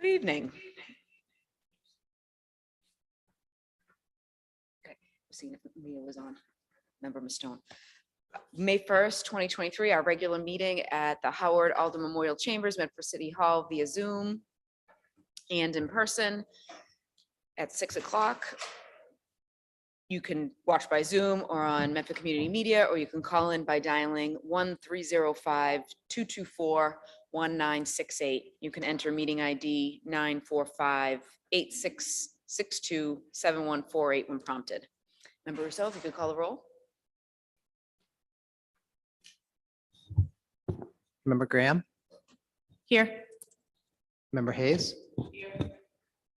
Good evening. Okay, seeing if Mia was on. Member Mastone. May 1st, 2023, our regular meeting at the Howard Alden Memorial Chambers, Medford City Hall via Zoom and in person at 6 o'clock. You can watch by Zoom or on Medford Community Media, or you can call in by dialing 1-305-224-1968. You can enter meeting ID 945-8662-7148 when prompted. Member Rousseau, if you could call the roll. Member Graham, Here. Member Hayes, Here.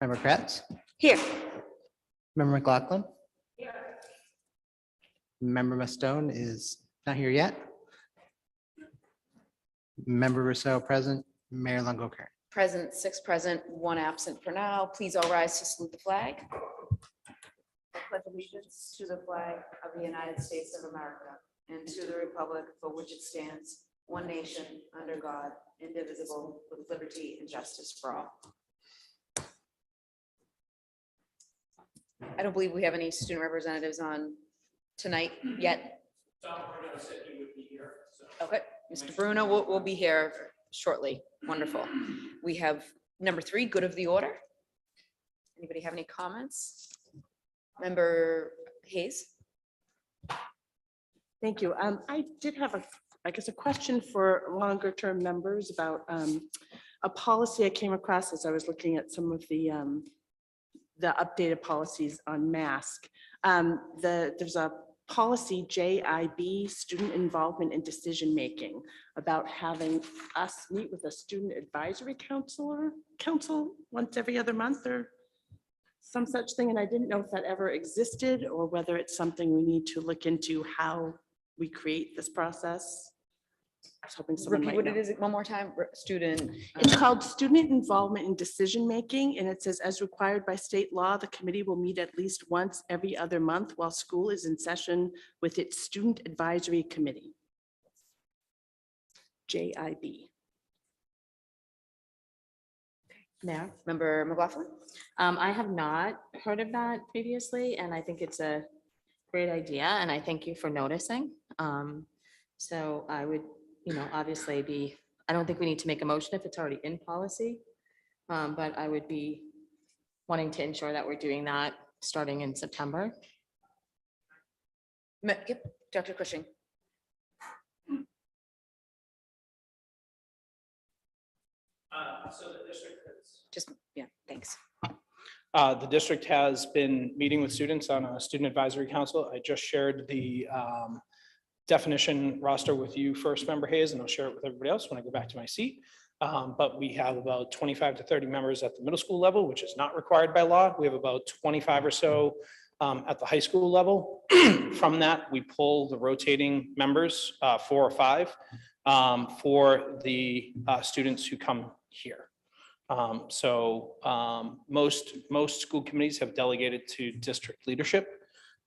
Member Kratz, Here. Member McLaughlin. Member Mastone is not here yet. Member Rousseau present, Mayor Longo Kern. Present, 6 present, 1 absent for now. Please all rise to salute the flag. I pledge allegiance to the flag of the United States of America and to the republic for which it stands, one nation, under God, indivisible, with liberty and justice for all. I don't believe we have any student representatives on tonight yet. Okay, Mr. Bruno will be here shortly. Wonderful. We have number 3, good of the order. Anybody have any comments? Member Hayes? Thank you. I did have I guess a question for longer term members about a policy I came across as I was looking at some of the updated policies on mask. There's a policy JIB, student involvement in decision making, about having us meet with a student advisory council once every other month or some such thing. And I didn't know if that ever existed or whether it's something we need to look into how we create this process. I was hoping someone Repeat might what know. it is one more time. Student. It's called Student Involvement in Decision Making, and it says, as required by state law, the committee will meet at least once every other month while school is in session with its Student Advisory Committee. JIB. Mayor, Member McLaughlin? I have not heard of that previously, and I think it's a great idea, and I thank you for noticing. So I would, obviously I don't think we need to make a motion if it's already in policy, but I would be wanting to ensure that we're doing that starting in September. Yep, Dr. Cushing. So the district Thanks. The district has been meeting with students on a student advisory council. I just shared the definition roster with you first, Member Hayes, and I'll share it with everybody else when I go back to my seat. But we have about 25 to 30 members at the middle school level, which is not required by law. We have about 25 or so at the high school level. From that, we pull the rotating members, 4 or 5, for the students who come here. Most school committees have delegated to district leadership.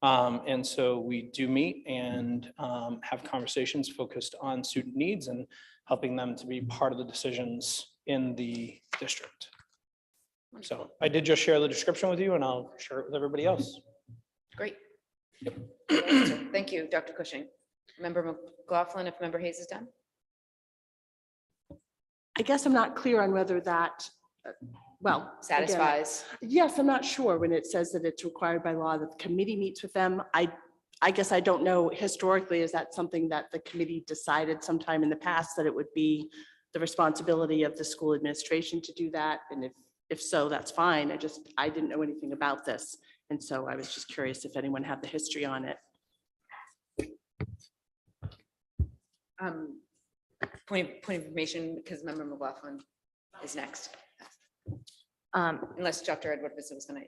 And so we do meet and have conversations focused on student needs and helping them to be part of the decisions in the district. So I did just share the description with you, and I'll share it with everybody else. Great. Thank you, Dr. Cushing. Member McLaughlin, if Member Hayes is done. I guess I'm not clear on whether that, well. again, Satisfies. Yes, I'm not sure when it says that it's required by law that the committee meets with them. I guess I don't know historically, is that something that the committee decided sometime in the past that it would be the responsibility of the school administration to do that? And if so, that's fine. I didn't know anything about this. And so I was just curious if anyone had the history on it. Point of information, because Member McLaughlin is next. Unless Dr. Edward was going to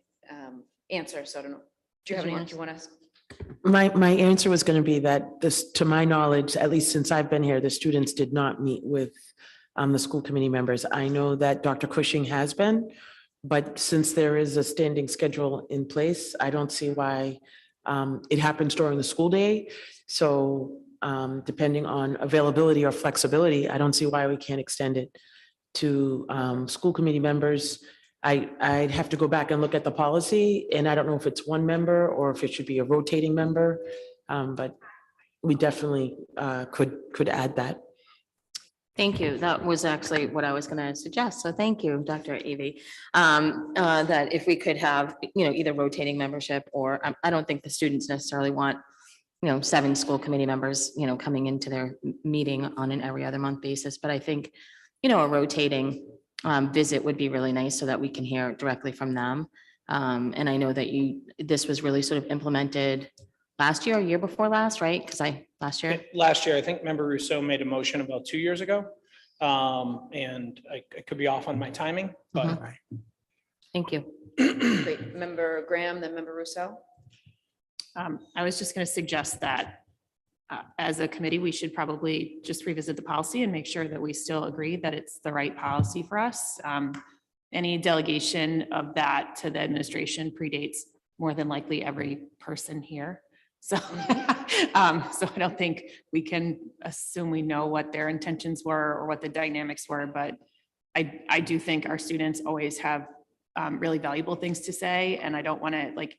answer, so I don't know. Do you have anything you want to? My answer was going to be that this, to my knowledge, at least since I've been here, the students did not meet with the school committee members. I know that Dr. Cushing has been, but since there is a standing schedule in place, I don't see why it happens during the school day. So depending on availability or flexibility, I don't see why we can't extend it to school committee members. I'd have to go back and look at the policy, and I don't know if it's one member or if it should be a rotating member. But we definitely could add that. Thank you. That was actually what I was going to suggest. So thank you, Dr. Evie. That if we could have, either rotating membership or I don't think the students necessarily want, 7 school committee members, coming into their meeting on an every other month basis. But I think, a rotating visit would be really nice so that we can hear directly from them. And I know that this was really sort of implemented last year, or year before last, right? Because last year. Last year, I think Member Rousseau made a motion about 2 years ago. And I could be off on my timing, but Thank you. Great. Member Graham, then Member Rousseau. I was just going to suggest that as a committee, we should probably just revisit the policy and make sure that we still agree that it's the right policy for us. Any delegation of that to the administration predates more than likely every person here. So, so I don't think we can assume we know what their intentions were or what the dynamics were, but I do think our students always have really valuable things to say, and I don't want to like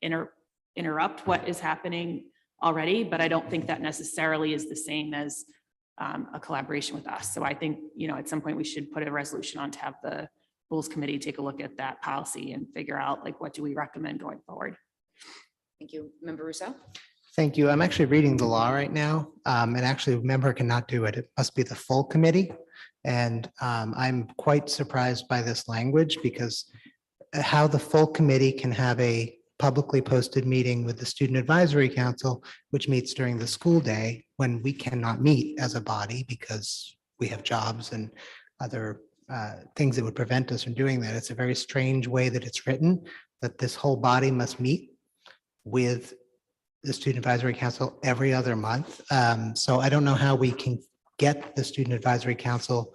interrupt what is happening already, but I don't think that necessarily is the same as a collaboration with us. So I think, at some point we should put a resolution on to have the rules committee take a look at that policy and figure out like, what do we recommend going forward? Thank you. Member Rousseau. Thank you. I'm actually reading the law right now. And actually a member cannot do it. It must be the full committee. And I'm quite surprised by this language because how the full committee can have a publicly posted meeting with the Student Advisory Council, which meets during the school day when we cannot meet as a body because we have jobs and other things that would prevent us from doing that. It's a very strange way that it's written, that this whole body must meet with the Student Advisory Council every other month. So I don't know how we can get the Student Advisory Council,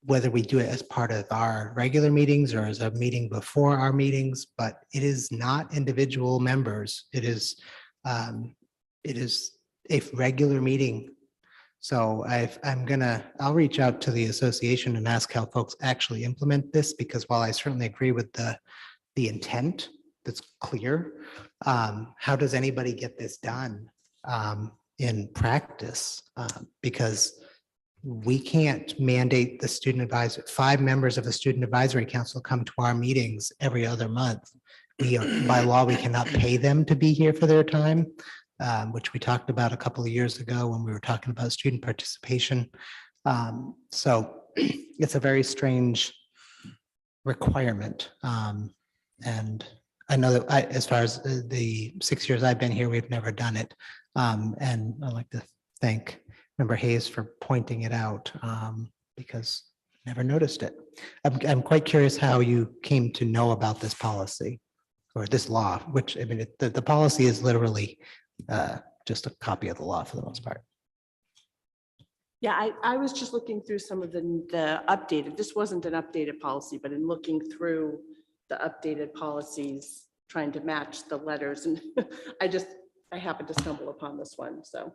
whether we do it as part of our regular meetings or as a meeting before our meetings, but it is not individual members. It is a regular meeting. So I'll reach out to the association and ask how folks actually implement this, because while I certainly agree with the intent, that's clear. How does anybody get this done in practice? Because we can't mandate the student advisor, 5 members of the Student Advisory Council come to our meetings every other month. By law, we cannot pay them to be here for their time, which we talked about a couple of years ago when we were talking about student participation. So it's a very strange requirement. And I know that as far as the 6 years I've been here, we've never done it. And I'd like to thank Member Hayes for pointing it out because I never noticed it. I'm quite curious how you came to know about this policy or this law, which I mean, the policy is literally just a copy of the law for the most part. Yeah, I was just looking through some of the updated, this wasn't an updated policy, but in looking through the updated policies, trying to match the letters, and I happened to stumble upon this one, so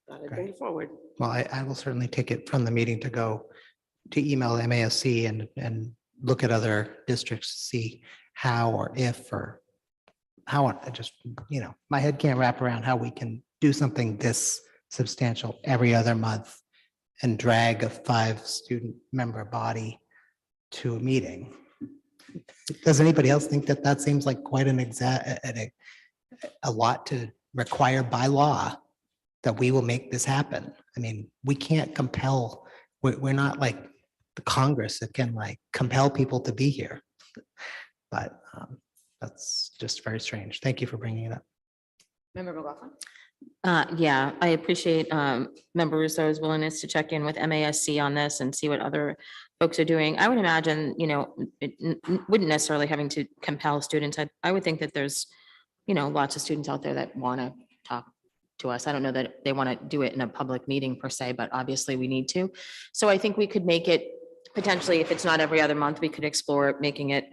thought I'd bring it forward. Well, I will certainly take it from the meeting to go to email MASC and look at other districts to see how or if or how I just, my head can't wrap around how we can do something this substantial every other month and drag a 5 student member body to a meeting. Does anybody else think that that seems like quite a lot to require by law that we will make this happen? I mean, we can't compel, we're not like the Congress that can like compel people to be here. But that's just very strange. Thank you for bringing it up. Member McLaughlin. Yeah, I appreciate Member Rousseau's willingness to check in with MASC on this and see what other folks are doing. I would imagine, wouldn't necessarily having to compel students. I would think that there's, lots of students out there that want to talk to us. I don't know that they want to do it in a public meeting per se, but obviously we need to. So I think we could make it potentially, if it's not every other month, we could explore making it,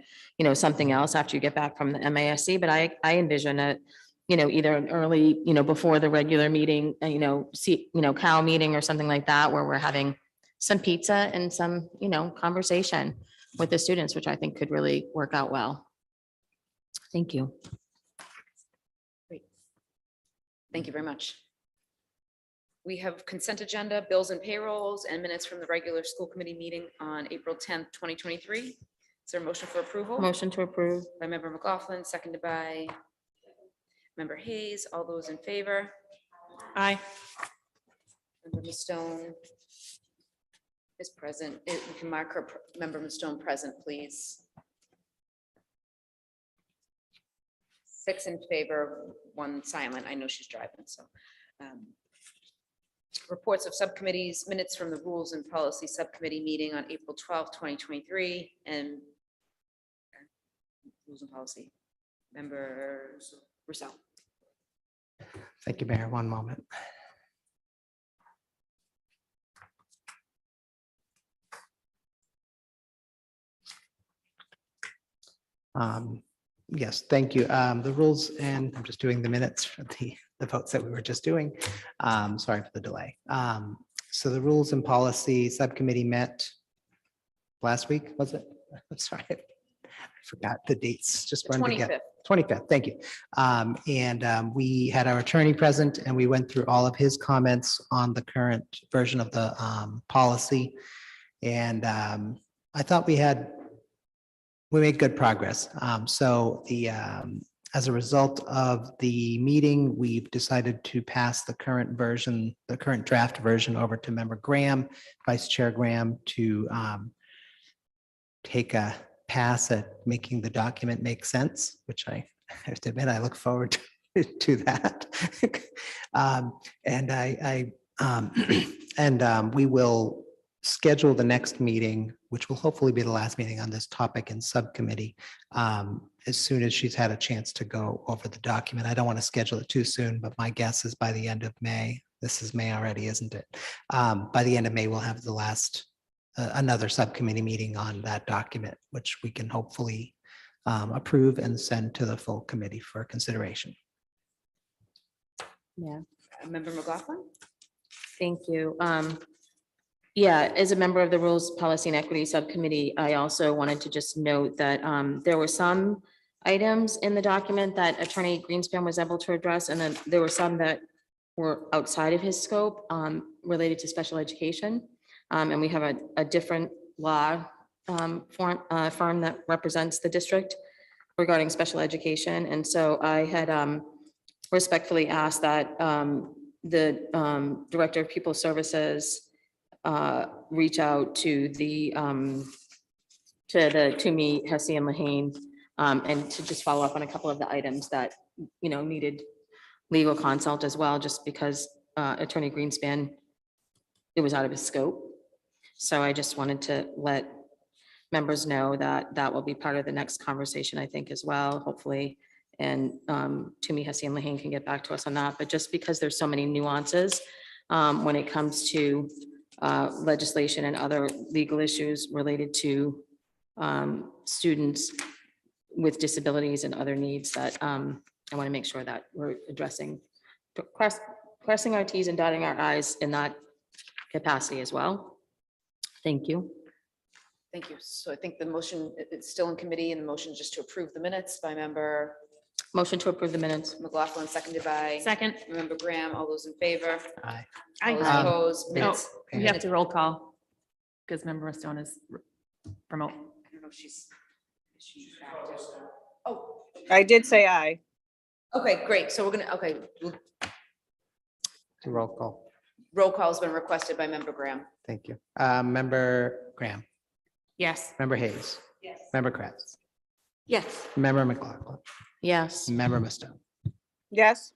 something else after you get back from the MASC. But I envision it, either an early, before the regular meeting, COW meeting or something like that, where we're having some pizza and some, conversation with the students, which I think could really work out well. Thank you. Thank you very much. We have consent agenda, bills and payrolls, and minutes from the regular school committee meeting on April 10th, 2023. Is there a motion for approval? Motion to approve. By member McLaughlin, seconded by member Hayes. All those in favor? Aye. Member Stone is present. You can mark her, member Stone present, please. 6 in favor, 1 silent. I know she's driving, so. Reports of subcommittees, minutes from the Rules and Policy Subcommittee meeting on April 12th, 2023, and Rules and Policy. Member Rousseau. Thank you, Mayor. One moment. Yes, thank you. The rules, and I'm just doing the minutes for the votes that we were just doing. Sorry for the delay. So the Rules and Policy Subcommittee met last week, was it? I'm sorry. I forgot the dates, just run together. 25th, thank you. We had our attorney present and we went through all of his comments on the current version of the policy. And I thought we made good progress. As a result of the meeting, we've decided to pass the current version, the current draft version over to Member Graham, Vice Chair Graham, to take a pass at making the document make sense, which I have to admit, I look forward to that. We will schedule the next meeting, which will hopefully be the last meeting on this topic in subcommittee, as soon as she's had a chance to go over the document. I don't want to schedule it too soon, but my guess is by the end of May. This is May already, isn't it? By the end of May, we'll have the last another subcommittee meeting on that document, which we can hopefully approve and send to the full committee for consideration. Yeah. Member McLaughlin? Thank you. Yeah, as a member of the Rules, Policy and Equity Subcommittee, I also wanted to just note that there were some items in the document that Attorney Greenspan was able to address, and then there were some that were outside of his scope related to special education. And we have a different law firm that represents the district regarding special education. And so I had respectfully asked that the Director of Pupil Services reach out to me, Hesse and Lahane, and to just follow up on a couple of the items that, needed legal consult as well, just because Attorney Greenspan, it was out of his scope. So I just wanted to let members know that that will be part of the next conversation, I think, as well, hopefully. And Toomey, Hesse and Lahane can get back to us on that, but just because there's so many nuances when it comes to legislation and other legal issues related to students with disabilities and other needs that I want to make sure that we're addressing, crossing our Ts and dotting our Is in that capacity as well. Thank you. Thank you. So I think the motion, it's still in committee, and the motion is just to approve the minutes by member Motion to approve the minutes. McLaughlin, seconded by Second. member Graham. All those in favor? Aye. All those Aye. opposed? No, Minutes. we have to roll call because member Stone is remote. I don't know if she's back to- Oh, I did say aye. okay, great. So we're gonna, Roll call. roll call has been requested by member Graham. Thank you. Member Graham, Yes. Member Hayes, Yes. Member Kratz, Yes. Member McLaughlin, Yes. Member Musto. Yes,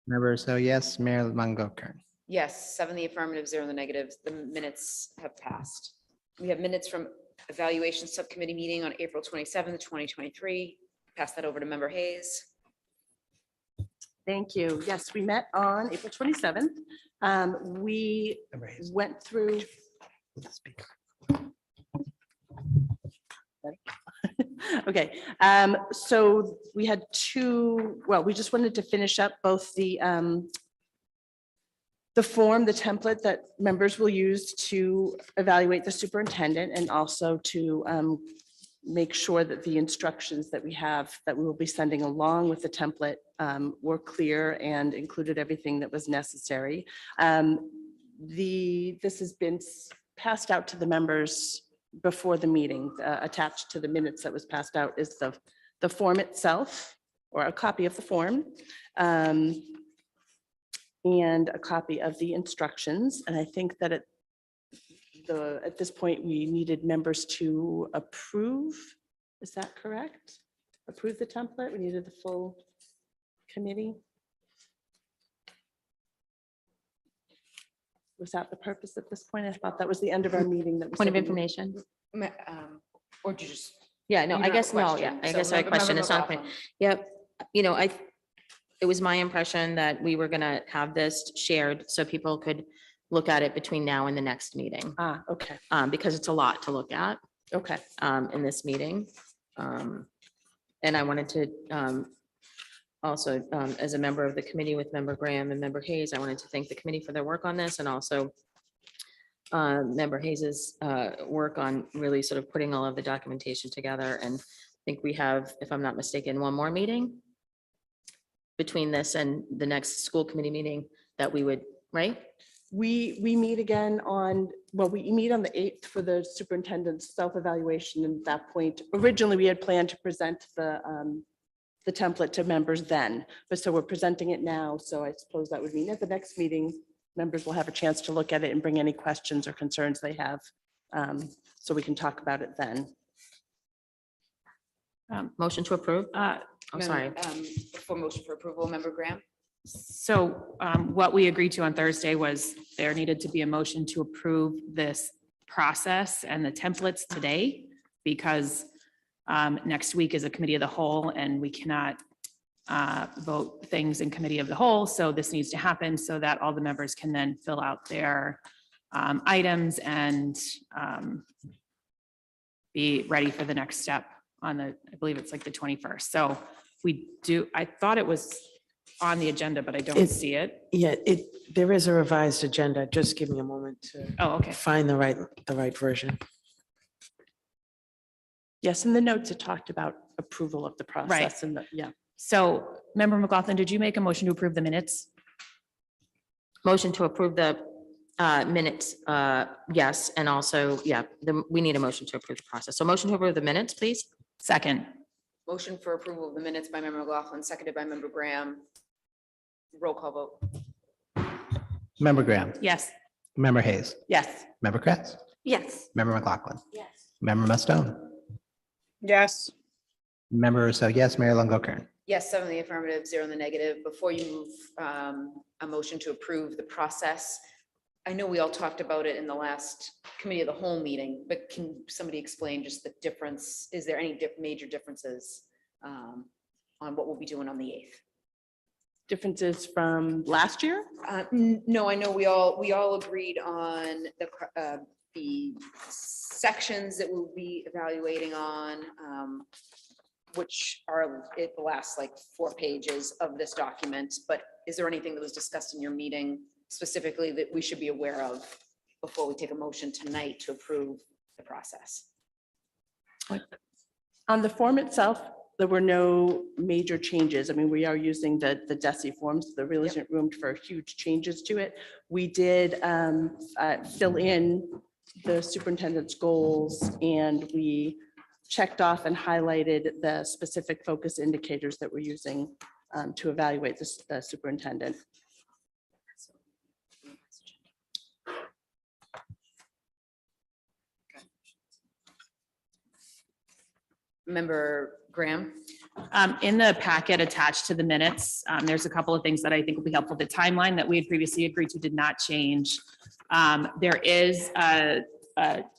Member, so yes, Mayor Mungo Kern. Yes, 7 the affirmative, 0 the negatives. The minutes have passed. We have minutes from evaluation subcommittee meeting on April 27th, 2023. Pass that over to member Hayes. Thank you. Yes, we met on April 27th. We Member Hayes. went through, with the speaker. okay. So we had we just wanted to finish up both the the form, the template that members will use to evaluate the superintendent and also to make sure that the instructions that we have, that we will be sending along with the template were clear and included everything that was necessary. This has been passed out to the members before the meeting. Attached to the minutes that was passed out is the form itself, or a copy of the form, and a copy of the instructions. And I think that at this point, we needed members to approve. Is that correct? Approve the template? We needed the full committee? Was that the purpose at this point? I thought that was the end of our meeting. That we Point of said we- information? Or do you just? Yeah, no, you I have a guess, no, yeah, question? I So guess I have a Member question. It's not a point. McLaughlin. Yep, it was my impression that we were gonna have this shared so people could look at it between now and the next meeting. Okay, Because it's a lot to look at okay. in this meeting. And I wanted to also, as a member of the committee with Member Graham and Member Hayes, I wanted to thank the committee for their work on this, and also Member Hayes's work on really sort of putting all of the documentation together. And I think we have, if I'm not mistaken, one more meeting between this and the next school committee meeting that we would, right? We meet again on, well, we meet on the 8th for the superintendent's self-evaluation. And at that point, originally, we had planned to present the template to members then, but so we're presenting it now. So I suppose that would mean at the next meeting, members will have a chance to look at it and bring any questions or concerns they have. So we can talk about it then. Motion to approve? I'm sorry. For motion for approval, Member Graham? So what we agreed to on Thursday was there needed to be a motion to approve this process and the templates today, because next week is a committee of the whole and we cannot vote things in committee of the whole. So this needs to happen so that all the members can then fill out their items and be ready for the next step on the, I believe it's like the 21st. So I thought it was on the agenda, but I don't It's- see it. Yeah, there is a revised agenda. Just give me a moment to Oh, okay. find the right version. Yes, in the notes, it talked about approval of the process and yeah. So Member McLaughlin, did you make a motion to approve the minutes? Motion to approve the minutes, yes, and also, yeah, we need a motion to approve the process. So motion to approve the minutes, please. Second. Motion for approval of the minutes by Member McLaughlin, seconded by Member Graham. Roll call vote. Member Graham, Yes. Member Hayes, Yes. Member Kretz, Yes. Member McLaughlin, Yes. Member Mustone, Yes. Member Rousseau, yes, Mayor Longo Kern. Yes, 7 in the affirmative, 0 in the negative. Before you move a motion to approve the process, I know we all talked about it in the last committee of the whole meeting, but can somebody explain just the difference? Is there any major differences on what we'll be doing on the 8th? Differences from last year? No, I know we all agreed on the sections that we'll be evaluating on, which are the last like 4 pages of this document. But is there anything that was discussed in your meeting specifically that we should be aware of before we take a motion tonight to approve the process? On the form itself, there were no major changes. I mean, we are using the DESI forms. There really isn't room for huge changes to it. We did fill in the superintendent's goals, and we checked off and highlighted the specific focus indicators that we're using to evaluate the superintendent. Member Graham? In the packet attached to the minutes, there's a couple of things that I think will be helpful. The timeline that we had previously agreed to did not change. There is a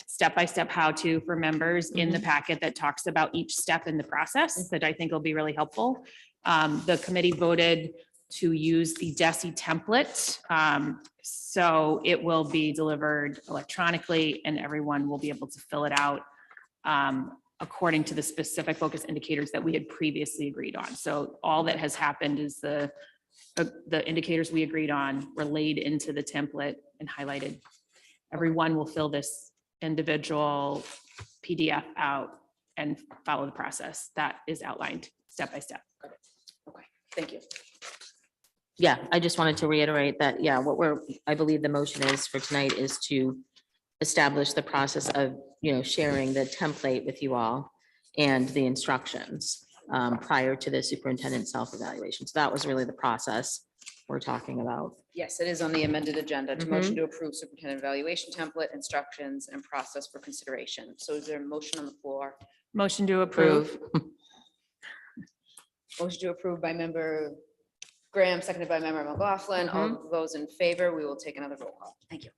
step-by-step how-to for members in the packet that talks about each step in the process that I think will be really helpful. The committee voted to use the DESI template. So it will be delivered electronically and everyone will be able to fill it out according to the specific focus indicators that we had previously agreed on. So all that has happened is the the indicators we agreed on were laid into the template and highlighted. Everyone will fill this individual PDF out and follow the process that is outlined step by step. Okay, thank you. Yeah, I just wanted to reiterate that, yeah, I believe the motion is for tonight is to establish the process of, sharing the template with you all and the instructions prior to the superintendent self-evaluation. So that was really the process we're talking about. Yes, it is on the amended agenda to motion Mhm. to approve superintendent evaluation template, instructions, and process for consideration. So is there a motion on the floor? Motion to approve. Motion to approve by member Graham, seconded by member McLaughlin. All those in favor, we will take another roll call. Thank you.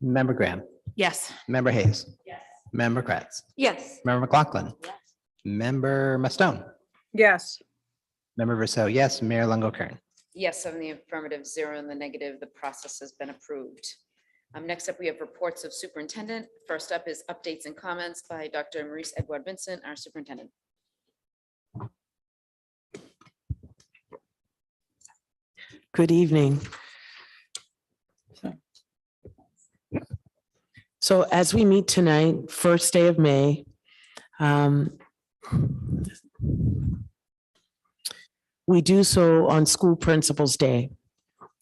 Member Graham, Yes. member Hayes. Yes. Member Kratz, Yes. member McLaughlin, Yes. member Mastone, Yes. member Rousseau, yes, Mayor Longo Kern. Yes, 7 in the affirmative, 0 in the negative. The process has been approved. Next up, we have reports of superintendent. First up is updates and comments by Dr. Maurice Edward Vincent, our superintendent. Good evening. So as we meet tonight, first day of May, we do so on School Principals Day.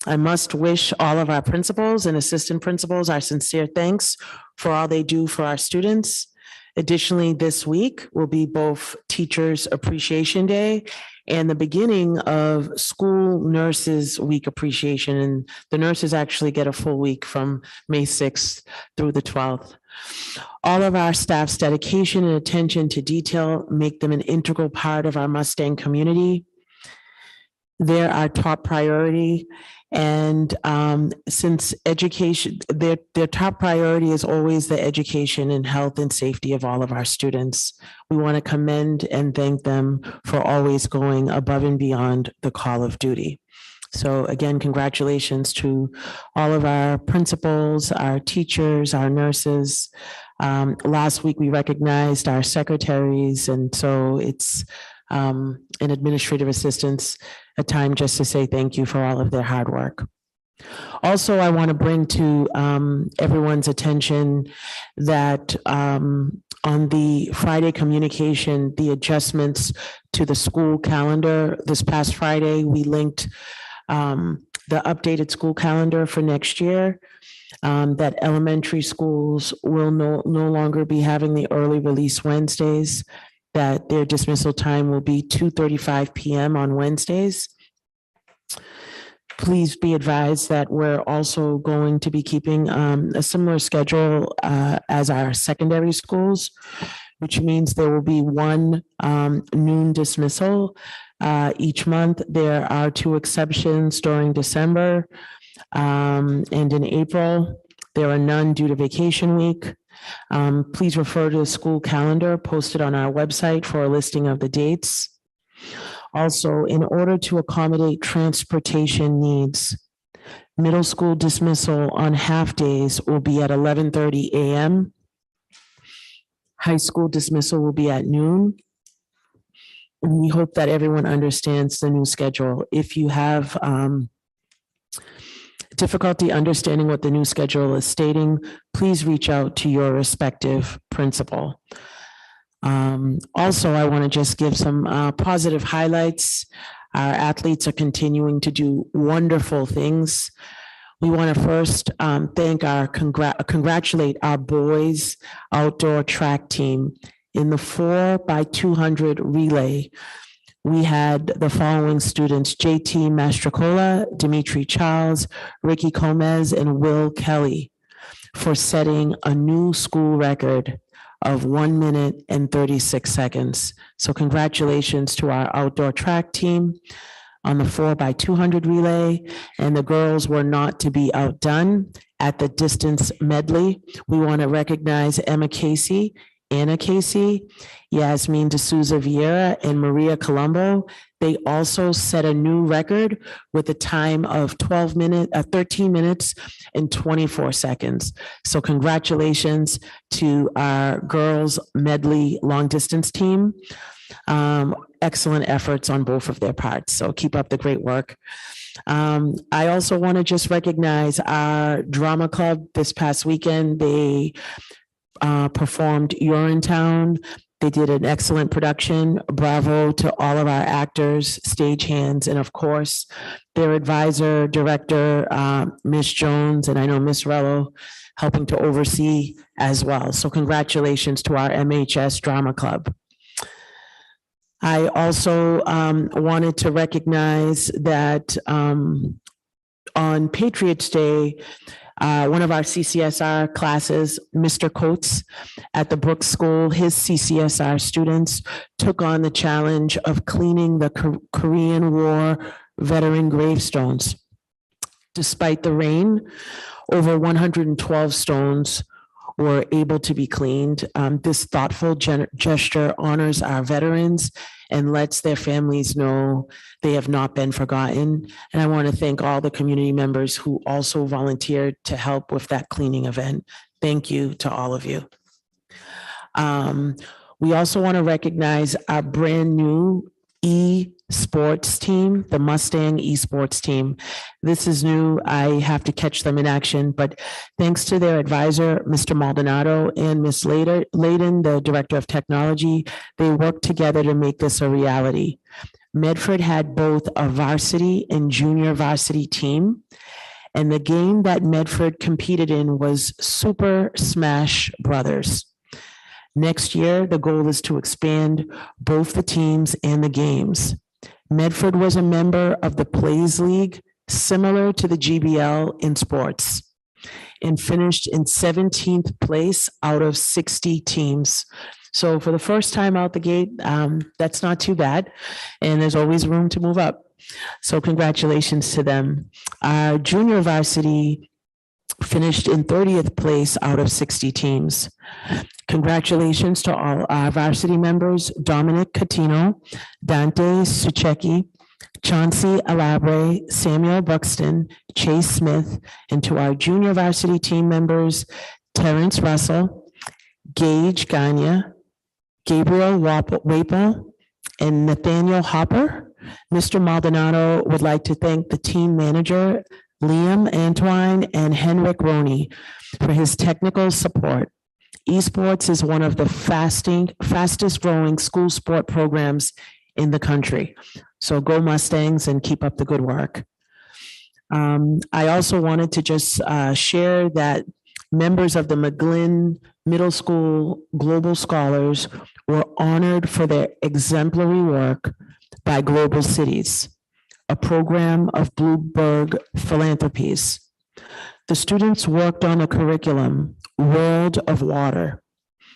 I must wish all of our principals and assistant principals our sincere thanks for all they do for our students. Additionally, this week will be both Teachers Appreciation Day and the beginning of School Nurses Week Appreciation. And the nurses actually get a full week from May 6th through the 12th. All of our staff's dedication and attention to detail make them an integral part of our Mustang community. They're our top priority. And since education, their top priority is always the education and health and safety of all of our students. We want to commend and thank them for always going above and beyond the call of duty. So again, congratulations to all of our principals, our teachers, our nurses. Last week, we recognized our secretaries, and so it's an administrative assistants, a time just to say thank you for all of their hard work. Also, I want to bring to everyone's attention that on the Friday communication, the adjustments to the school calendar, this past Friday, we linked the updated school calendar for next year, that elementary schools will no longer be having the early release Wednesdays, that their dismissal time will be 2:35 p.m. on Wednesdays. Please be advised that we're also going to be keeping a similar schedule as our secondary schools, which means there will be one noon dismissal each month. There are 2 exceptions during December and in April. There are none due to vacation week. Please refer to the school calendar posted on our website for a listing of the dates. Also, in order to accommodate transportation needs, middle school dismissal on half days will be at 11:30 a.m. High school dismissal will be at noon. And we hope that everyone understands the new schedule. If you have difficulty understanding what the new schedule is stating, please reach out to your respective principal. Also, I want to just give some positive highlights. Our athletes are continuing to do wonderful things. We want to first congratulate our boys outdoor track team in the 4x200 relay. We had the following students: JT Mastrocola, Dimitri Charles, Ricky Gomez, and Will Kelly, for setting a new school record of 1 minute and 36 seconds. So congratulations to our outdoor track team on the 4x200 relay. And the girls were not to be outdone at the distance medley. We want to recognize Emma Casey, Anna Casey, Yasmin D'Souza Vieira, and Maria Colombo. They also set a new record with a time of 13 minutes and 24 seconds. So congratulations to our girls medley long distance team. excellent efforts on both of their parts. So keep up the great work. I also want to just recognize our drama club this past weekend. They performed Urinetown. They did an excellent production. Bravo to all of our actors, stagehands, and of course, their advisor, director, Ms. Jones, and I know Ms. Rello helping to oversee as well. So congratulations to our MHS Drama Club. I also wanted to recognize that on Patriots Day, one of our CCSR classes, Mr. Coates at the Brooks School, his CCSR students took on the challenge of cleaning the Korean War veteran gravestones. Despite the rain, over 112 stones were able to be cleaned. This thoughtful gesture honors our veterans and lets their families know they have not been forgotten. And I want to thank all the community members who also volunteered to help with that cleaning event. Thank you to all of you. We also want to recognize our brand new esports team, the Mustang esports team. This is new. I have to catch them in action, but thanks to their advisor, Mr. Maldonado, and Ms. Layden, the director of technology, they worked together to make this a reality. Medford had both a varsity and junior varsity team, and the game that Medford competed in was Super Smash Brothers. Next year, the goal is to expand both the teams and the games. Medford was a member of the Plays League, similar to the GBL in sports, and finished in 17th place out of 60 teams. So for the first time out the gate, that's not too bad. And there's always room to move up. So congratulations to them. Our junior varsity finished in 30th place out of 60 teams. Congratulations to all our varsity members, Dominic Catino, Dante Suchecki, Chauncey Alabre, Samuel Buxton, Chase Smith, and to our junior varsity team members, Terrence Russell, Gage Gagne, Gabriel Waple, and Nathaniel Hopper. Mr. Maldonado would like to thank the team manager, Liam Antwine and Henrik Roney, for his technical support. Esports is one of the fastest growing school sport programs in the country. So go Mustangs and keep up the good work. I also wanted to just share that members of the McGlynn Middle School Global Scholars were honored for their exemplary work by Global Cities, a program of Bloomberg Philanthropies. The students worked on a curriculum, World of Water,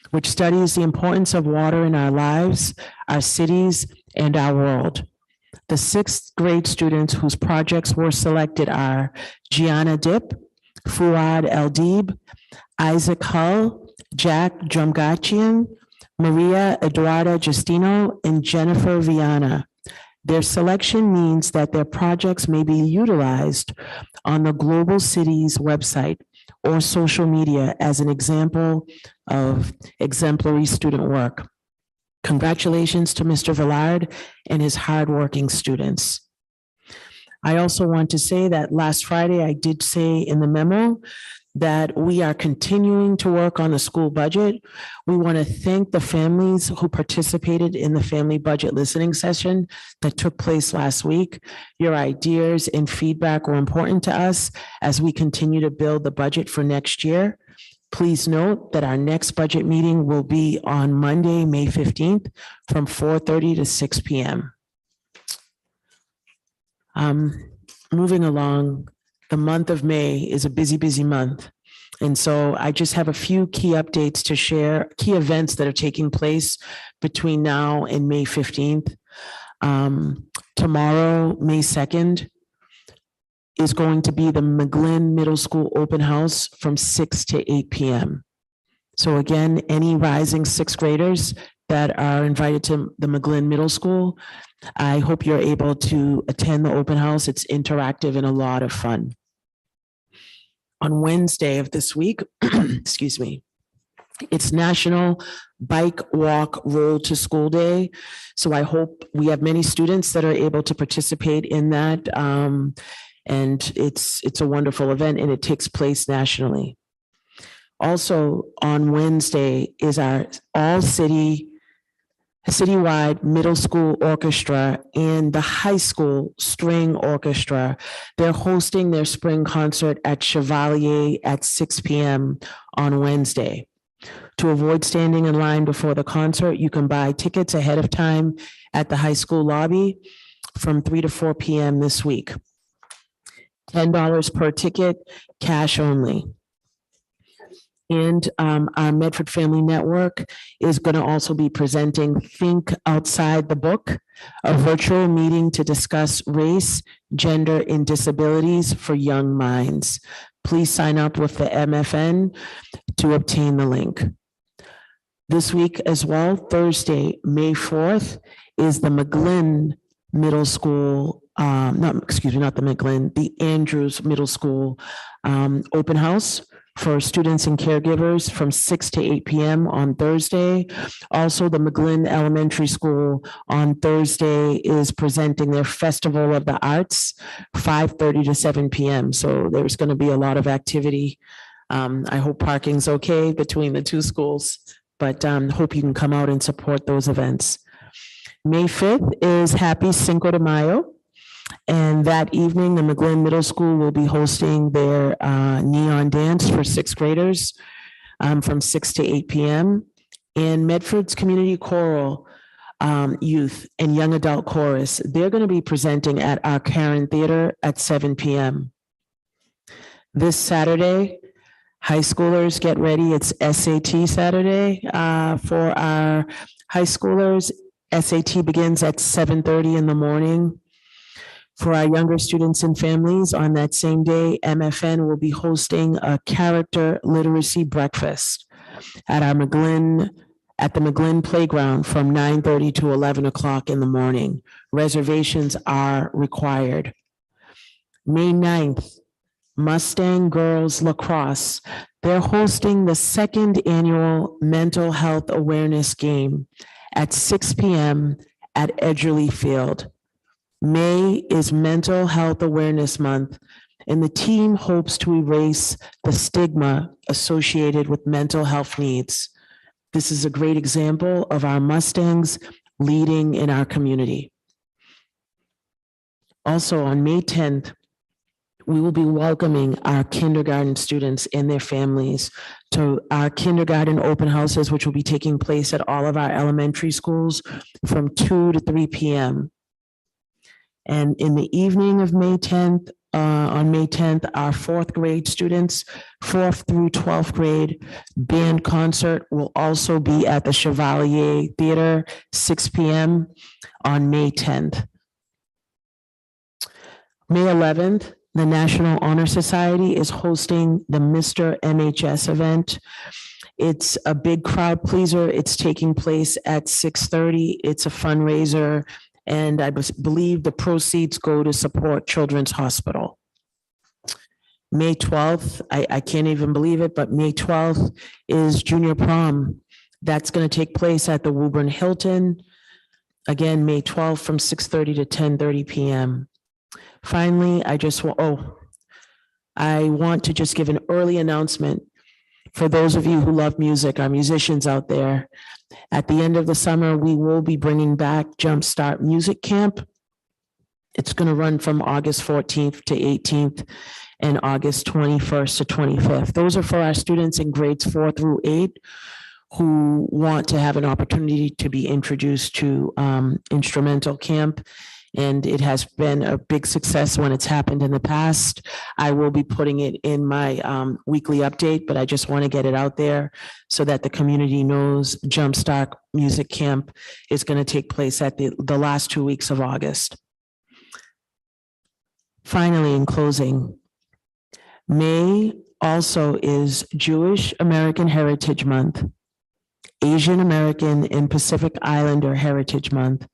which studies the importance of water in our lives, our cities, and our world. The sixth grade students whose projects were selected are Gianna Dip, Fuad Eldib, Isaac Hull, Jack Drumgachian, Maria Eduarda Justino, and Jennifer Viana. Their selection means that their projects may be utilized on the Global Cities website or social media as an example of exemplary student work. Congratulations to Mr. Villard and his hardworking students. I also want to say that last Friday, I did say in the memo that we are continuing to work on the school budget. We want to thank the families who participated in the family budget listening session that took place last week. Your ideas and feedback were important to us as we continue to build the budget for next year. Please note that our next budget meeting will be on Monday, May 15th from 4:30 to 6 p.m. Moving along, the month of May is a busy, busy month. And so I just have a few key updates to share, key events that are taking place between now and May 15th. Tomorrow, May 2nd, is going to be the McGlynn Middle School Open House from 6 to 8 p.m. So again, any rising sixth graders that are invited to the McGlynn Middle School, I hope you're able to attend the open house. It's interactive and a lot of fun. On Wednesday of this week, excuse me, It's National Bike Walk Roll to School Day. So I hope we have many students that are able to participate in that. And it's a wonderful event and it takes place nationally. Also on Wednesday is our citywide middle school orchestra and the high school string orchestra. They're hosting their spring concert at Chevalier at 6 p.m. on Wednesday. To avoid standing in line before the concert, you can buy tickets ahead of time at the high school lobby from 3 to 4 p.m. this week. $10 per ticket, cash only. And our Medford Family Network is going to also be presenting Think Outside the Book, a virtual meeting to discuss race, gender, and disabilities for young minds. Please sign up with the MFN to obtain the link. This week as well, Thursday, May 4th, is the McGlynn Middle School, not the McGlynn, the Andrews Middle School open house for students and caregivers from 6 to 8 p.m. on Thursday. Also, the McGlynn Elementary School on Thursday is presenting their Festival of the Arts, 5:30 to 7 p.m. So there's going to be a lot of activity. I hope parking's okay between the two schools, but hope you can come out and support those events. May 5th is Happy Cinco de Mayo. And that evening, the McGlynn Middle School will be hosting their neon dance for sixth graders from 6 to 8 p.m. And Medford's Community Choral Youth and Young Adult Chorus, they're going to be presenting at our Karen Theater at 7 p.m. This Saturday, high schoolers, get ready. It's SAT Saturday for our high schoolers. SAT begins at 7:30 in the morning. For our younger students and families, on that same day, MFN will be hosting a character literacy breakfast at the McGlynn Playground from 9:30 to 11 o'clock in the morning. Reservations are required. May 9th, Mustang Girls Lacrosse. They're hosting the second annual Mental Health Awareness Game at 6 p.m. at Edgerly Field. May is Mental Health Awareness Month, and the team hopes to erase the stigma associated with mental health needs. This is a great example of our Mustangs leading in our community. Also on May 10th, we will be welcoming our kindergarten students and their families to our kindergarten open houses, which will be taking place at all of our elementary schools from 2 to 3 p.m. And in the evening of May 10th, on May 10th, our fourth grade students, 4th through 12th grade band concert will also be at the Chevalier Theater, 6 p.m. on May 10th. May 11th, the National Honor Society is hosting the Mr. MHS event. It's a big crowd pleaser. It's taking place at 6:30. It's a fundraiser. And I believe the proceeds go to support Children's Hospital. May 12th, I can't even believe it, but May 12th is Junior Prom. That's going to take place at the Woburn Hilton. Again, May 12th from 6:30 to 10:30 p.m. Finally, I want to just give an early announcement for those of you who love music, our musicians out there. At the end of the summer, we will be bringing back Jumpstart Music Camp. It's going to run from August 14th to 18th and August 21st to 25th. Those are for our students in grades 4 through 8 who want to have an opportunity to be introduced to instrumental camp. And it has been a big success when it's happened in the past. I will be putting it in my weekly update, but I just want to get it out there so that the community knows Jumpstart Music Camp is going to take place at the last 2 weeks of August. Finally, in closing, May also is Jewish American Heritage Month, Asian American and Pacific Islander Heritage Month,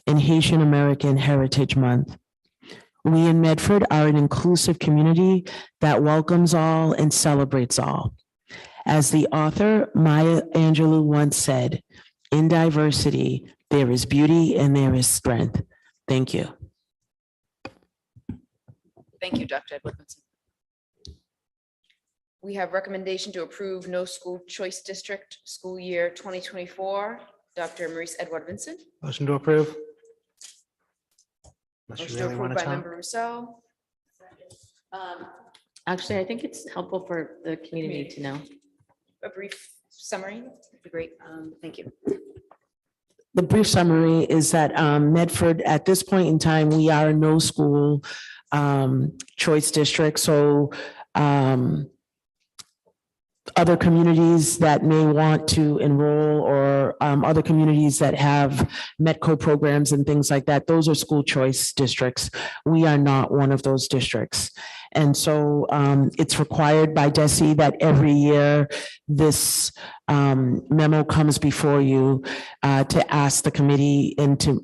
and Haitian American Heritage Month. We in Medford are an inclusive community that welcomes all and celebrates all. As the author Maya Angelou once said, in diversity, there is beauty and there is strength. Thank you. Thank you, Dr. Edwardson. We have recommendation to approve no school choice district school year 2024. Dr. Maurice Edward Vincent. Motion to approve. Unless you Motion to really approve want by to talk. member Rousseau. Actually, I think it's helpful for the community to know. A brief summary would be great. Thank you. The brief summary is that Medford, at this point in time, we are a no school choice district. So other communities that may want to enroll or other communities that have METCO programs and things like that, those are school choice districts. We are not one of those districts. And so it's required by DESE that every year this memo comes before you to ask the committee and to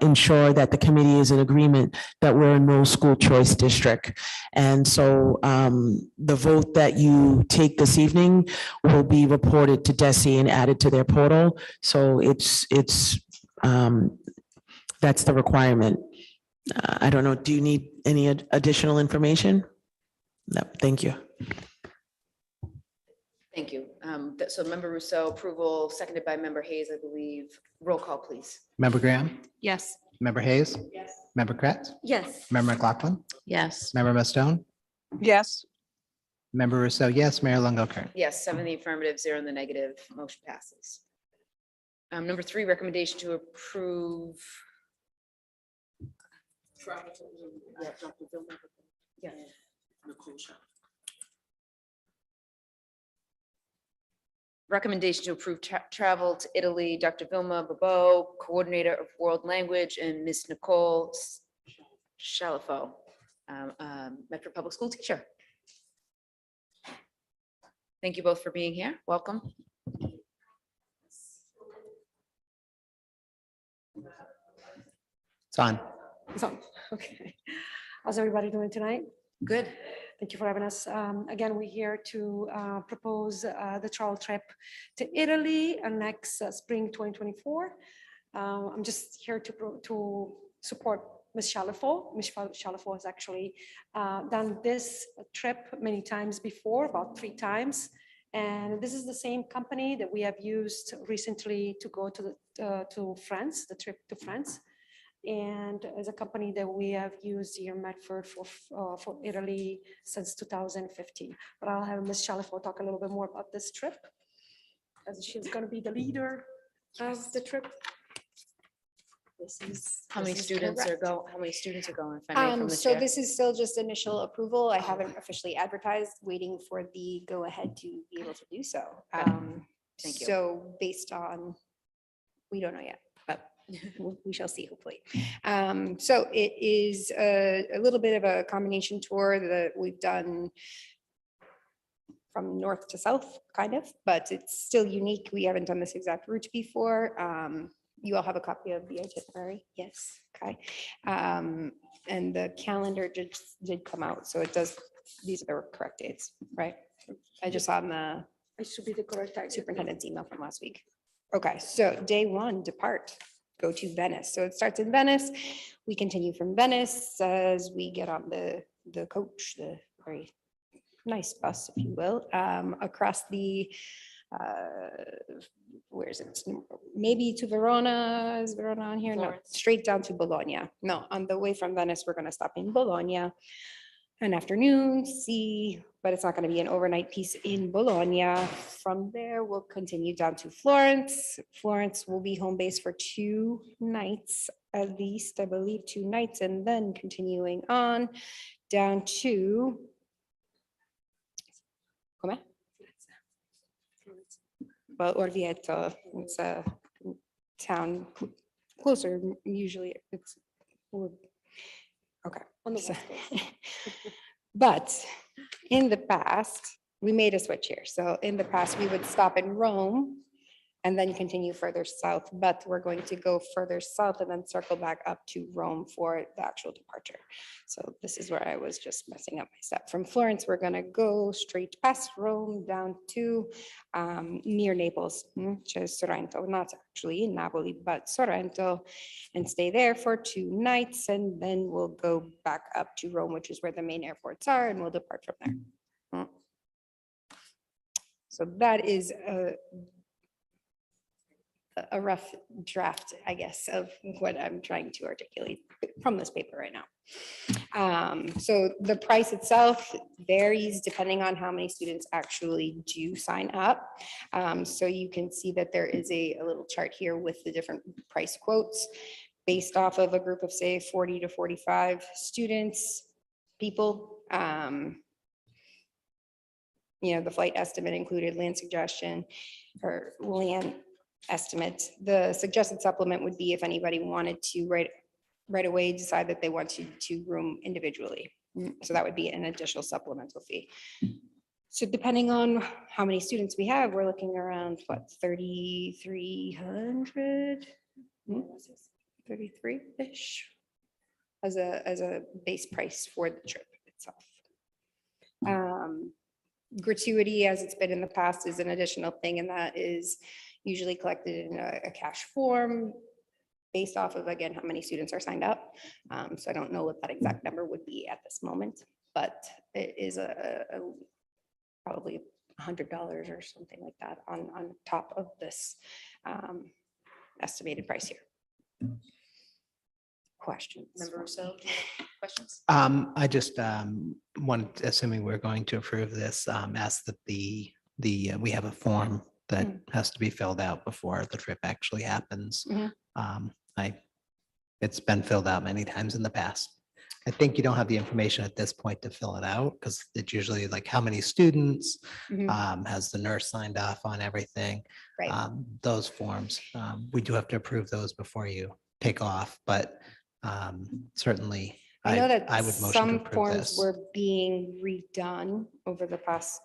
ensure that the committee is in agreement that we're a no school choice district. And so the vote that you take this evening will be reported to DESE and added to their portal. So it's that's the requirement. I don't know, do you need any additional information? No, thank you. Thank you. So member Rousseau, approval, seconded by member Hayes, I believe. Roll call, please. Member Graham, Yes. member Hayes. Yes. Member Kratz, Yes. member McLaughlin, Yes. member Mustone, Yes. member Rousseau, yes, Mayor Longo Kern. Yes, 7 in the affirmative, 0 in the negative, motion passes. Number 3, recommendation to approve. Yeah. Recommendation to approve travel to Italy, Dr. Vilma Bobo, Coordinator of World Language, and Ms. Nicole Shalafo, Medford Public School teacher. Thank you both for being here. Welcome. It's on. So, okay. How's everybody doing tonight? Good. Thank you for having us. Again, we're here to propose the travel trip to Italy next spring 2024. I'm just here to support Ms. Shalafo. Ms. Shalafo has actually done this trip many times before, about 3 times. And this is the same company that we have used recently to go to France, the trip to France. And as a company that we have used here in Medford for Italy since 2015. But I'll have Ms. Shalafo talk a little bit more about this trip, as she's going to be the leader of the trip. How many students are going? If I may, from the So chair? this is still just initial approval. I haven't officially advertised, waiting for the go-ahead to be able to do so. Thank you. So based on, we don't know yet, but we shall see, hopefully. So it is a little bit of a combination tour that we've done from north to south, kind of, but it's still unique. We haven't done this exact route before. You all have a copy of the itinerary? Yes, okay. And the calendar did come out, so it does, these are the correct dates, right? I just saw on the It should be the correct idea. superintendent's email from last week. Okay, so day 1, depart, go to Venice. So it starts in Venice. We continue from Venice as we get on the coach, the very nice bus, if you will, across the where is it? Maybe to Verona. Is Verona on here? No, Florence. straight down to Bologna. No, on the way from Venice, we're going to stop in Bologna an afternoon, see, but it's not going to be an overnight piece in Bologna. From there, we'll continue down to Florence. Florence will be home base for 2 nights, at least, I believe 2 nights, and then continuing on down to come. Well, Orvieto, it's a town closer, usually it's, okay. On the So- west coast. But in the past, we made a switch here. So in the past, we would stop in Rome and then continue further south. But we're going to go further south and then circle back up to Rome for the actual departure. So this is where I was just messing up my step. From Florence, we're gonna go straight past Rome down to near Naples, which is Sorrento, not actually in Napoli, but Sorrento, and stay there for 2 nights. And then we'll go back up to Rome, which is where the main airports are, and we'll depart from there. So that is a rough draft, I guess, of what I'm trying to articulate from this paper right now. So the price itself varies depending on how many students actually do sign up. So you can see that there is a little chart here with the different price quotes based off of a group of, say, 40 to 45 students, people. The flight estimate included land suggestion or land estimate. The suggested supplement would be if anybody wanted to right away decide that they want to room individually. So that would be an additional supplemental fee. So depending on how many students we have, we're looking around what, 3,300? 33-ish as a base price for the trip itself. Gratuity, as it's been in the past, is an additional thing, and that is usually collected in a cash form based off of, again, how many students are signed up. So I don't know what that exact number would be at this moment, but it is probably $100 or something like that on top of this estimated price here. Questions? Member Rousseau, questions? I just wanted, assuming we're going to approve this, ask that we have a form that has to be filled out before the trip actually happens. Mhm. It's been filled out many times in the past. I think you don't have the information at this point to fill it out because it's usually like how many students, has the nurse signed off on everything? Right. Those forms, we do have to approve those before you take off, but certainly I know that I would motion to some approve forms this. were being redone over the past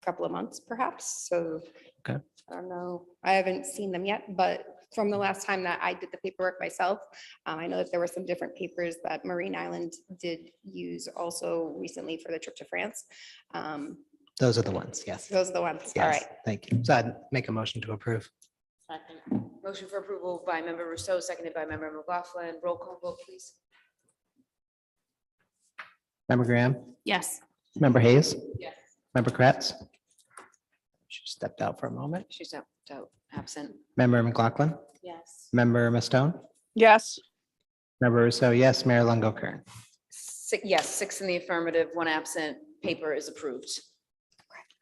couple of months, perhaps. So Okay. I don't know. I haven't seen them yet, but from the last time that I did the paperwork myself, I know that there were some different papers that Marine Island did use also recently for the trip to France. Those are the ones, yes. Those are the ones. All Yes, right. thank you. So I'd make a motion to approve. Motion for approval by member Rousseau, seconded by member McLaughlin. Roll call vote, please. Member Graham, Yes. member Hayes, Yes. member Kratz. She stepped out for a moment. She's absent. Member McLaughlin, Yes. member Mastone, Yes. member Rousseau, yes, Mayor Longo Kern. Yes, 6 in the affirmative, 1 absent. Paper is approved.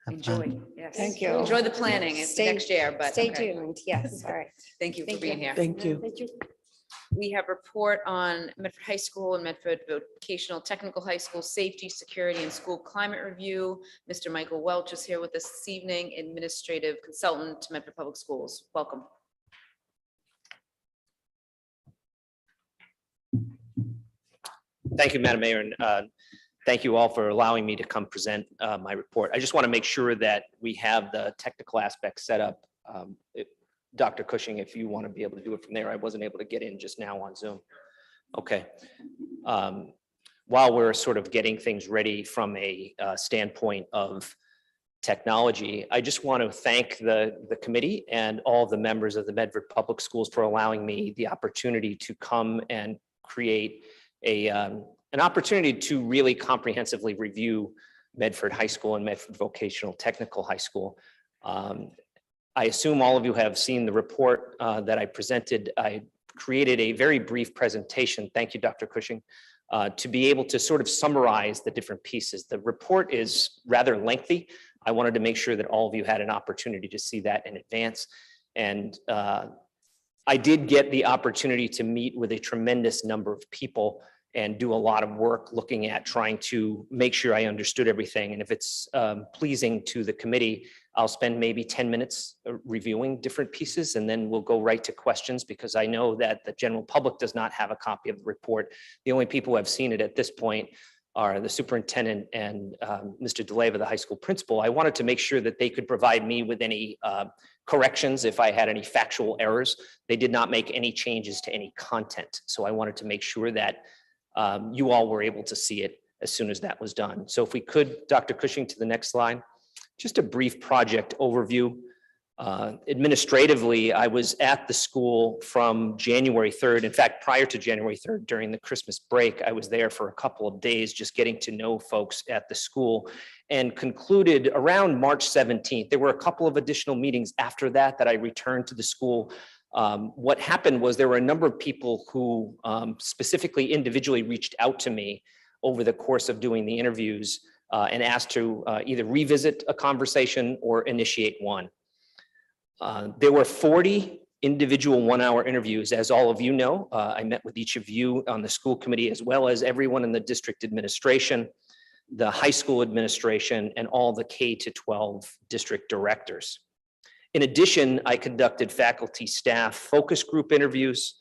Have fun. Enjoy. Yes. Thank you. Enjoy the planning. It's Stay- next year, but Stay okay. tuned. Yes. All right. Thank you for Thank being you. here. Thank you. Thank you. We have report on Medford High School and Medford Vocational Technical High School Safety, Security, and School Climate Review. Mr. Michael Welch is here with us this evening, Administrative Consultant to Medford Public Schools. Welcome. Thank you, Madam Mayor, and thank you all for allowing me to come present my report. I just want to make sure that we have the technical aspects set up. Dr. Cushing, if you want to be able to do it from there, I wasn't able to get in just now on Zoom. Okay. While we're sort of getting things ready from a standpoint of technology, I just want to thank the committee and all the members of the Medford Public Schools for allowing me the opportunity to come and create an opportunity to really comprehensively review Medford High School and Medford Vocational Technical High School. I assume all of you have seen the report that I presented. I created a very brief presentation. Thank you, Dr. Cushing, to be able to sort of summarize the different pieces. The report is rather lengthy. I wanted to make sure that all of you had an opportunity to see that in advance. And I did get the opportunity to meet with a tremendous number of people and do a lot of work looking at trying to make sure I understood everything. And if it's pleasing to the committee, I'll spend maybe 10 minutes reviewing different pieces, and then we'll go right to questions, because I know that the general public does not have a copy of the report. The only people who have seen it at this point the superintendent and Mr. DeLeva, the high school principal, I wanted to make sure that they could provide me with any corrections if I had any factual errors. They did not make any changes to any content. So I wanted to make sure that you all were able to see it as soon as that was done. So if we could, Dr. Cushing, to the next slide, just a brief project overview. Administratively, I was at the school from January 3rd. In fact, prior to January 3rd, during the Christmas break, I was there for a couple of days, just getting to know folks at the school, and concluded around March 17th. There were a couple of additional meetings after that I returned to the school. What happened was there were a number of people who specifically individually reached out to me over the course of doing the interviews and asked to either revisit a conversation or initiate one. There were 40 individual 1-hour interviews. As all of you know, I met with each of you on the school committee, as well as everyone in the district administration, the high school administration, and all the K-12 district directors. In addition, I conducted faculty staff focus group interviews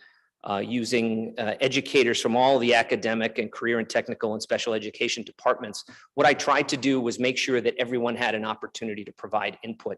using educators from all the academic and career and technical and special education departments. What I tried to do was make sure that everyone had an opportunity to provide input.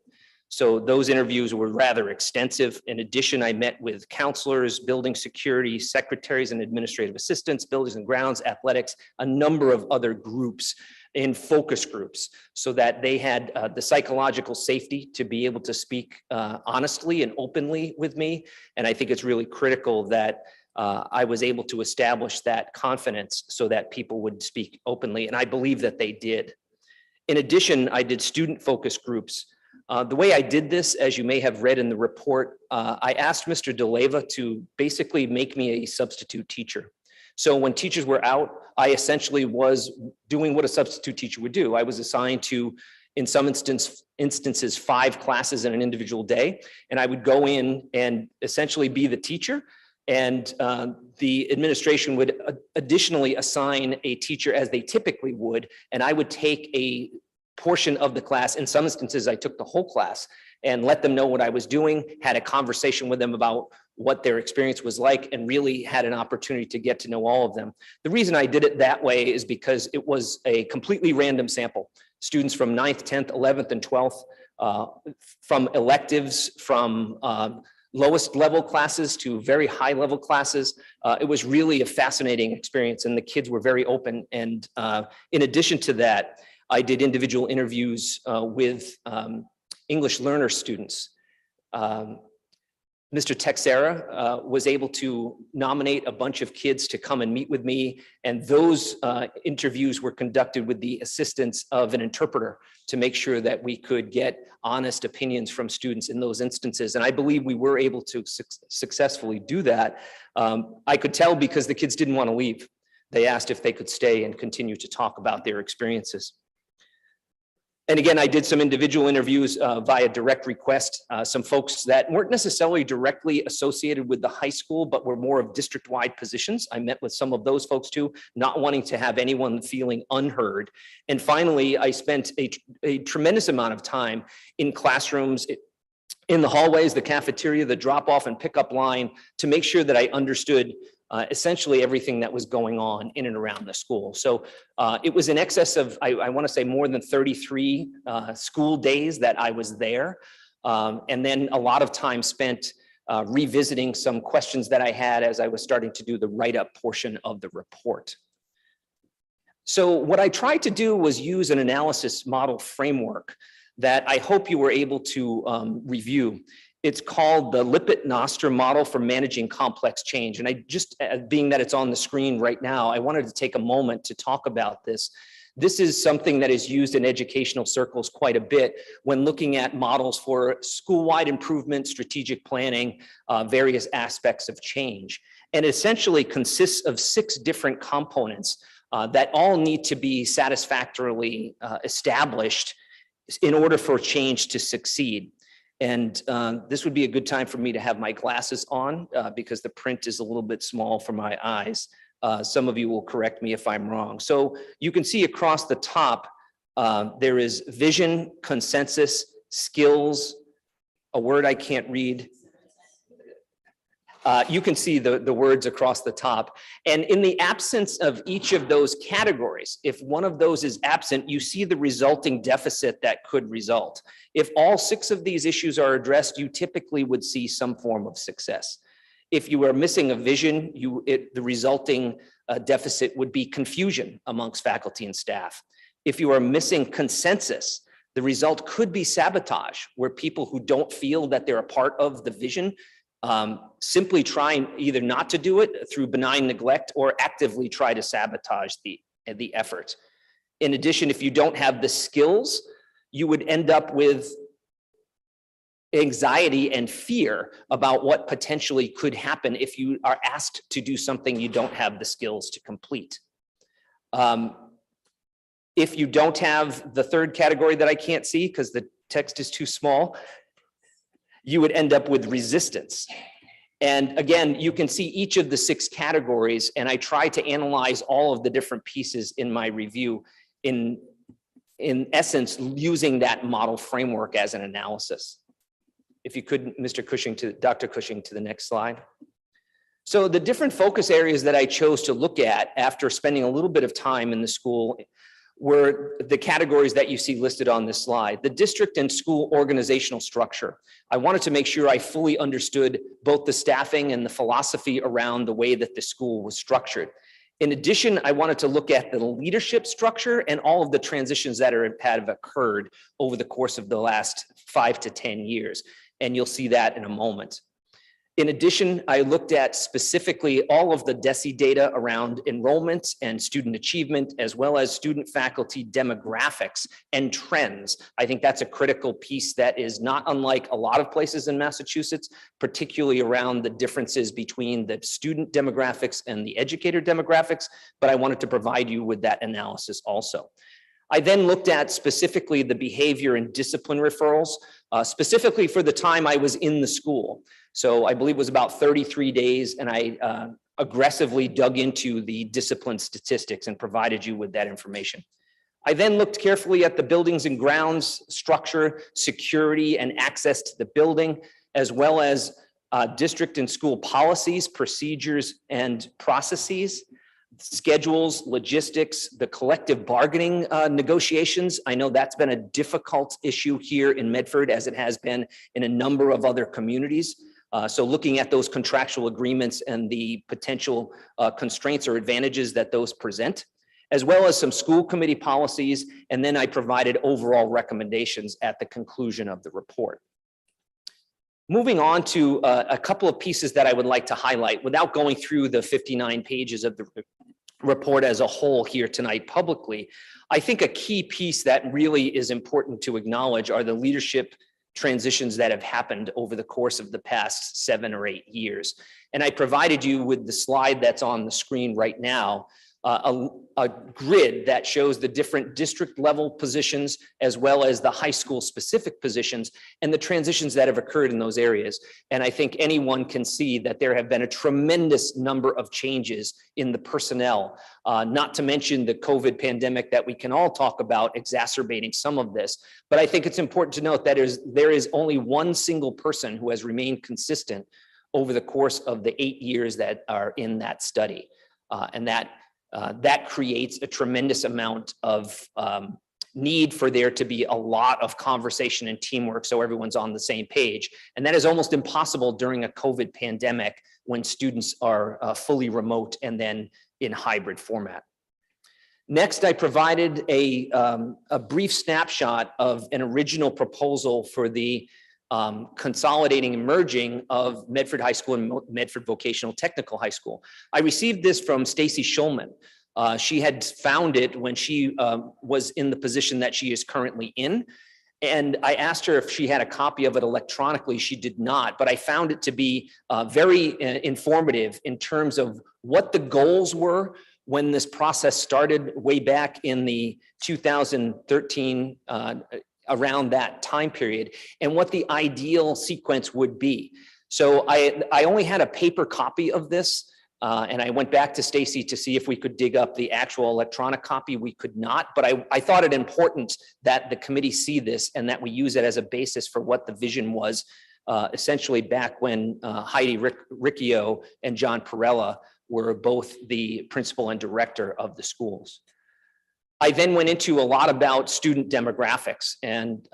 So those interviews were rather extensive. In addition, I met with counselors, building security, secretaries and administrative assistants, buildings and grounds, athletics, a number of other groups in focus groups, so that they had the psychological safety to be able to speak honestly and openly with me. And I think it's really critical that I was able to establish that confidence so that people would speak openly. And I believe that they did. In addition, I did student focus groups. The way I did this, as you may have read in the report, I asked Mr. DeLeva to basically make me a substitute teacher. So when teachers were out, I essentially was doing what a substitute teacher would do. I was assigned to, in some instances, 5 classes in an individual day, and I would go in and essentially be the teacher. And the administration would additionally assign a teacher as they typically would, and I would take a portion of the class. In some instances, I took the whole class and let them know what I was doing, had a conversation with them about what their experience was like, and really had an opportunity to get to know all of them. The reason I did it that way is because it was a completely random sample. Students from 9th, 10th, 11th, and 12th, from electives, from lowest level classes to very high level classes. It was really a fascinating experience, and the kids were very open. And in addition to that, I did individual interviews with English learner students. Mr. Texera was able to nominate a bunch of kids to come and meet with me, and those interviews were conducted with the assistance of an interpreter to make sure that we could get honest opinions from students in those instances. And I believe we were able to successfully do that. I could tell because the kids didn't want to leave. They asked if they could stay and continue to talk about their experiences. And again, I did some individual interviews via direct request, some folks that weren't necessarily directly associated with the high school, but were more of district-wide positions. I met with some of those folks too, not wanting to have anyone feeling unheard. And finally, I spent a tremendous amount of time in classrooms, in the hallways, the cafeteria, the drop-off and pickup line, to make sure that I understood essentially everything that was going on in and around the school. So it was in excess of, I want to say, more than 33 school days that I was there. And then a lot of time spent revisiting some questions that I had as I was starting to do the write-up portion of the report. So what I tried to do was use an analysis model framework that I hope you were able to review. It's called the Lippitt-Noster model for managing complex change. And I just, being that it's on the screen right now, I wanted to take a moment to talk about this. This is something that is used in educational circles quite a bit when looking at models for school-wide improvement, strategic planning, various aspects of change. And it essentially consists of 6 different components that all need to be satisfactorily established in order for change to succeed. And this would be a good time for me to have my glasses on because the print is a little bit small for my eyes. Some of you will correct me if I'm wrong. So you can see across the top, there is vision, consensus, skills, a word I can't read, You can see the words across the top. And in the absence of each of those categories, if one of those is absent, you see the resulting deficit that could result. If all 6 of these issues are addressed, you typically would see some form of success. If you are missing a vision, the resulting deficit would be confusion amongst faculty and staff. If you are missing consensus, the result could be sabotage, where people who don't feel that they're a part of the vision simply trying either not to do it through benign neglect or actively try to sabotage the effort. In addition, if you don't have the skills, you would end up with anxiety and fear about what potentially could happen if you are asked to do something you don't have the skills to complete. If you don't have the third category that I can't see because the text is too small, you would end up with resistance. And again, you can see each of the 6 categories, and I try to analyze all of the different pieces in my review in essence, using that model framework as an analysis. If you could, Dr. Cushing, to the next slide. So the different focus areas that I chose to look at after spending a little bit of time in the school were the categories that you see listed on this slide. The district and school organizational structure. I wanted to make sure I fully understood both the staffing and the philosophy around the way that the school was structured. In addition, I wanted to look at the leadership structure and all of the transitions that have occurred over the course of the last 5 to 10 years. And you'll see that in a moment. In addition, I looked at specifically all of the DESE data around enrollment and student achievement, as well as student faculty demographics and trends. I think that's a critical piece that is not unlike a lot of places in Massachusetts, particularly around the differences between the student demographics and the educator demographics, but I wanted to provide you with that analysis also. I then looked at specifically the behavior and discipline referrals, specifically for the time I was in the school. So I believe it was about 33 days, and I aggressively dug into the discipline statistics and provided you with that information. I then looked carefully at the buildings and grounds structure, security, and access to the building, as well as district and school policies, procedures, and processes, schedules, logistics, the collective bargaining negotiations. I know that's been a difficult issue here in Medford, as it has been in a number of other communities. So looking at those contractual agreements and the potential constraints or advantages that those present, as well as some school committee policies. And then I provided overall recommendations at the conclusion of the report. Moving on to a couple of pieces that I would like to highlight without going through the 59 pages of the report as a whole here tonight publicly. I think a key piece that really is important to acknowledge are the leadership transitions that have happened over the course of the past 7 or 8 years. And I provided you with the slide that's on the screen right now, a grid that shows the different district level positions as well as the high school specific positions and the transitions that have occurred in those areas. And I think anyone can see that there have been a tremendous number of changes in the personnel, not to mention the COVID pandemic that we can all talk about exacerbating some of this. But I think it's important to note that there is only one single person who has remained consistent over the course of the 8 years that are in that study. And that creates a tremendous amount of need for there to be a lot of conversation and teamwork so everyone's on the same page. And that is almost impossible during a COVID pandemic when students are fully remote and then in hybrid format. Next, I provided a brief snapshot of an original proposal for the consolidating and merging of Medford High School and Medford Vocational Technical High School. I received this from Stacy Schulman. She had found it when she was in the position that she is currently in. And I asked her if she had a copy of it electronically. She did not, but I found it to be very informative in terms of what the goals were when this process started way back in the 2013 around that time period, and what the ideal sequence would be. So I only had a paper copy of this, and I went back to Stacy to see if we could dig up the actual electronic copy. We could not, but I thought it important that the committee see this and that we use it as a basis for what the vision was essentially back when Heidi Riccio and John Perella were both the principal and director of the schools. I then went into a lot about student demographics, and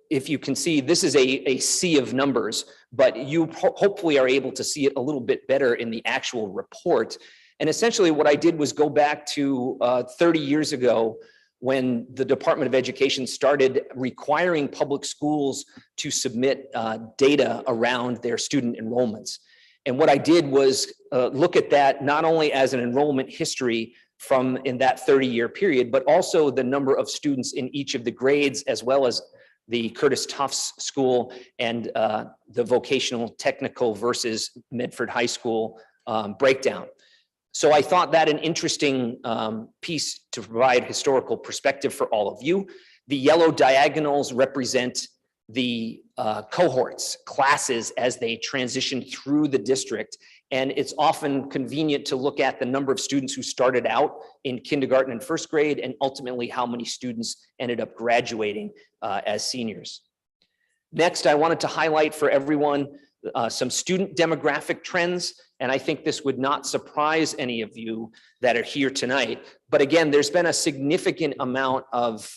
if you can see, this is a sea of numbers, but you hopefully are able to see it a little bit better in the actual report. And essentially what I did was go back to 30 years ago when the Department of Education started requiring public schools to submit data around their student enrollments. And what I did was look at that not only as an enrollment history from in that 30-year period, but also the number of students in each of the grades, as well as the Curtis Tufts School and the vocational technical versus Medford High School breakdown. So I thought that an interesting piece to provide historical perspective for all of you. The yellow diagonals represent the cohorts, classes as they transition through the district. And it's often convenient to look at the number of students who started out in kindergarten and first grade, and ultimately how many students ended up graduating as seniors. Next, I wanted to highlight for everyone some student demographic trends. And I think this would not surprise any of you that are here tonight. But again, there's been a significant amount of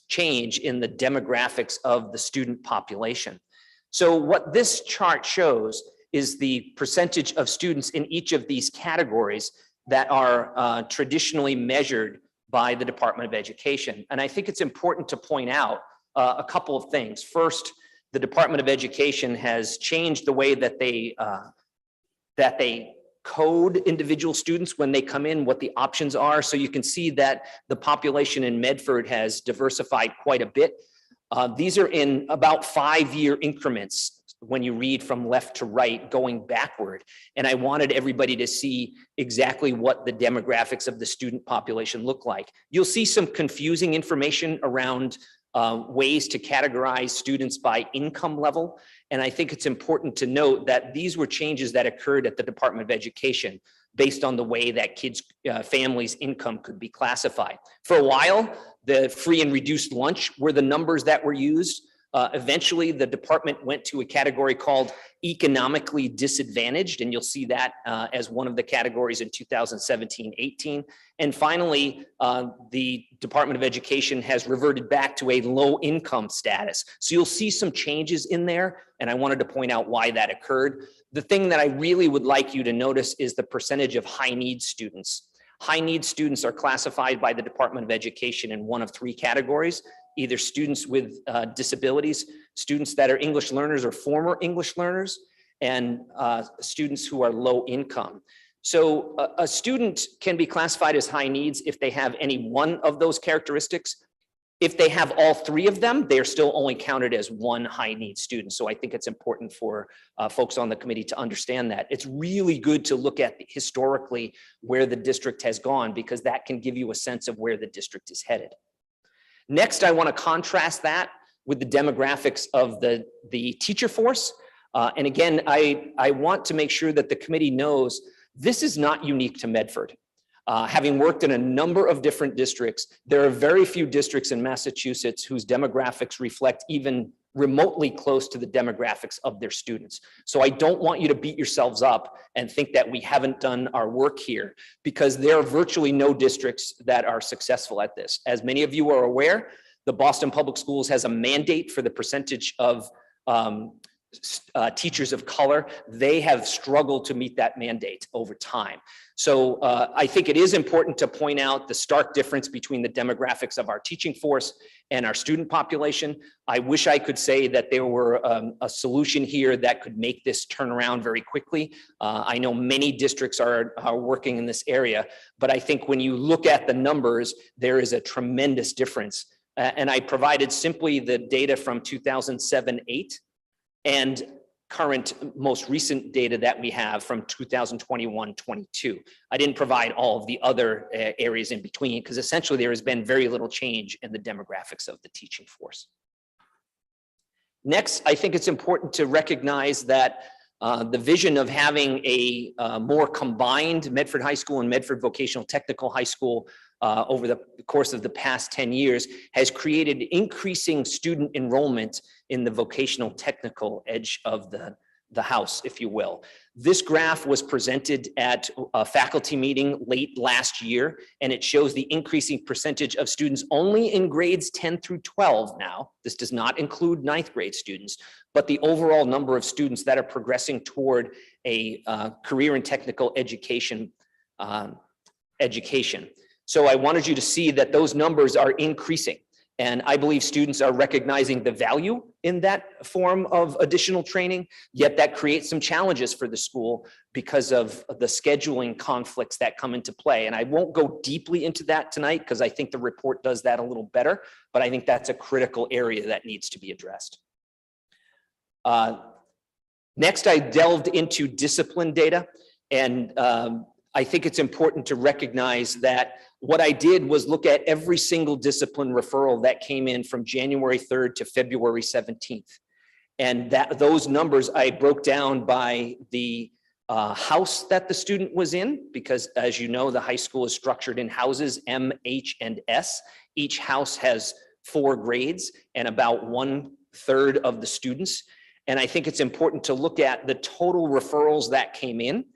change in the demographics of the student population. So what this chart shows is the percentage of students in each of these categories that are traditionally measured by the Department of Education. And I think it's important to point out a couple of things. First, the Department of Education has changed the way that they code individual students when they come in, what the options are. So you can see that the population in Medford has diversified quite a bit. These are in about 5-year increments when you read from left to right going backward. And I wanted everybody to see exactly what the demographics of the student population look like. You'll see some confusing information around ways to categorize students by income level. And I think it's important to note that these were changes that occurred at the Department of Education based on the way that kids' families' income could be classified. For a while, the free and reduced lunch were the numbers that were used. Eventually, the department went to a category called economically disadvantaged, and you'll see that as one of the categories in 2017-18. And finally, the Department of Education has reverted back to a low income status. So you'll see some changes in there, and I wanted to point out why that occurred. The thing that I really would like you to notice is the percentage of high need students. High need students are classified by the Department of Education in one of 3 categories: either students with disabilities, students that are English learners or former English learners, and students who are low income. So a student can be classified as high needs if they have any one of those characteristics. If they have all 3 of them, they're still only counted as one high need student. So I think it's important for folks on the committee to understand that. It's really good to look at historically where the district has gone, because that can give you a sense of where the district is headed. Next, I want to contrast that with the demographics of the teacher force. And again, I want to make sure that the committee knows this is not unique to Medford. Having worked in a number of different districts, there are very few districts in Massachusetts whose demographics reflect even remotely close to the demographics of their students. So I don't want you to beat yourselves up and think that we haven't done our work here, because there are virtually no districts that are successful at this. As many of you are aware, the Boston Public Schools has a mandate for the percentage of teachers of color. They have struggled to meet that mandate over time. So I think it is important to point out the stark difference between the demographics of our teaching force and our student population. I wish I could say that there were a solution here that could make this turn around very quickly. I know many districts are working in this area, but I think when you look at the numbers, there is a tremendous difference. And I provided simply the data from 2007-8 and current most recent data that we have from 2021-22. I didn't provide all of the other areas in between, because essentially there has been very little change in the demographics of the teaching force. Next, I think it's important to recognize that The vision of having a more combined Medford High School and Medford Vocational Technical High School over the course of the past 10 years has created increasing student enrollment in the vocational technical edge of the house, if you will. This graph was presented at a faculty meeting late last year, and it shows the increasing percentage of students only in grades 10 through 12 now. This does not include ninth grade students, but the overall number of students that are progressing toward a career and technical education. So I wanted you to see that those numbers are increasing. And I believe students are recognizing the value in that form of additional training, yet that creates some challenges for the school because of the scheduling conflicts that come into play. And I won't go deeply into that tonight because I think the report does that a little better, but I think that's a critical area that needs to be addressed. Next, I delved into discipline data, and I think it's important to recognize that what I did was look at every single discipline referral that came in from January 3rd to February 17th. And those numbers I broke down by the house that the student was in, because as you know, the high school is structured in houses, M, H, and S. Each house has 4 grades and about 1/3 of the students. And I think it's important to look at the total referrals that came in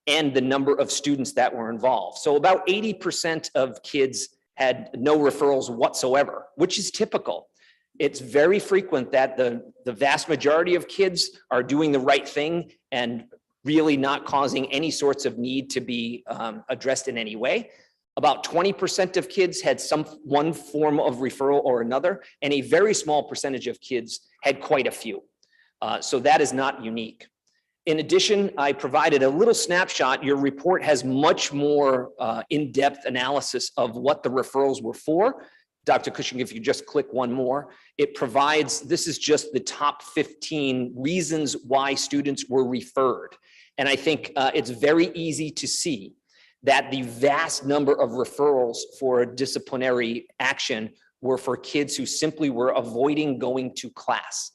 and the number of students that were involved. So about 80% of kids had no referrals whatsoever, which is typical. It's very frequent that the vast majority of kids are doing the right thing and really not causing any sorts of need to be addressed in any way. About 20% of kids had one form of referral or another, and a very small percentage of kids had quite a few. So that is not unique. In addition, I provided a little snapshot. Your report has much more in-depth analysis of what the referrals were for. Dr. Cushing, if you just click one more, it provides, this is just the top 15 reasons why students were referred. And I think it's very easy to see that the vast number of referrals for disciplinary action were for kids who simply were avoiding going to class.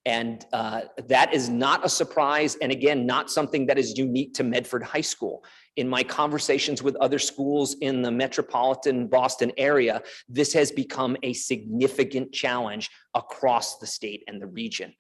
And that is not a surprise. And again, not something that is unique to Medford High School. In my conversations with other schools in the metropolitan Boston area, this has become a significant challenge across the state and the region.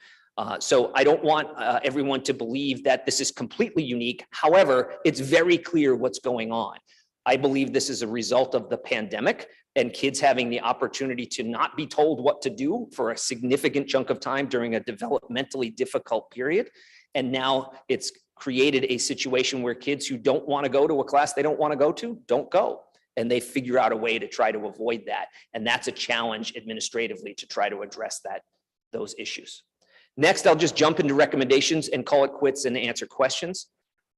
So I don't want everyone to believe that this is completely unique. However, it's very clear what's going on. I believe this is a result of the pandemic and kids having the opportunity to not be told what to do for a significant chunk of time during a developmentally difficult period. And now it's created a situation where kids who don't want to go to a class they don't want to go to, don't go. And they figure out a way to try to avoid that. And that's a challenge administratively to try to address those issues. Next, I'll just jump into recommendations and call it quits and answer questions.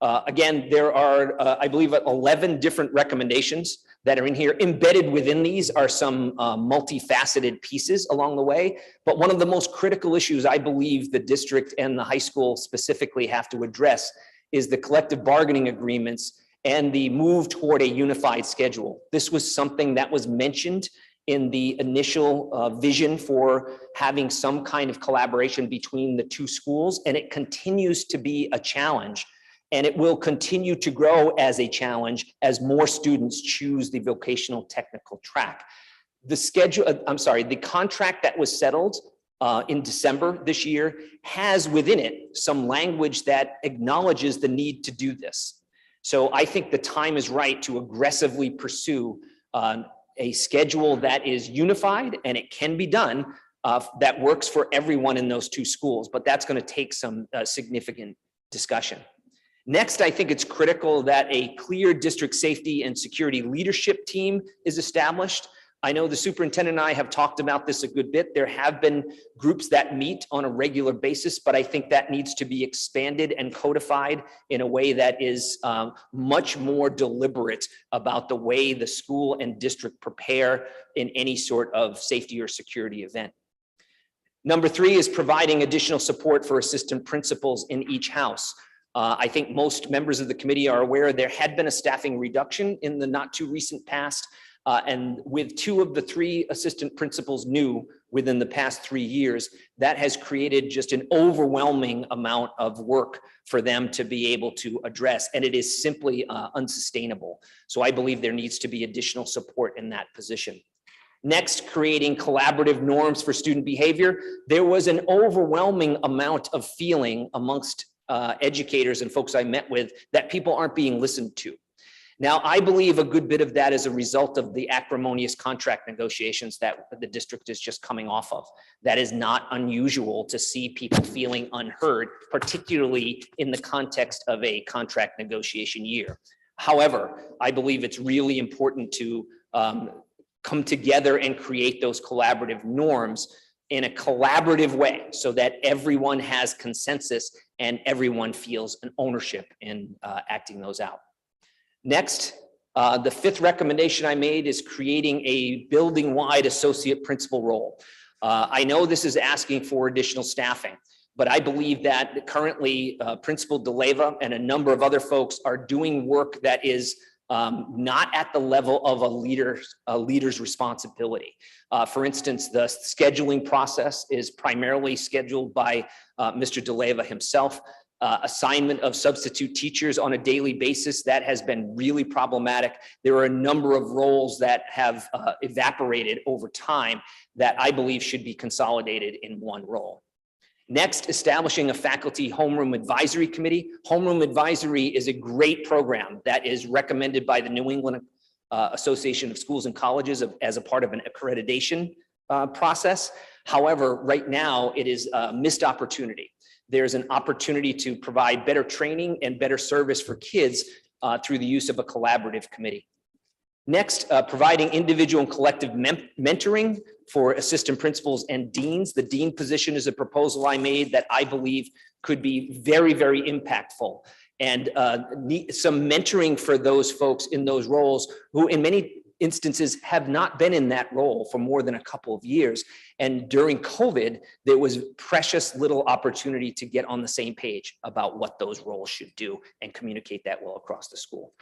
Again, there are, I believe, 11 different recommendations that are in here. Embedded within these are some multifaceted pieces along the way. But one of the most critical issues I believe the district and the high school specifically have to address is the collective bargaining agreements and the move toward a unified schedule. This was something that was mentioned in the initial vision for having some kind of collaboration between the two schools, and it continues to be a challenge. And it will continue to grow as a challenge as more students choose the vocational technical track. The contract that was settled in December this year has within it some language that acknowledges the need to do this. So I think the time is right to aggressively pursue a schedule that is unified, and it can be done, that works for everyone in those two schools, but that's going to take some significant discussion. Next, I think it's critical that a clear district safety and security leadership team is established. I know the superintendent and I have talked about this a good bit. There have been groups that meet on a regular basis, but I think that needs to be expanded and codified in a way that is much more deliberate about the way the school and district prepare in any sort of safety or security event. Number 3 is providing additional support for assistant principals in each house. I think most members of the committee are aware there had been a staffing reduction in the not too recent past. And with 2 of the 3 assistant principals new, within the past 3 years, that has created just an overwhelming amount of work for them to be able to address, and it is simply unsustainable. So I believe there needs to be additional support in that position. Next, creating collaborative norms for student behavior. There was an overwhelming amount of feeling amongst educators and folks I met with that people aren't being listened to. Now, I believe a good bit of that is a result of the acrimonious contract negotiations that the district is just coming off of. That is not unusual to see people feeling unheard, particularly in the context of a contract negotiation year. However, I believe it's really important to come together and create those collaborative norms in a collaborative way so that everyone has consensus and everyone feels an ownership in acting those out. Next, the fifth recommendation I made is creating a building-wide associate principal role. I know this is asking for additional staffing, but I believe that currently Principal DeLeva and a number of other folks are doing work that is not at the level of a leader's responsibility. For instance, the scheduling process is primarily scheduled by Mr. DeLeva himself. Assignment of substitute teachers on a daily basis, that has been really problematic. There are a number of roles that have evaporated over time that I believe should be consolidated in one role. Next, establishing a faculty homeroom advisory committee. Homeroom advisory is a great program that is recommended by the New England Association of Schools and Colleges as a part of an accreditation process. However, right now it is a missed opportunity. There's an opportunity to provide better training and better service for kids through the use of a collaborative committee. Next, providing individual and collective mentoring for assistant principals and deans. The dean position is a proposal I made that I believe could be very, very impactful, and some mentoring for those folks in those roles who in many instances have not been in that role for more than a couple of years. And during COVID, there was precious little opportunity to get on the same page about what those roles should do and communicate that well across the school.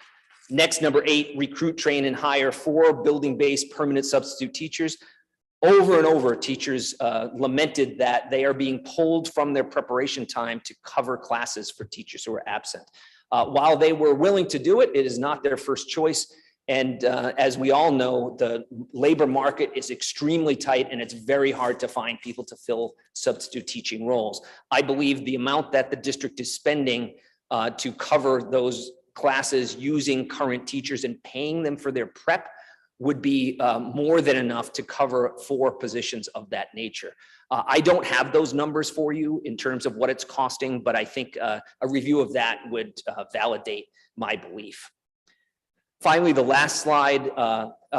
Next, number 8, recruit, train, and hire 4 building-based permanent substitute teachers. Over and over, teachers lamented that they are being pulled from their preparation time to cover classes for teachers who are absent. While they were willing to do it, it is not their first choice. And as we all know, the labor market is extremely tight and it's very hard to find people to fill substitute teaching roles. I believe the amount that the district is spending to cover those classes using current teachers and paying them for their prep would be more than enough to cover 4 positions of that nature. I don't have those numbers for you in terms of what it's costing, but I think a review of that would validate my belief. Finally, the last slide,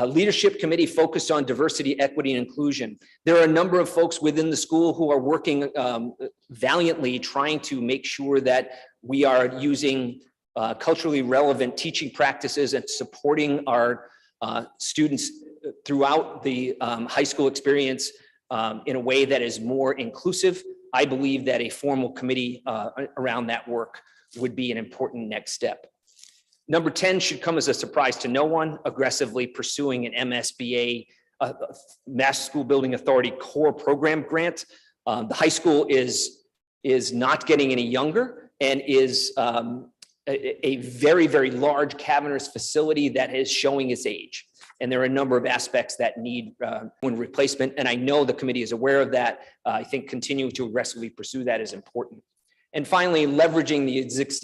leadership committee focused on diversity, equity, and inclusion. There are a number of folks within the school who are working valiantly trying to make sure that we are using culturally relevant teaching practices and supporting our students throughout the high school experience in a way that is more inclusive. I believe that a formal committee around that work would be an important next step. Number 10 should come as a surprise to no one, aggressively pursuing an MSBA, Mass School Building Authority core program grant. The high school is not getting any younger and is a very, very large cavernous facility that is showing its age. And there are a number of aspects that need replacement. And I know the committee is aware of that. I think continuing to aggressively pursue that is important. And finally, leveraging the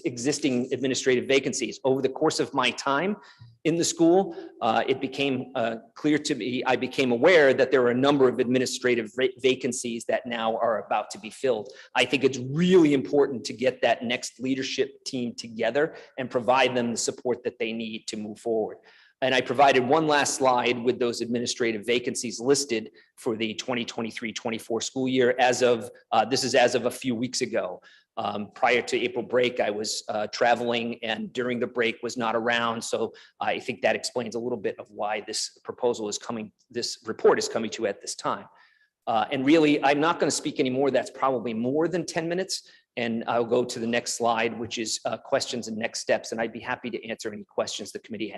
existing administrative vacancies. Over the course of my time in the school, it became clear to me, I became aware that there are a number of administrative vacancies that now are about to be filled. I think it's really important to get that next leadership team together and provide them the support that they need to move forward. And I provided one last slide with those administrative vacancies listed for the 2023-24 school year as of, this is as of a few weeks ago. Prior to April break, I was traveling and during the break was not around. So I think that explains a little bit of why this proposal is coming, this report is coming to you at this time. And really, I'm not going to speak anymore. That's probably more than 10 minutes And I'll go to the next slide, which is questions and next steps. And I'd be happy to answer any questions the committee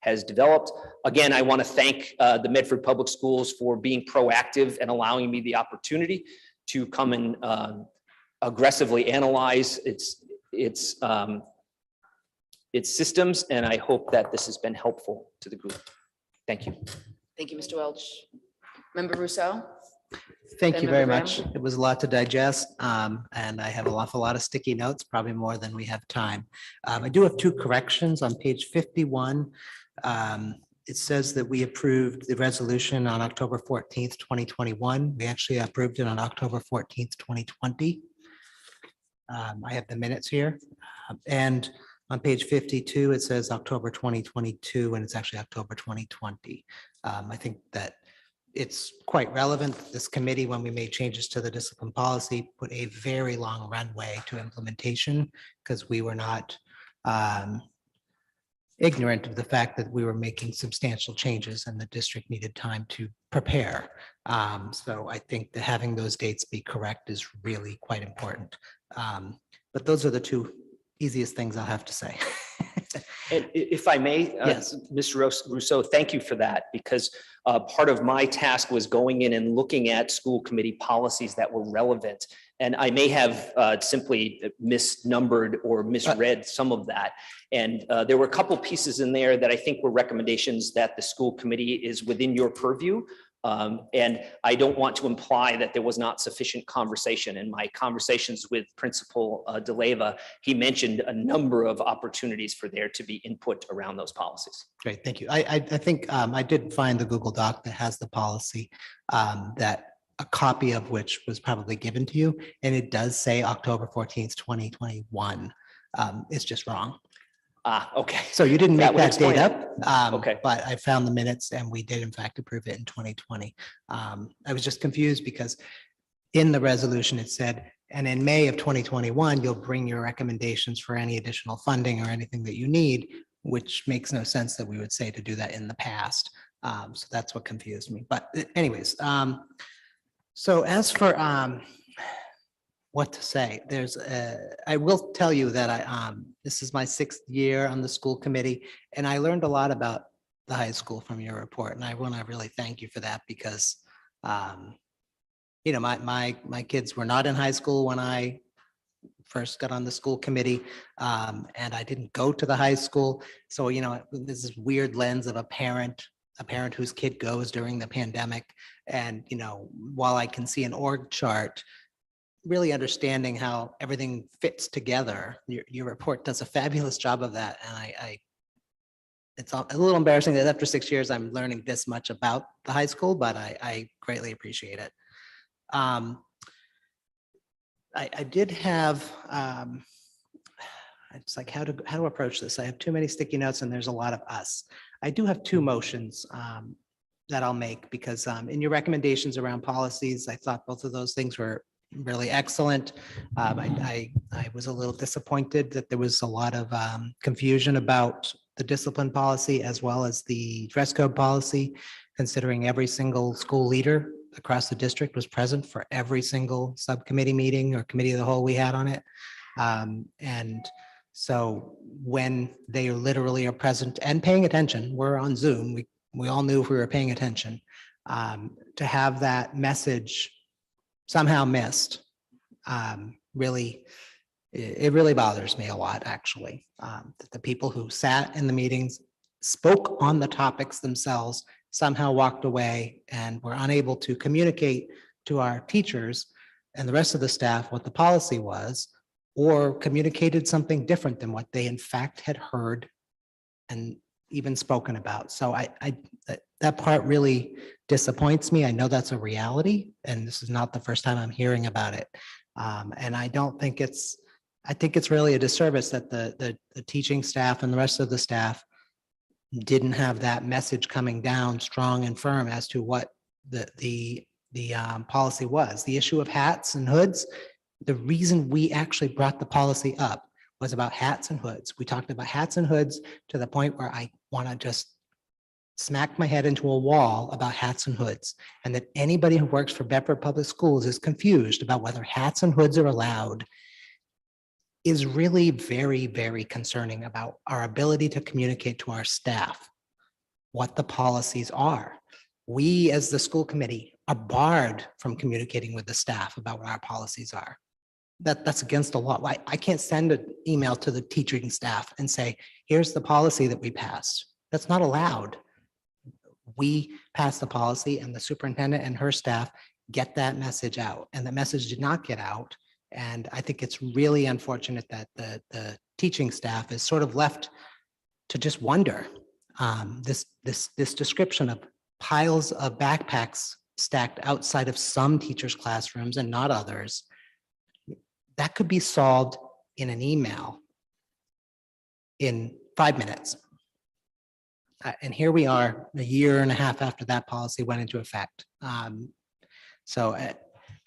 has developed. Again, I want to thank the Medford Public Schools for being proactive and allowing me the opportunity to come and aggressively analyze its systems. And I hope that this has been helpful to the group. Thank you. Thank you, Mr. Welch. Member Rousseau? Thank Then you very Member much. Graham. It was a lot to digest, and I have an awful lot of sticky notes, probably more than we have time. I do have two corrections on page 51. It says that we approved the resolution on October 14th, 2021. We actually approved it on October 14th, 2020. I have the minutes here. And on page 52, it says October 2022, and it's actually October 2020. I think that it's quite relevant. This committee, when we made changes to the discipline policy, put a very long runway to implementation because we were not ignorant of the fact that we were making substantial changes and the district needed time to prepare. So I think that having those dates be correct is really quite important. But those are the two easiest things I'll have to say. And if I may, Yes. Mr. Rousseau, thank you for that, because part of my task was going in and looking at school committee policies that were relevant. And I may have simply misnumbered or misread some of that. And there were a couple pieces in there that I think were recommendations that the school committee is within your purview. And I don't want to imply that there was not sufficient conversation. In my conversations with Principal DeLeva, he mentioned a number of opportunities for there to be input around those policies. Great, thank you. I think I did find the Google Doc that has the policy, that a copy of which was probably given to you, and it does say October 14th, 2021. It's just wrong. Okay. So you didn't That make would that date explain up. Okay. But I found the minutes and we did in fact approve it in 2020. I was just confused because in the resolution, it said, and in May of 2021, you'll bring your recommendations for any additional funding or anything that you need, which makes no sense that we would say to do that in the past. So that's what confused me. But anyways, so as for what to say, I will tell you that this is my 6th year on the school committee, and I learned a lot about the high school from your report, and I want to really thank you for that because, you know, my kids were not in high school when I first got on the school committee, and I didn't go to the high school. So, you know, this is weird lens of a parent whose kid goes during the pandemic. And, you know, while I can see an org chart, really understanding how everything fits together, your report does a fabulous job of that. And it's a little embarrassing that after 6 years, I'm learning this much about the high school, but I greatly appreciate it. I did have, it's like how to approach this. I have too many sticky notes and there's a lot of us. I do have 2 motions that I'll make because in your recommendations around policies, I thought both of those things were really excellent. I was a little disappointed that there was a lot of confusion about the discipline policy as well as the dress code policy, considering every single school leader across the district was present for every single subcommittee meeting or committee of the whole we had on it. And so when they literally are present and paying attention, we're on Zoom, we all knew if we were paying attention, to have that message somehow missed, really, it really bothers me a lot, actually. That the people who sat in the meetings, spoke on the topics themselves, somehow walked away and were unable to communicate to our teachers and the rest of the staff what the policy was, or communicated something different than what they in fact had heard and even spoken about. So that part really disappoints me. I know that's a reality, and this is not the first time I'm hearing about it. And I think it's really a disservice that the teaching staff and the rest of the staff didn't have that message coming down strong and firm as to what the policy was. The issue of hats and hoods, the reason we actually brought the policy up was about hats and hoods. We talked about hats and hoods to the point where I want to just smack my head into a wall about hats and hoods, and that anybody who works for Medford Public Schools is confused about whether hats and hoods are allowed. is really very, very concerning about our ability to communicate to our staff what the policies are. We, as the school committee, are barred from communicating with the staff about what our policies are. That's against the law. I can't send an email to the teaching staff and say, here's the policy that we passed. That's not allowed. We pass the policy and the superintendent and her staff get that message out, and the message did not get out. And I think it's really unfortunate that the teaching staff is sort of left to just wonder. This description of piles of backpacks stacked outside of some teachers' classrooms and not others, that could be solved in an email in 5 minutes. And here we are, a year and a half after that policy went into effect. So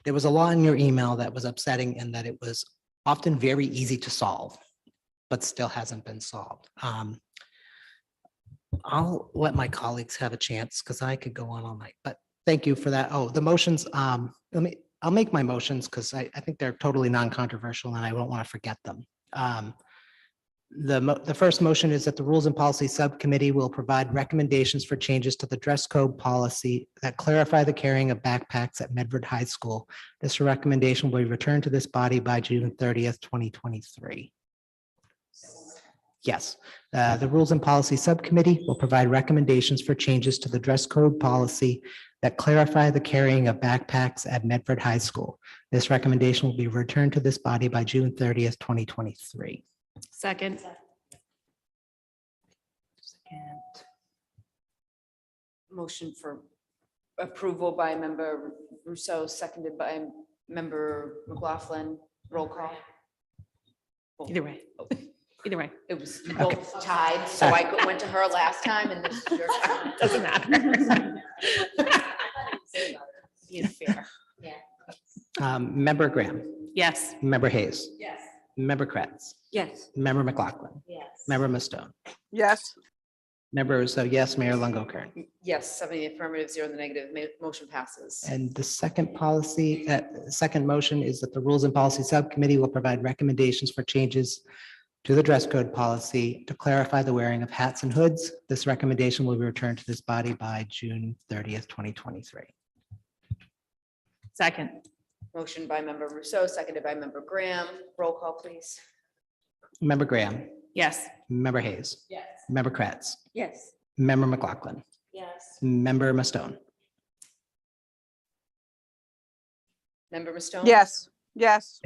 there was a lot in your email that was upsetting, and that it was often very easy to solve, but still hasn't been solved. I'll let my colleagues have a chance because I could go on all night, but thank you for that. Oh, the motions, I'll make my motions because I think they're totally non-controversial and I don't want to forget them. The first motion is that the Rules and Policy Subcommittee will provide recommendations for changes to the dress code policy that clarify the carrying of backpacks at Medford High School. This recommendation will be returned to this body by June 30th, 2023. Yes, the Rules and Policy Subcommittee will provide recommendations for changes to the dress code policy that clarify the carrying of backpacks at Medford High School. This recommendation will be returned to this body by June 30th, 2023. Second. Motion for approval by member Rousseau, seconded by member McLaughlin. Roll call. Either way. Either way. It was both tied, so I went to her last time and this is your time. Doesn't matter. Being fair. Member Graham, Yes. Member Hayes, Yes. Member Kretz, Yes. Member McLaughlin, Yes. Member Mustone, Yes. Member Rousseau, yes, Mayor Longo-Kern. Yes, 7 in the affirmative, 0 in the negative. Motion passes. And the second policy, second motion is that the Rules and Policy Subcommittee will provide recommendations for changes to the dress code policy to clarify the wearing of hats and hoods. This recommendation will be returned to this body by June 30th, 2023. Second. Motion by member Rousseau, seconded by member Graham. Roll call, please. Member Graham, Yes. Member Hayes, Yes. Member Kretz, Yes. Member McLaughlin, Yes. Member Mustone, Member Mustone? Yes. Yes.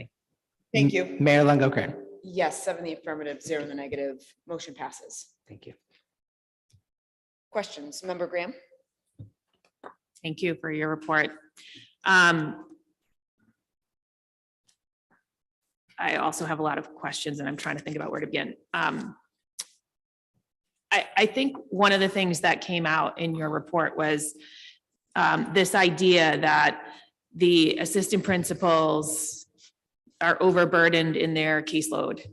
Thank you. Mayor Longo-Kern. Yes, 7 in the affirmative, 0 in the negative. Motion passes. Thank you. Questions? Member Graham? Thank you for your report. I also have a lot of questions and I'm trying to think about where to begin. I think one of the things that came out in your report was this idea that the assistant principals are overburdened in their caseload.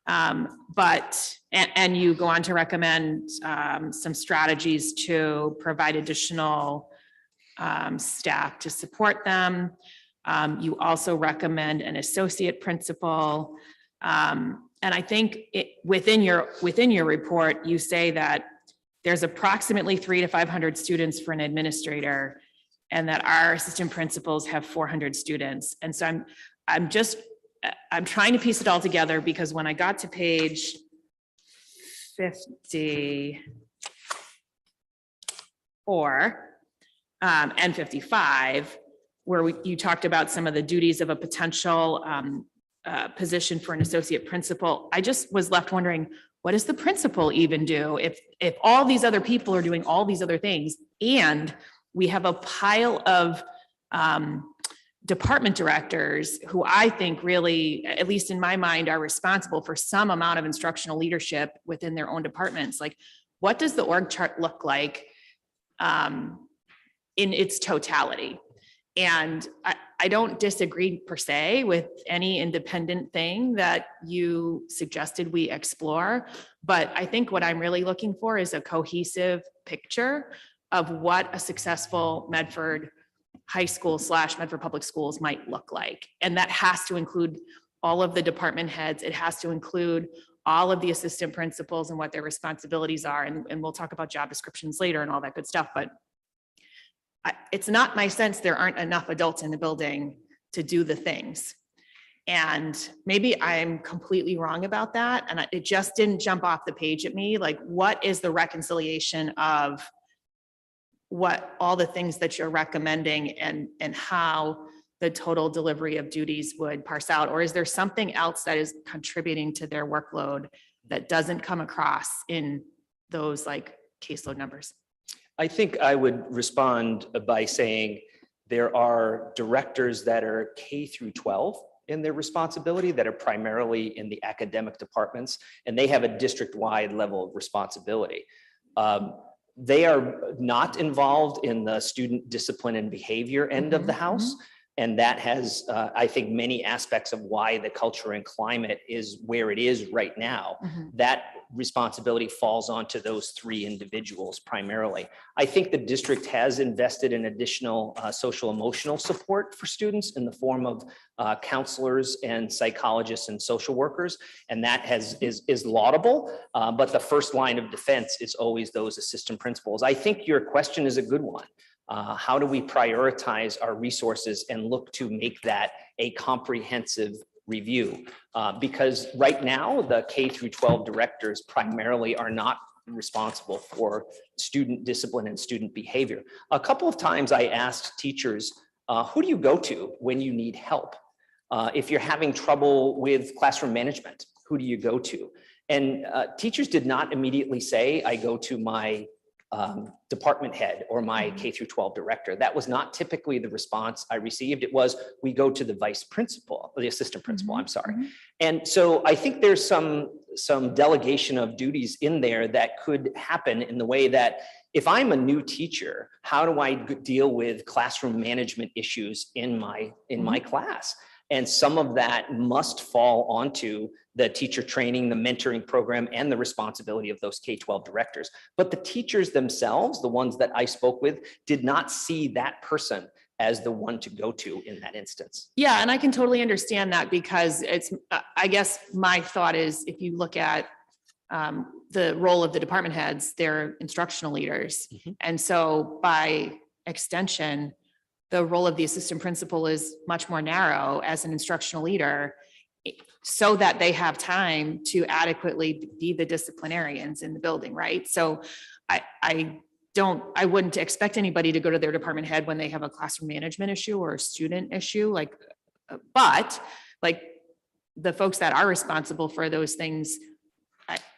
And you go on to recommend some strategies to provide additional staff to support them. You also recommend an associate principal. And I think within your report, you say that there's approximately 300 to 500 students for an administrator, and that our assistant principals have 400 students. And so I'm trying to piece it all together, because when I got to page 54 and 55, where you talked about some of the duties of a potential position for an associate principal, I just was left wondering, what does the principal even do if all these other people are doing all these other things, and we have a pile of department directors who I think really, at least in my mind, are responsible for some amount of instructional leadership within their own departments. Like, what does the org chart look like in its totality? And I don't disagree per se with any independent thing that you suggested we explore, but I think what I'm really looking for is a cohesive picture of what a successful Medford High School / Medford Public Schools might look like. And that has to include all of the department heads. It has to include all of the assistant principals and what their responsibilities are. And we'll talk about job descriptions later and all that good stuff, but it's not my sense there aren't enough adults in the building to do the things. And maybe I'm completely wrong about that. And it just didn't jump off the page at me. Like, what is the reconciliation of what all the things that you're recommending and how the total delivery of duties would parse out? Or is there something else that is contributing to their workload that doesn't come across in those like caseload numbers? I think I would respond by saying there are directors that are K through 12 in their responsibility that are primarily in the academic departments, and they have a district-wide level of responsibility. They are not involved in the student discipline and behavior end of the house. And that has, I think, many aspects of why the culture and climate is where it is right now. That responsibility falls onto those three individuals primarily. I think the district has invested in additional social emotional support for students in the form of counselors and psychologists and social workers. And that is laudable, but the first line of defense is always those assistant principals. I think your question is a good one. How do we prioritize our resources and look to make that a comprehensive review? Because right now, the K through 12 directors primarily are not responsible for student discipline and student behavior. A couple of times I asked teachers, who do you go to when you need help? If you're having trouble with classroom management, who do you go to? And teachers did not immediately say, I go to my department head or my K through 12 director. That was not typically the response I received. It was, we go to the vice principal, or the assistant principal, I'm sorry. And so I think there's some delegation of duties in there that could happen in the way that if I'm a new teacher, how do I deal with classroom management issues in my class? And some of that must fall onto the teacher training, the mentoring program, and the responsibility of those K-12 directors. But the teachers themselves, the ones that I spoke with, did not see that person as the one to go to in that instance. Yeah, and I can totally understand that because it's, I guess my thought is if you look at the role of the department heads, they're instructional leaders. And so by extension, the role of the assistant principal is much more narrow as an instructional leader so that they have time to adequately be the disciplinarians in the building, right? So I wouldn't expect anybody to go to their department head when they have a classroom management issue or a student issue, but like the folks that are responsible for those things,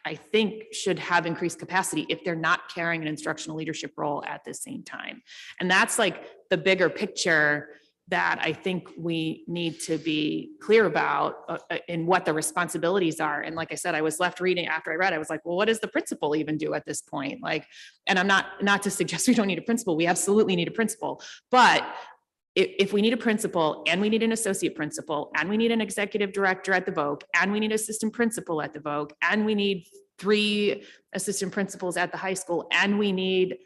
I think should have increased capacity if they're not carrying an instructional leadership role at the same time. And that's like the bigger picture that I think we need to be clear about in what the responsibilities are. And like I said, I was left reading after I read, I was like, well, what does the principal even do at this point? Like, and I'm not to suggest we don't need a principal. We absolutely need a principal. But if we need a principal and we need an associate principal and we need an executive director at the VOC and we need an assistant principal at the VOC and we need 3 assistant principals at the high school and we need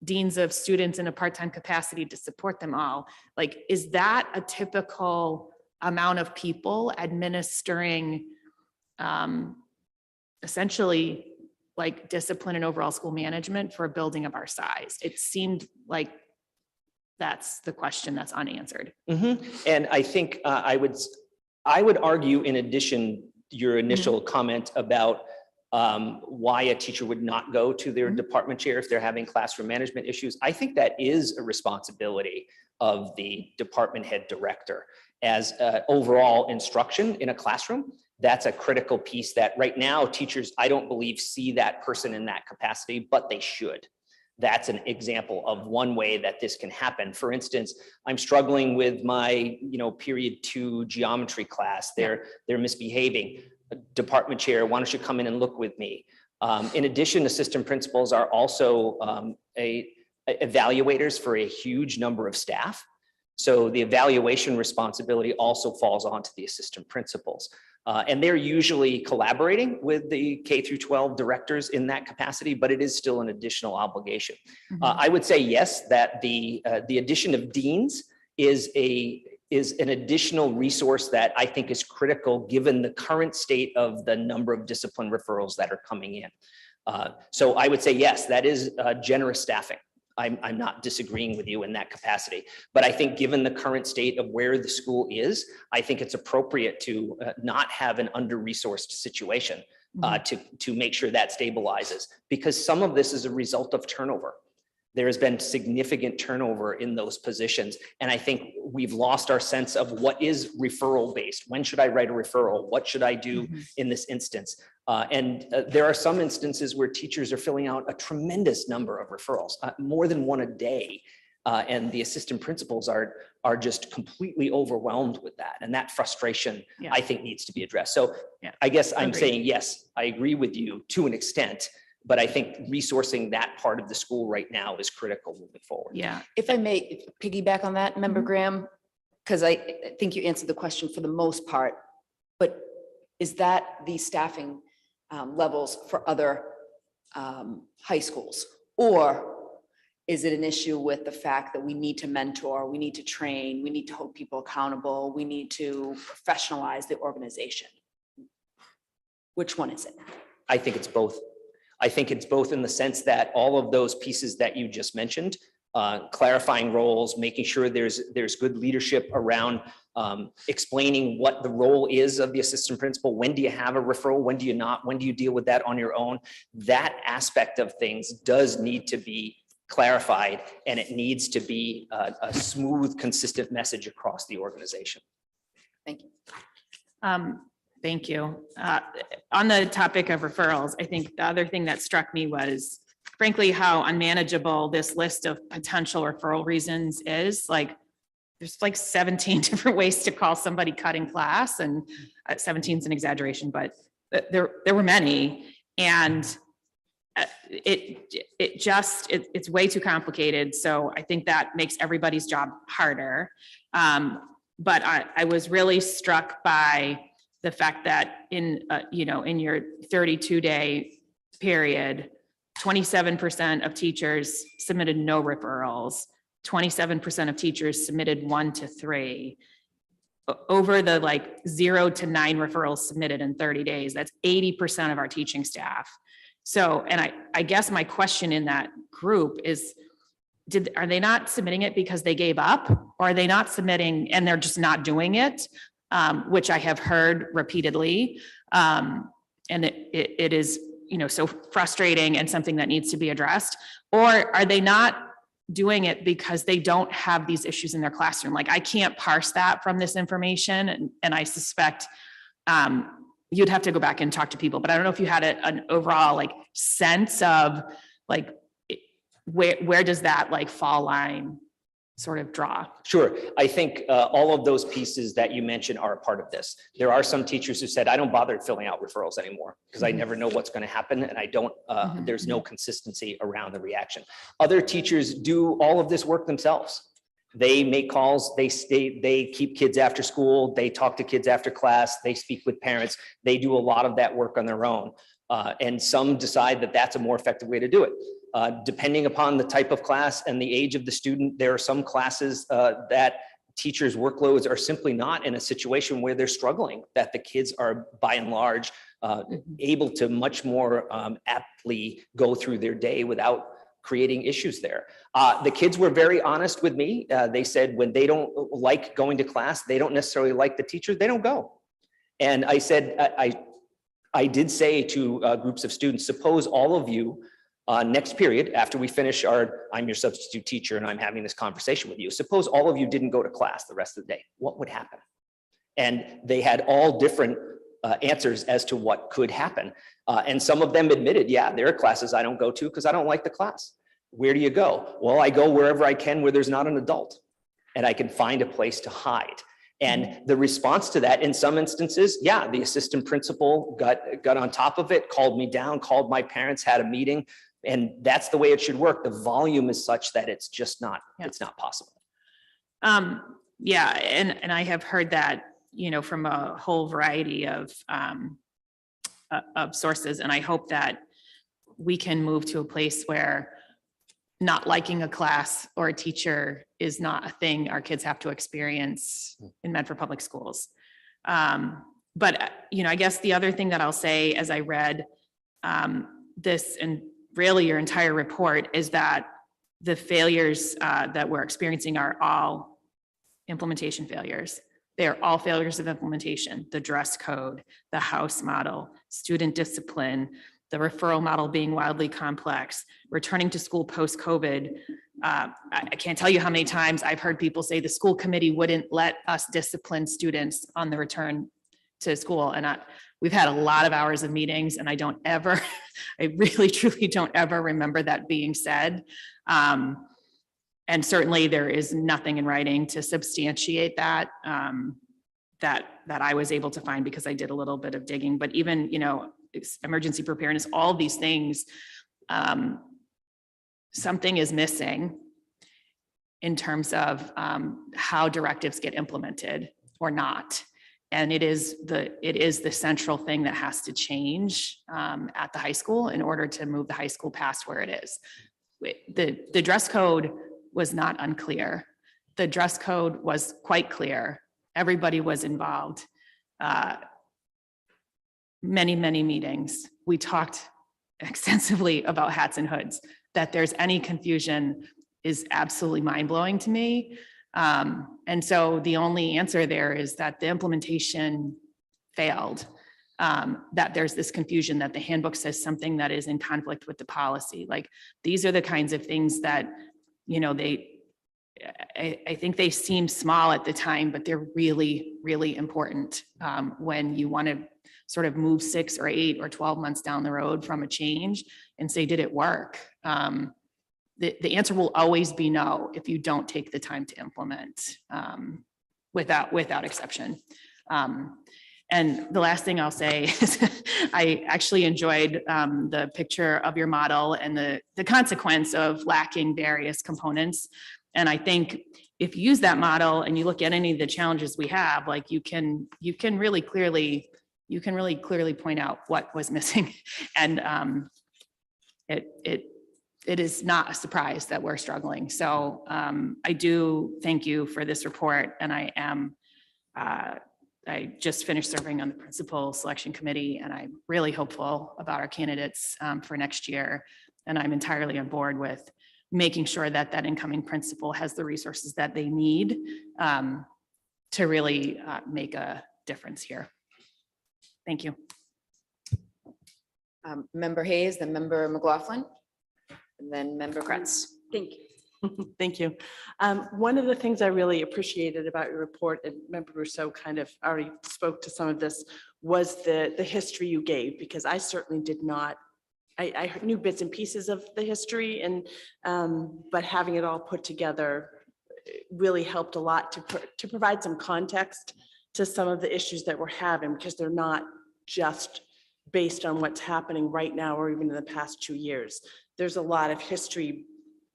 deans of students in a part-time capacity to support them all, like, is that a typical amount of people administering essentially like discipline and overall school management for a building of our size? It seemed like that's the question that's unanswered. And I think I would argue, in addition, your initial comment about why a teacher would not go to their department chair if they're having classroom management issues. I think that is a responsibility of the department head director. As overall instruction in a classroom, that's a critical piece that right now teachers, I don't believe, see that person in that capacity, but they should. That's an example of one way that this can happen. For instance, I'm struggling with my, period 2 geometry class. They're misbehaving. Department chair, why don't you come in and look with me? In addition, assistant principals are also evaluators for a huge number of staff. So the evaluation responsibility also falls onto the assistant principals. And they're usually collaborating with the K through 12 directors in that capacity, but it is still an additional obligation. I would say yes, that the addition of deans is is an additional resource that I think is critical given the current state of the number of discipline referrals that are coming in. So I would say, yes, that is generous staffing. I'm not disagreeing with you in that capacity, but I think given the current state of where the school is, I think it's appropriate to not have an under-resourced situation to make sure that stabilizes, because some of this is a result of turnover. There has been significant turnover in those positions. And I think we've lost our sense of what is referral based. When should I write a referral? What should I do in this instance? And there are some instances where teachers are filling out a tremendous number of referrals, more than one a day. And the assistant principals are just completely overwhelmed with that. And that frustration, Yeah. I think, needs to be addressed. So Yeah. I guess I'm Agreed. saying, yes, I agree with you to an extent, but I think resourcing that part of the school right now is critical moving forward. Yeah. If I may piggyback on that, Member Mhm. Graham, because I think you answered the question for the most part, but is that the staffing levels for other high schools? Or is it an issue with the fact that we need to mentor, we need to train, we need to hold people accountable, we need to professionalize the organization? Which one is it? I think it's both. I think it's both in the sense that all of those pieces that you just mentioned, clarifying roles, making sure there's good leadership around explaining what the role is of the assistant principal. When do you have a referral? When do you not? When do you deal with that on your own? That aspect of things does need to be clarified, and it needs to be a smooth, consistent message across the organization. Thank you. Thank you. On the topic of referrals, I think the other thing that struck me was frankly how unmanageable this list of potential referral reasons is. Like, there's like 17 different ways to call somebody cutting class, and 17 is an exaggeration, but there were many. And it's way too complicated. So I think that makes everybody's job harder. But I was really struck by the fact that in your 32-day period, 27% of teachers submitted no referrals. 27% of teachers submitted 1 to 3. Over the 0 to 9 referrals submitted in 30 days, that's 80% of our teaching staff. So, and I guess my question in that group is, are they not submitting it because they gave up? Or are they not submitting and they're just not doing it? Which I have heard repeatedly. And it is, so frustrating and something that needs to be addressed. Or are they not doing it because they don't have these issues in their classroom? Like, I can't parse that from this information. And I suspect you'd have to go back and talk to people, but I don't know if you had an overall sense of where does that fall line sort of draw? Sure. I think all of those pieces that you mentioned are a part of this. There are some teachers who said, I don't bother filling out referrals anymore because I never know what's going to happen. And I don't, there's no consistency around the reaction. Other teachers do all of this work themselves. They make calls, they keep kids after school, they talk to kids after class, they speak with parents. They do a lot of that work on their own. And some decide that that's a more effective way to do it. Depending upon the type of class and the age of the student, there are some classes that teachers' workloads are simply not in a situation where they're struggling, that the kids are by and large able to much more aptly go through their day without creating issues there. The kids were very honest with me. They said when they don't like going to class, they don't necessarily like the teachers, they don't go. And I said, I did say to groups of students, suppose all of you next period, after we finish I'm your substitute teacher and I'm having this conversation with you, suppose all of you didn't go to class the rest of the day, what would happen? And they had all different answers as to what could happen. And some of them admitted, yeah, there are classes I don't go to because I don't like the class. Where do you go? Well, I go wherever I can where there's not an adult and I can find a place to hide. And the response to that in some instances, yeah, the assistant principal got on top of it, called me down, called my parents, had a meeting. And that's the way it should work. The volume is such that it's just not, it's not possible. Yeah, and I have heard that, from a whole variety of sources. And I hope that we can move to a place where not liking a class or a teacher is not a thing our kids have to experience in Medford Public Schools. But, I guess the other thing that I'll say as I read this and really your entire report is that the failures that we're experiencing are all implementation failures. They are all failures of implementation, the dress code, the house model, student discipline, the referral model being wildly complex, returning to school post-COVID. I can't tell you how many times I've heard people say the school committee wouldn't let us discipline students on the return to school. And we've had a lot of hours of meetings and I really truly don't ever remember that being said. And certainly there is nothing in writing to substantiate that, that I was able to find because I did a little bit of digging, but even, emergency preparedness, all these things, something is missing in terms of how directives get implemented or not. And it is the central thing that has to change at the high school in order to move the high school past where it is. The dress code was not unclear. The dress code was quite clear. Everybody was involved. Many meetings. We talked extensively about hats and hoods. That there's any confusion is absolutely mind-blowing to me. And so the only answer there is that the implementation failed. That there's this confusion that the handbook says something that is in conflict with the policy. Like these are the kinds of things that, I think they seem small at the time, but they're really, really important when you want to sort of move 6 or 8 or 12 months down the road from a change and say, did it work? The answer will always be no if you don't take the time to implement without exception. And the last thing I'll say is I actually enjoyed the picture of your model and the consequence of lacking various components. And I think if you use that model and you look at any of the challenges we have, like you can really clearly point out what was missing. And it is not a surprise that we're struggling. So I do thank you for this report. And I just finished serving on the principal selection committee and I'm really hopeful about our candidates for next year. And I'm entirely on board with making sure that that incoming principal has the resources that they need to really make a difference here. Thank you. Member Hayes, then Member McLaughlin, and then Member Kretz. Thank you. Thank you. One of the things I really appreciated about your report, and Member Rousseau kind of already spoke to some of this, was the history you gave, because I certainly did not. I knew bits and pieces of the history, and but having it all put together really helped a lot to provide some context to some of the issues that we're having, because they're not just based on what's happening right now or even in the past 2 years. There's a lot of history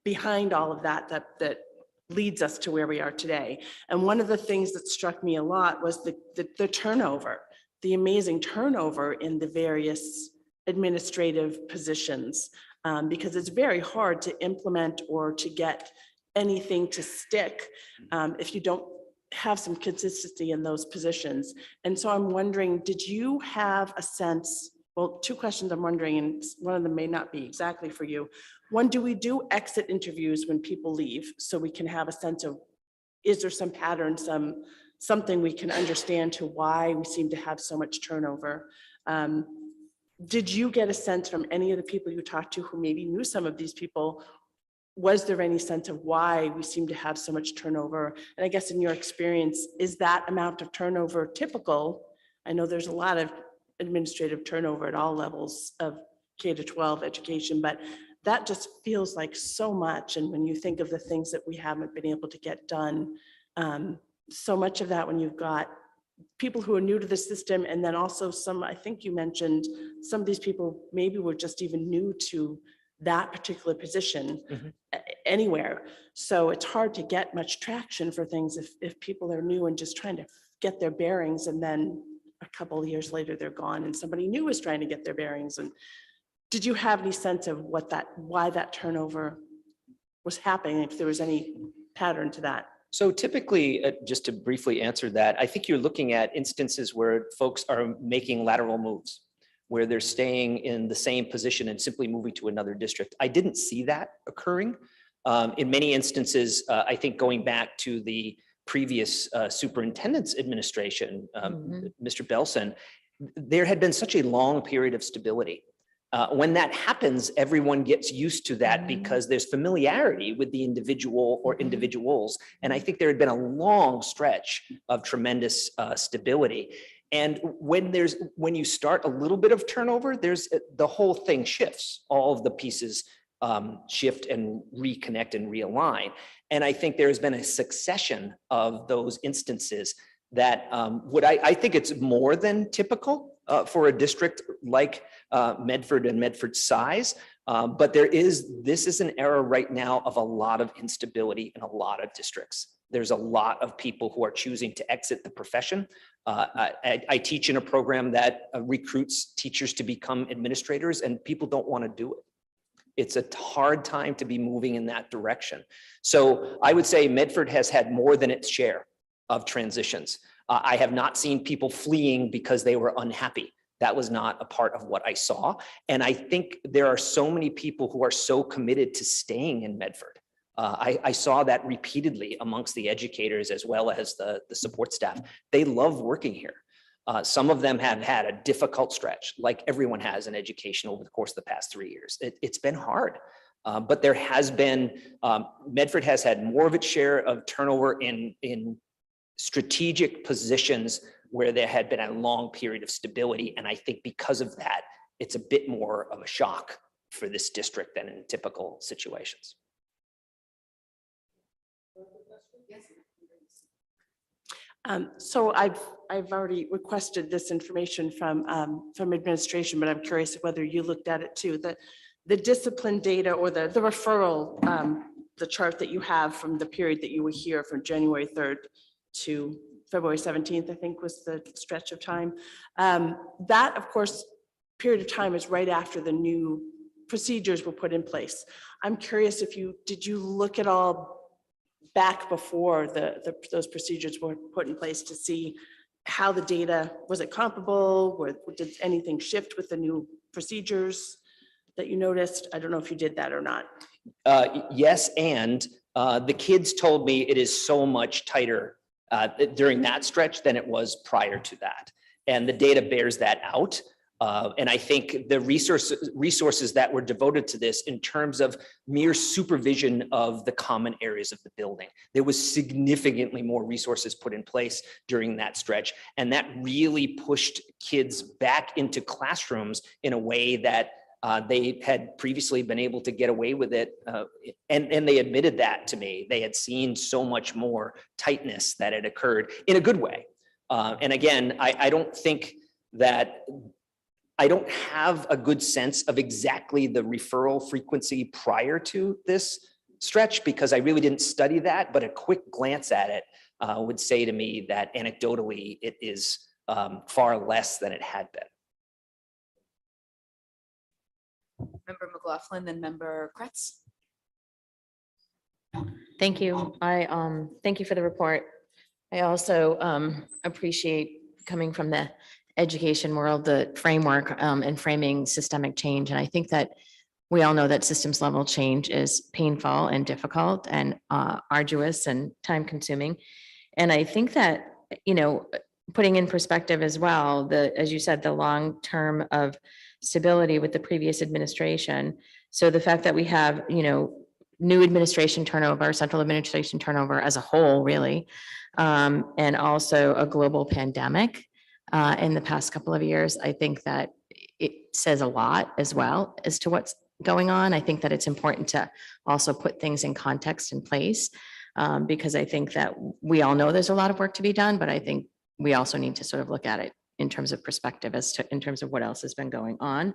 behind all of that leads us to where we are today. And one of the things that struck me a lot was the turnover, the amazing turnover in the various administrative positions, because it's very hard to implement or to get anything to stick if you don't have some consistency in those positions. And so I'm wondering, did you have a sense, well, 2 questions I'm wondering, and one of them may not be exactly for you. One, do we do exit interviews when people leave so we can have a sense of, is there some pattern, something we can understand to why we seem to have so much turnover? Did you get a sense from any of the people you talked to who maybe knew some of these people? Was there any sense of why we seem to have so much turnover? And I guess in your experience, is that amount of turnover typical? I know there's a lot of administrative turnover at all levels of K-12 education, but that just feels like so much. And when you think of the things that we haven't been able to get done, so much of that when you've got people who are new to the system, and then also some, I think you mentioned some of these people maybe were just even new to that particular position anywhere. So it's hard to get much traction for things if people are new and just trying to get their bearings, and then a couple of years later they're gone and somebody new is trying to get their bearings. And did you have any sense of why that turnover was happening, if there was any pattern to that. So typically, just to briefly answer that, I think you're looking at instances where folks are making lateral moves, where they're staying in the same position and simply moving to another district. I didn't see that occurring. In many instances, I think going back to the previous superintendent's administration, Mr. Belson, there had been such a long period of stability. When that happens, everyone gets used to that because there's familiarity with the individual or individuals. And I think there had been a long stretch of tremendous stability. And when you start a little bit of turnover, the whole thing shifts. All of the pieces shift and reconnect and realign. And I think there has been a succession of those instances that I think it's more than typical for a district like Medford and Medford's size. But this is an era right now of a lot of instability in a lot of districts. There's a lot of people who are choosing to exit the profession. I teach in a program that recruits teachers to become administrators, and people don't want to do it. It's a hard time to be moving in that direction. So I would say Medford has had more than its share of transitions. I have not seen people fleeing because they were unhappy. That was not a part of what I saw. And I think there are so many people who are so committed to staying in Medford. I saw that repeatedly amongst the educators as well as the support staff. They love working here. Some of them have had a difficult stretch, like everyone has in education over the course of the past 3 years. It's been hard, but there has been, Medford has had more of its share of turnover in strategic positions where there had been a long period of stability. And I think because of that, it's a bit more of a shock for this district than in typical situations. So I've already requested this information from administration, but I'm curious whether you looked at it too. The discipline data or the referral, the chart that you have from the period that you were here from January 3rd to February 17th, I think was the stretch of time. That, of course, period of time is right after the new procedures were put in place. I'm curious if did you look at all back before those procedures were put in place to see how the data, was it comparable? Did anything shift with the new procedures that you noticed? I don't know if you did that or not. Yes, and the kids told me it is so much tighter during that stretch than it was prior to that. And the data bears that out. And I think the resources that were devoted to this in terms of mere supervision of the common areas of the building, there was significantly more resources put in place during that stretch. And that really pushed kids back into classrooms in a way that they had previously been able to get away with it. And they admitted that to me. They had seen so much more tightness that had occurred in a good way. And again, I don't think that I don't have a good sense of exactly the referral frequency prior to this stretch because I really didn't study that, but a quick glance at it would say to me that anecdotally it is far less than it had been. Member McLaughlin, then Member Kretz. Thank you. Thank you for the report. I also appreciate coming from the education world, the framework and framing systemic change. And I think that we all know that systems level change is painful and difficult and arduous and time consuming. And I think that, putting in perspective as well, as you said, the long term of stability with the previous administration. So the fact that we have, new administration turnover, central administration turnover as a whole, really, and also a global pandemic in the past couple of years, I think that it says a lot as well as to what's going on. I think that it's important to also put things in context and place because I think that we all know there's a lot of work to be done, but I think we also need to sort of look at it in terms of perspective in terms of what else has been going on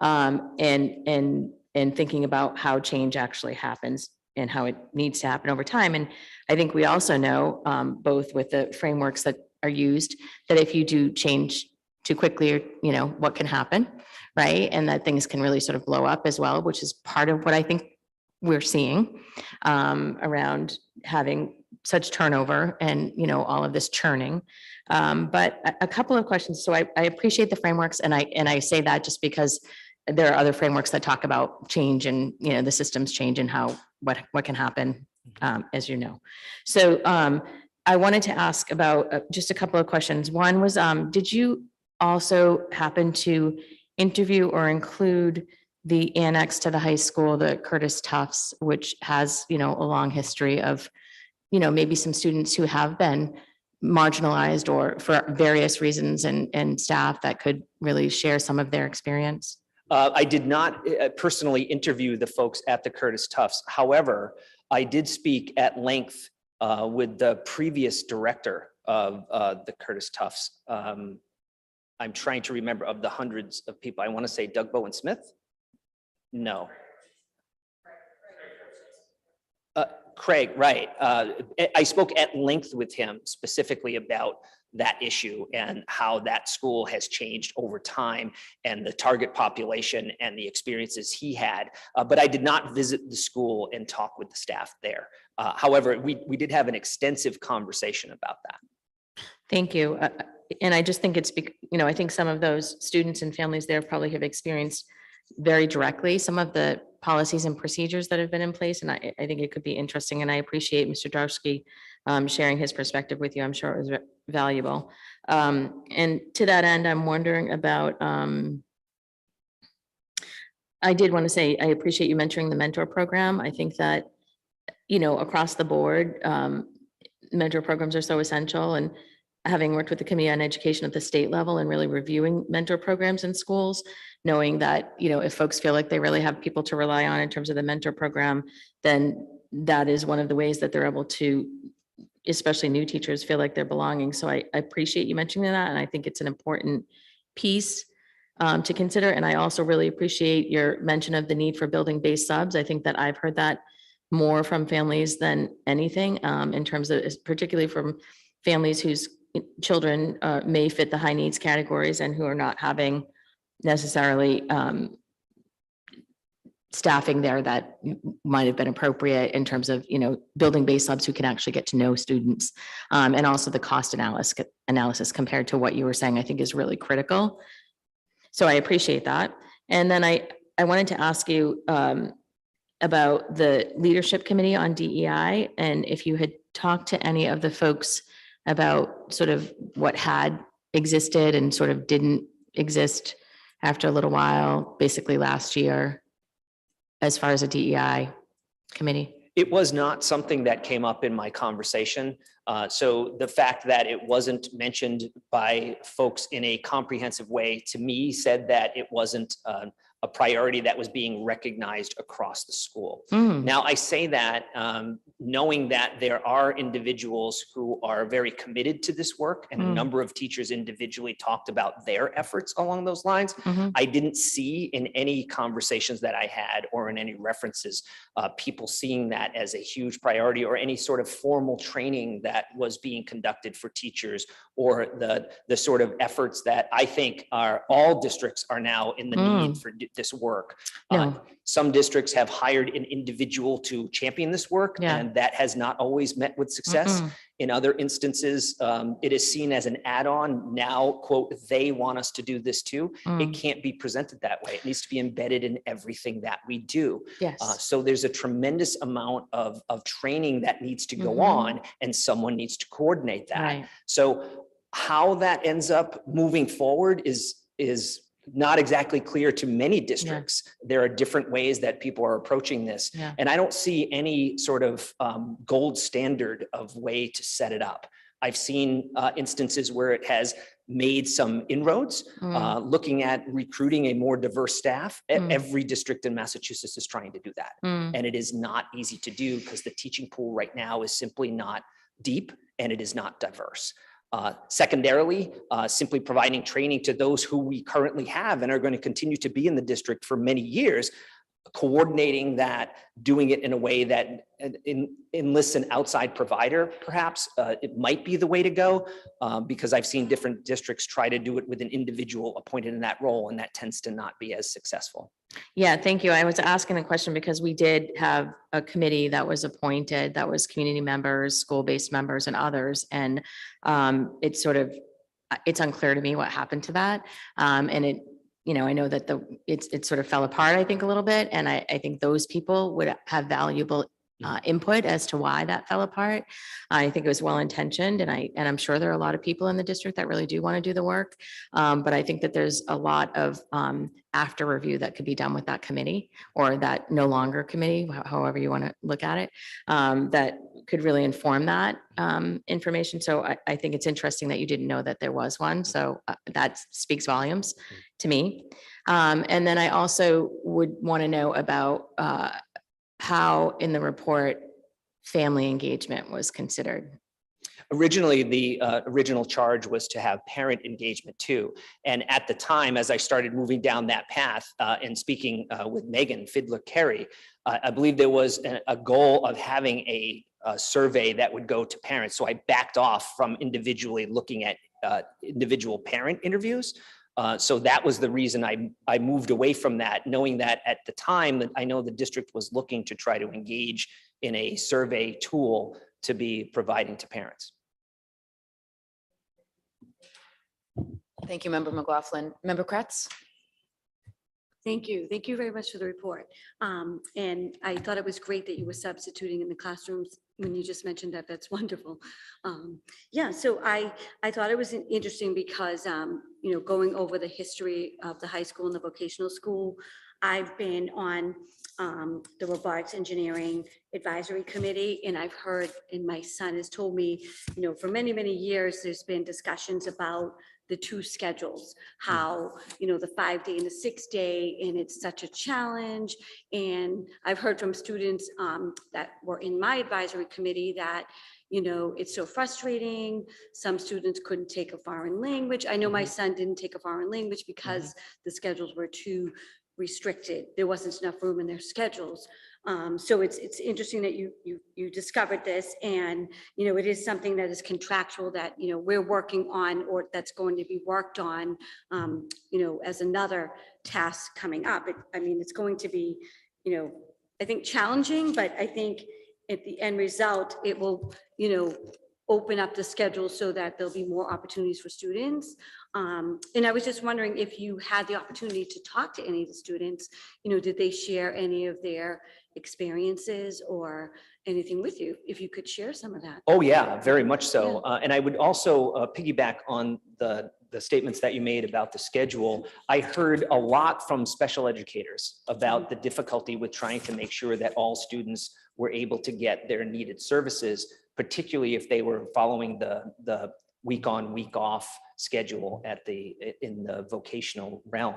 and thinking about how change actually happens and how it needs to happen over time. And I think we also know both with the frameworks that are used that if you do change too quickly, what can happen, right? And that things can really sort of blow up as well, which is part of what I think we're seeing around having such turnover and, all of this churning. But a couple of questions. So I appreciate the frameworks, and I say that just because there are other frameworks that talk about change and, the systems change and what can happen, as you know. So I wanted to ask about just a couple of questions. One was, did you also happen to interview or include the annex to the high school, the Curtis Tufts, which has, a long history of, maybe some students who have been marginalized or for various reasons, and staff that could really share some of their experience? I did not personally interview the folks at the Curtis Tufts. However, I did speak at length with the previous director of the Curtis Tufts. I'm trying to remember of the hundreds of people. I want to say Doug Bowen Smith. No. Craig, right. I spoke at length with him specifically about that issue and how that school has changed over time and the target population and the experiences he had. But I did not visit the school and talk with the staff there. However, we did have an extensive conversation about that. Thank you. And I just think it's, I think some of those students and families there probably have experienced very directly some of the policies and procedures that have been in place. And I think it could be interesting. And I appreciate Mr. Darsky sharing his perspective with you. I'm sure it was valuable. And to that end, I'm wondering about, I did want to say, I appreciate you mentoring the mentor program. I think that, across the board, mentor programs are so essential. And having worked with the Committee on Education at the state level and really reviewing mentor programs in schools, knowing that, if folks feel like they really have people to rely on in terms of the mentor program, then that is one of the ways that they're able to, especially new teachers, feel like they're belonging. So I appreciate you mentioning that. And I think it's an important piece to consider. And I also really appreciate your mention of the need for building-based subs. I think that I've heard that more from families than anything, in terms of, particularly from families whose children may fit the high needs categories and who are not having necessarily staffing there that might have been appropriate in terms of, building-based subs who can actually get to know students. And also the cost analysis compared to what you were saying, I think is really critical. So I appreciate that. And then I wanted to ask you about the leadership committee on DEI, and if you had talked to any of the folks about sort of what had existed and sort of didn't exist after a little while, basically last year, as far as a DEI committee? It was not something that came up in my conversation. So the fact that it wasn't mentioned by folks in a comprehensive way, to me, said that it wasn't a priority that was being recognized across the school. Now, I say that knowing that there are individuals who are very committed to this work, and a number of teachers individually talked about their efforts along those lines. I didn't see in any conversations that I had or in any references, people seeing that as a huge priority or any sort of formal training that was being conducted for teachers, or the sort of efforts that I think are all districts are now in the need for this work. No. Some districts have hired an individual to champion this work, and that has not always met with success. In other instances, it is seen as an add-on. Now, quote, they want us to do this too. It can't be presented that way. It needs to be embedded in everything that we do. Yes. So there's a tremendous amount of training that needs to go on, and someone needs to coordinate that. Right. So how that ends up moving forward is not exactly clear to many districts. There are different ways that people are approaching this. And I don't see any sort of gold standard of way to set it up. I've seen instances where it has made some inroads, looking at recruiting a more diverse staff. Every district in Massachusetts is trying to do that. And it is not easy to do because the teaching pool right now is simply not deep and it is not diverse. Secondarily, simply providing training to those who we currently have and are going to continue to be in the district for many years coordinating that, doing it in a way that enlists an outside provider, perhaps, it might be the way to go, because I've seen different districts try to do it with an individual appointed in that role, and that tends to not be as successful. Yeah, thank you. I was asking a question because we did have a committee that was appointed, that was community members, school-based members and others. And it's sort of, it's unclear to me what happened to that. And it, you know, I know that it sort of fell apart, I think, a little bit. And I think those people would have valuable input as to why that fell apart. I think it was well-intentioned, and I'm sure there are a lot of people in the district that really do want to do the work. But I think that there's a lot of after review that could be done with that committee, or that no longer committee, however you want to look at it, that could really inform that information. So I think it's interesting that you didn't know that there was one. So that speaks volumes to me. And then I also would want to know about how in the report family engagement was considered. Originally, the original charge was to have parent engagement too. And at the time, as I started moving down that path and speaking with Megan Fidler-Carey, I believe there was a goal of having a survey that would go to parents. So I backed off from individually looking at individual parent interviews. So that was the reason I moved away from that, knowing that at the time that I know the district was looking to try to engage in a survey tool to be providing to parents. Thank you, Member McLaughlin. Member Kretz? Thank you. Thank you very much for the report. And I thought it was great that you were substituting in the classrooms when you just mentioned that. That's wonderful. Yeah, so I thought it was interesting because, you know, going over the history of the high school and the vocational school, I've been on the robotics engineering advisory committee, and I've heard, and my son has told me, you know, for many, many years, there's been discussions about the two schedules, how, you know, the 5-day and the 6-day, and it's such a challenge. And I've heard from students that were in my advisory committee that, you know, it's so frustrating. Some students couldn't take a foreign language. I know my son didn't take a foreign language because the schedules were too restricted. There wasn't enough room in their schedules. So it's interesting that you discovered this, and, you know, it is something that is contractual that, you know, we're working on, or that's going to be worked on, you know, as another task coming up. I mean, it's going to be, you know, I think challenging, but I think at the end result, it will, you know, open up the schedule so that there'll be more opportunities for students. And I was just wondering if you had the opportunity to talk to any of the students, you know, did they share any of their experiences or anything with you? If you could share some of that. Oh yeah, very much so. And I would also piggyback on the statements that you made about the schedule. I heard a lot from special educators about the difficulty with trying to make sure that all students were able to get their needed services, particularly if they were following the week on, week off schedule in the vocational realm.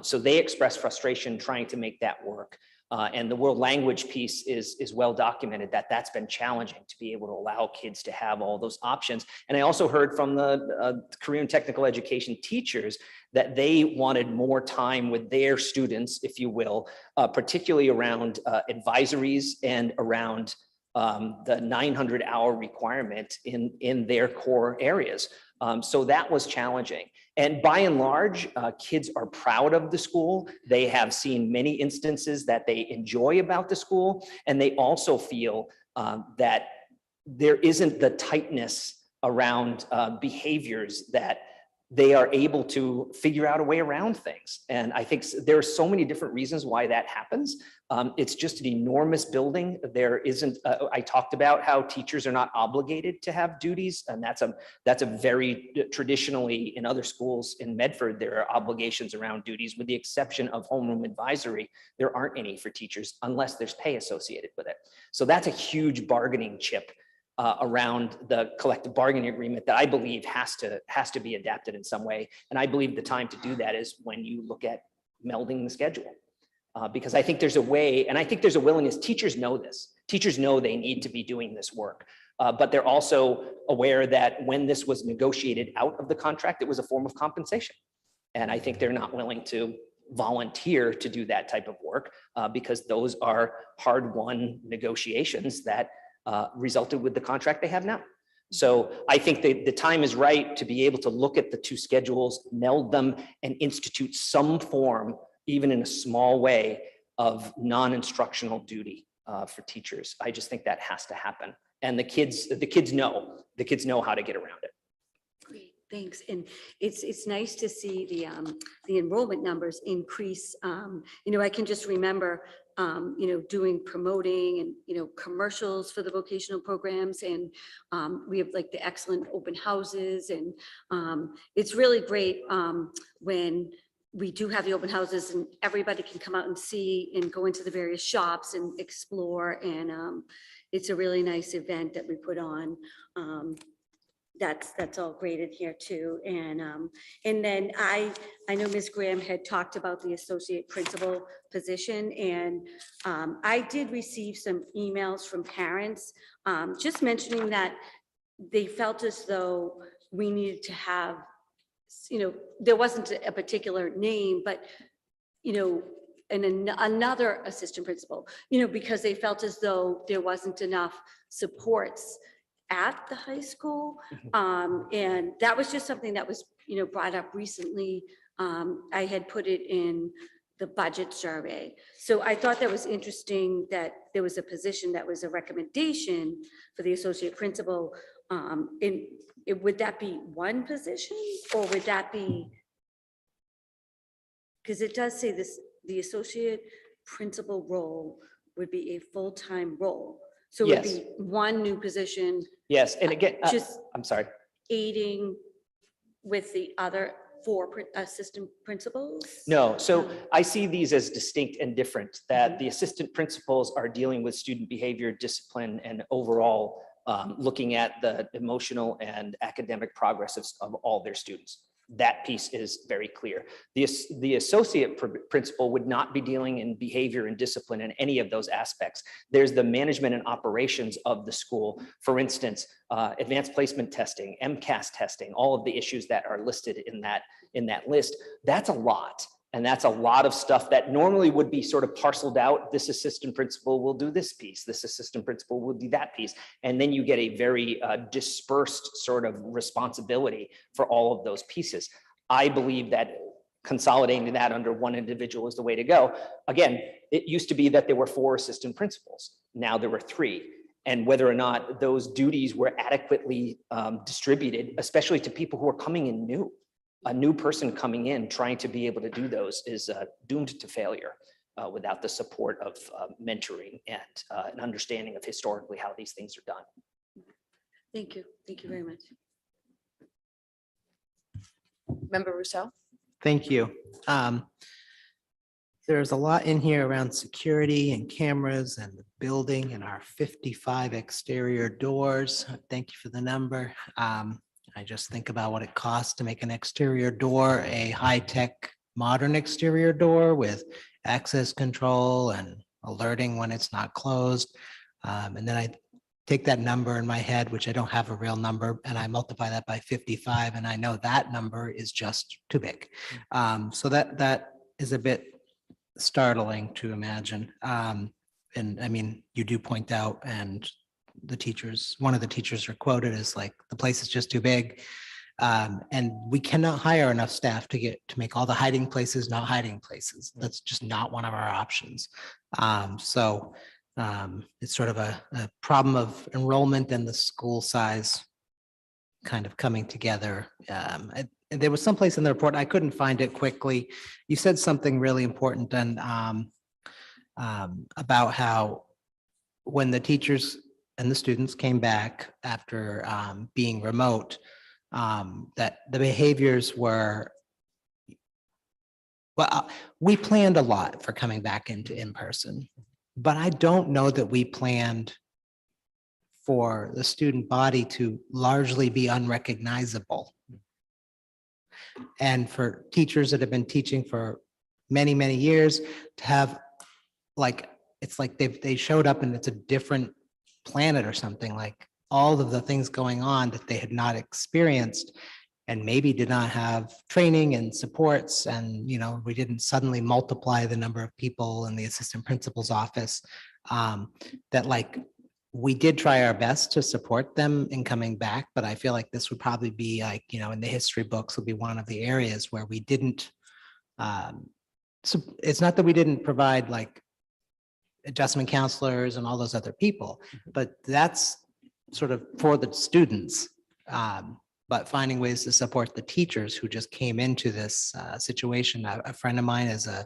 So they expressed frustration trying to make that work. And the world language piece is well documented that's been challenging to be able to allow kids to have all those options. And I also heard from the career and technical education teachers that they wanted more time with their students, if you will, particularly around advisories and around the 900-hour requirement in their core areas. So that was challenging. And by and large, kids are proud of the school. They have seen many instances that they enjoy about the school. And they also feel that there isn't the tightness around behaviors that they are able to figure out a way around things. And I think there are so many different reasons why that happens. It's just an enormous building. There isn't, I talked about how teachers are not obligated to have duties. And that's a very traditionally in other schools in Medford, there are obligations around duties with the exception of homeroom advisory. There aren't any for teachers unless there's pay associated with it. So that's a huge bargaining chip around the collective bargaining agreement that I believe has to be adapted in some way. And I believe the time to do that is when you look at melding the schedule. Because I think there's a way, and I think there's a willingness. Teachers know this. Teachers know they need to be doing this work. But they're also aware that when this was negotiated out of the contract, it was a form of compensation. And I think they're not willing to volunteer to do that type of work because those are hard-won negotiations that resulted with the contract they have now. So I think the time is right to be able to look at the two schedules, meld them, and institute some form, even in a small way, of non-instructional duty for teachers. I just think that has to happen. And the kids know how to get around it. Great, thanks. And it's nice to see the enrollment numbers increase. I can just remember, doing promoting and, commercials for the vocational programs. And we have like the excellent open houses. And it's really great when we do have the open houses and everybody can come out and see and go into the various shops and explore. And it's a really nice event that we put on. That's all graded here too. And then I know Ms. Graham had talked about the associate principal position, and I did receive some emails from parents just mentioning that they felt as though we needed to have, there wasn't a particular name, but, and another assistant principal, because they felt as though there wasn't enough supports at the high school. And that was just something that was, brought up recently. I had put it in the budget survey. So I thought that was interesting that there was a position that was a recommendation for the associate principal. Would that be one position, or would that be, because it does say this, the associate principal role would be a full-time role. So it would Yes. be one new position. Yes, and again, Just I'm sorry. aiding with the other 4 assistant principals? No, so I see these as distinct and different, that the assistant principals are dealing with student behavior, discipline, and overall looking at the emotional and academic progress of all their students. That piece is very clear. The associate principal would not be dealing in behavior and discipline in any of those aspects. There's the management and operations of the school. For instance, advanced placement testing, MCAS testing, all of the issues that are listed in that list. That's a lot. And that's a lot of stuff that normally would be sort of parceled out. This assistant principal will do this piece. This assistant principal will do that piece. And then you get a very dispersed sort of responsibility for all of those pieces. I believe that consolidating that under one individual is the way to go. Again, it used to be that there were 4 assistant principals. Now there were 3. And whether or not those duties were adequately distributed, especially to people who are coming in new. A new person coming in trying to be able to do those is doomed to failure without the support of mentoring and an understanding of historically how these things are done. Thank you. Thank you very much. Member Rousseau? Thank you. There's a lot in here around security and cameras and the building and our 55 exterior doors. Thank you for the number. I just think about what it costs to make an exterior door, a high-tech modern exterior door with access control and alerting when it's not closed. And then I take that number in my head, which I don't have a real number, and I multiply that by 55, and I know that number is just too big. So that is a bit startling to imagine. And I mean, you do point out, and one of the teachers are quoted as like, the place is just too big. And we cannot hire enough staff to make all the hiding places not hiding places. That's just not one of our options. So it's sort of a problem of enrollment and the school size kind of coming together. There was someplace in the report, I couldn't find it quickly. You said something really important and about how when the teachers and the students came back after being remote, that the behaviors were, well, we planned a lot for coming back into in-person, but I don't know that we planned for the student body to largely be unrecognizable. And for teachers that have been teaching for many, many years to have like, it's like they showed up and it's a different planet or something, like all of the things going on that they had not experienced. and maybe did not have training and supports, and, we didn't suddenly multiply the number of people in the assistant principal's office, that like, we did try our best to support them in coming back, but I feel like this would probably be like, in the history books would be one of the areas where we didn't, so it's not that we didn't provide like adjustment counselors and all those other people, but that's sort of for the students. But finding ways to support the teachers who just came into this situation. A friend of mine is I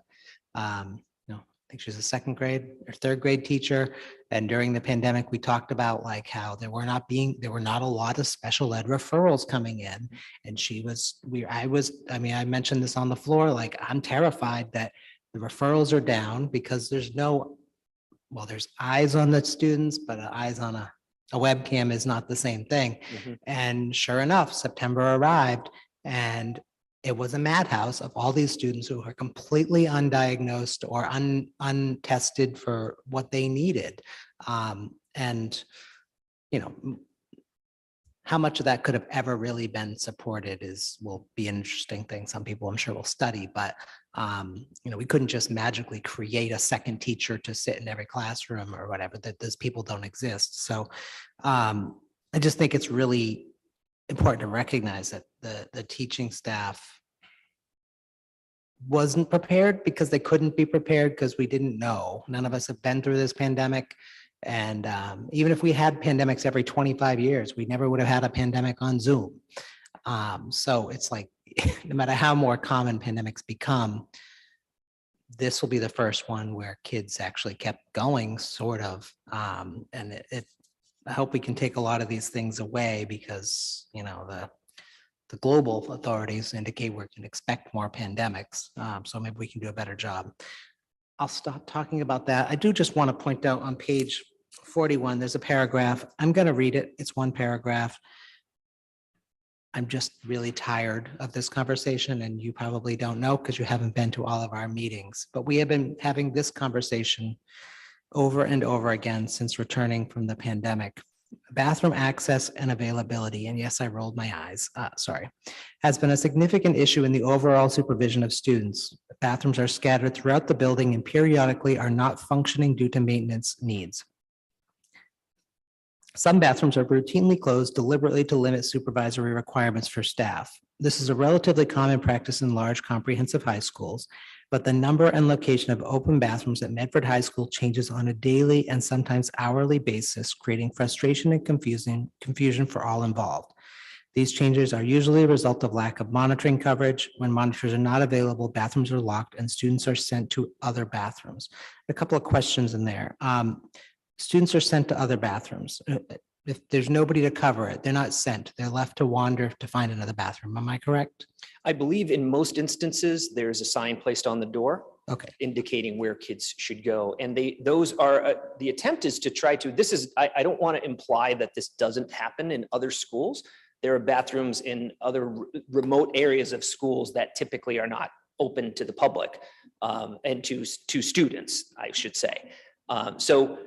think she's a second grade or third grade teacher. And during the pandemic, we talked about like how there were not a lot of special ed referrals coming in. And I mentioned this on the floor, like I'm terrified that the referrals are down because there's eyes on the students, but eyes on a webcam is not the same thing. And sure enough, September arrived and it was a madhouse of all these students who are completely undiagnosed or untested for what they needed. And, how much of that could have ever really been supported will be an interesting thing. Some people I'm sure will study, but we couldn't just magically create a second teacher to sit in every classroom or whatever, that those people don't exist. So I just think it's really important to recognize that the teaching staff wasn't prepared because they couldn't be prepared because we didn't know. None of us have been through this pandemic. And even if we had pandemics every 25 years, we never would have had a pandemic on Zoom. So it's like, no matter how more common pandemics become, this will be the first one where kids actually kept going, sort of. And I hope we can take a lot of these things away because, the global authorities indicate we can expect more pandemics. So maybe we can do a better job. I'll stop talking about that. I do just want to point out on page 41, there's a paragraph. I'm going to read it. It's one paragraph. I'm just really tired of this conversation, and you probably don't know because you haven't been to all of our meetings, but we have been having this conversation over and over again since returning from the pandemic. Bathroom access and availability, and yes, I rolled my eyes, has been a significant issue in the overall supervision of students. Bathrooms are scattered throughout the building and periodically are not functioning due to maintenance needs. Some bathrooms are routinely closed deliberately to limit supervisory requirements for staff. This is a relatively common practice in large comprehensive high schools, but the number and location of open bathrooms at Medford High School changes on a daily and sometimes hourly basis, creating frustration and confusion for all involved. These changes are usually a result of lack of monitoring coverage. When monitors are not available, bathrooms are locked and students are sent to other bathrooms. A couple of questions in there. Students are sent to other bathrooms. If there's nobody to cover it, they're not sent. They're left to wander to find another bathroom. Am I correct? I believe in most instances, there's a sign placed on the door. Okay. Indicating where kids should go. And those are, the attempt is to try to, I don't want to imply that this doesn't happen in other schools. There are bathrooms in other remote areas of schools that typically are not open to the public and to students, I should say. So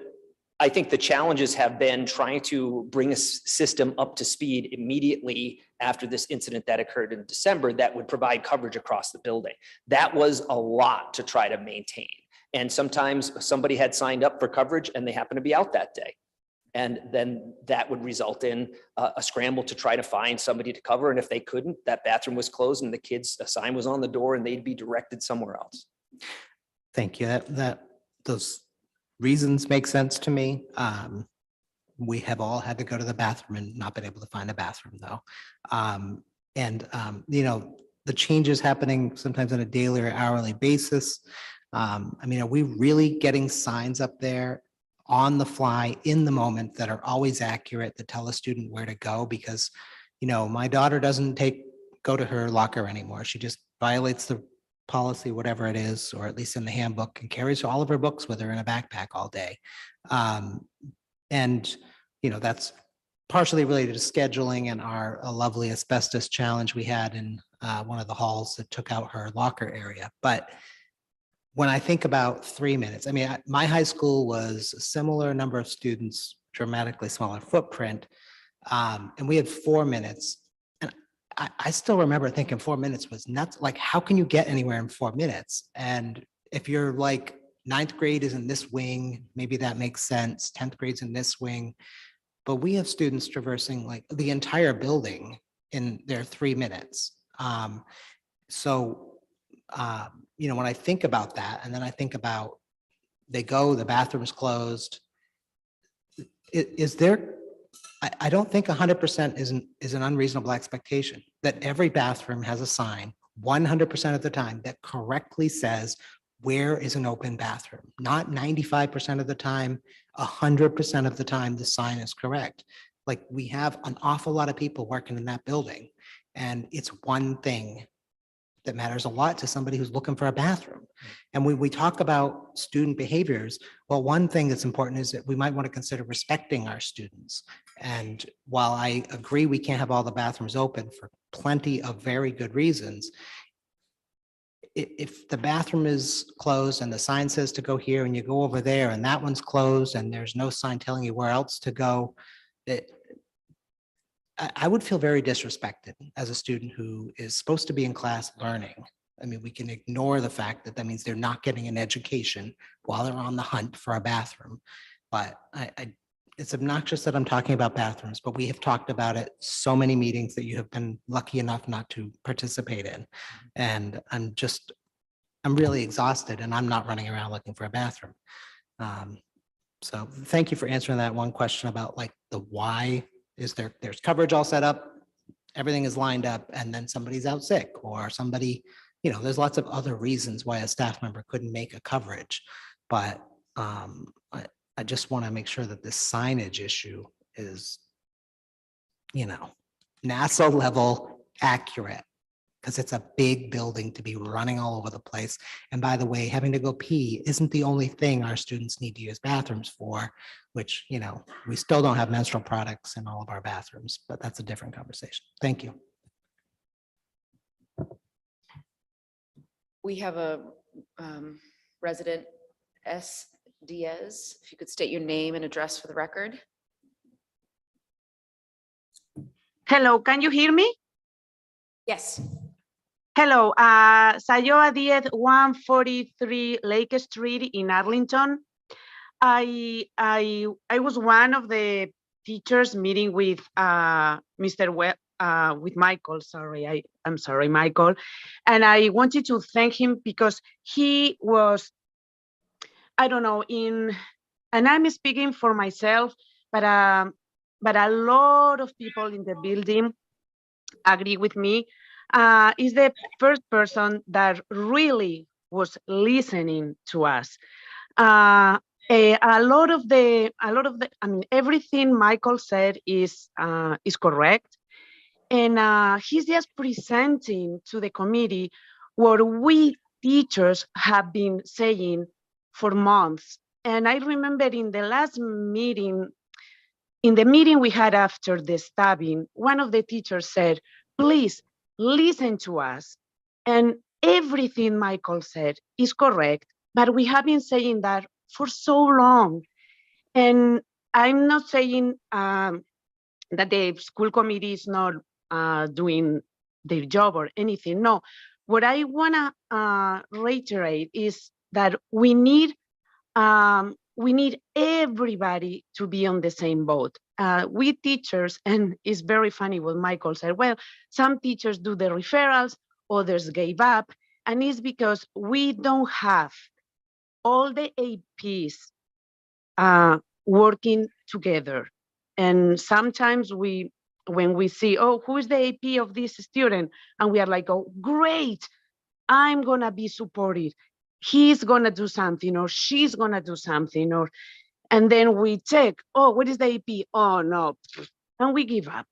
I think the challenges have been trying to bring a system up to speed immediately after this incident that occurred in December that would provide coverage across the building. That was a lot to try to maintain. And sometimes somebody had signed up for coverage and they happened to be out that day. And then that would result in a scramble to try to find somebody to cover. And if they couldn't, that bathroom was closed and a sign was on the door and they'd be directed somewhere else. Thank you. Those reasons make sense to me. We have all had to go to the bathroom and not been able to find a bathroom though. The changes happening sometimes on a daily or hourly basis. Are we really getting signs up there on the fly in the moment that are always accurate that tell a student where to go? Because, my daughter doesn't go to her locker anymore. She just violates the policy, whatever it is, or at least in the handbook, and carries all of her books with her in a backpack all day. That's partially related to scheduling and a lovely asbestos challenge we had in one of the halls that took out her locker area. But when I think about 3 minutes, my high school was a similar number of students, dramatically smaller footprint, and we had 4 minutes. And I still remember thinking 4 minutes was nuts. Like, how can you get anywhere in 4 minutes? And if you're like, ninth grade is in this wing, maybe that makes sense. 10th grade's in this wing. But we have students traversing like the entire building in their 3 minutes. So, when I think about that, and then I think about they go, the bathroom's closed. Is there, I don't think 100% is an unreasonable expectation that every bathroom has a sign 100% of the time that correctly says where is an open bathroom, not 95% of the time, 100% of the time the sign is correct. Like, we have an awful lot of people working in that building, and it's one thing that matters a lot to somebody who's looking for a bathroom. And when we talk about student behaviors, well, one thing that's important is that we might want to consider respecting our students. And while I agree we can't have all the bathrooms open for plenty of very good reasons, if the bathroom is closed and the sign says to go here and you go over there and that one's closed and there's no sign telling you where else to go, I would feel very disrespected as a student who is supposed to be in class learning. I mean, we can ignore the fact that that means they're not getting an education while they're on the hunt for a bathroom. But it's obnoxious that I'm talking about bathrooms, but we have talked about it so many meetings that you have been lucky enough not to participate in. And I'm really exhausted and I'm not running around looking for a bathroom. So thank you for answering that one question about like the why. Is there's coverage all set up, everything is lined up, and then somebody's out sick or somebody, there's lots of other reasons why a staff member couldn't make a coverage. But I just want to make sure that this signage issue is, NASA level accurate, because it's a big building to be running all over the place. And by the way, having to go pee isn't the only thing our students need to use bathrooms for, which, we still don't have menstrual products in all of our bathrooms, but that's a different conversation. Thank you. We have a resident, S. Diaz. If you could state your name and address for the record. Hello, can you hear me? Yes. Hello, Sayoa Diaz, 143 Lake Street in Arlington. I was one of the teachers meeting with with Michael. Sorry, I'm sorry, Michael. And I wanted to thank him because he was, I don't know, and I'm speaking for myself, but a lot of people in the building agree with me. Is the first person that really was listening to us. A lot of the, I mean, everything Michael said is correct. And he's just presenting to the committee what we teachers have been saying for months. And I remember in the last meeting, in the meeting we had after the stabbing, one of the teachers said, please listen to us. And everything Michael said is correct, but we have been saying that for so long. And I'm not saying that the school committee is not doing their job or anything. No, what I wanna reiterate is that we need everybody to be on the same boat. We teachers, and it's very funny what Michael said, well, some teachers do the referrals, others gave up, and it's because we don't have all the APs working together. And sometimes when we see, oh, who is the AP of this student? And we are like, oh, great, I'm gonna be supported. He's gonna do something, or she's gonna do something, and then we check, oh, what is the AP? Oh, no, and we give up.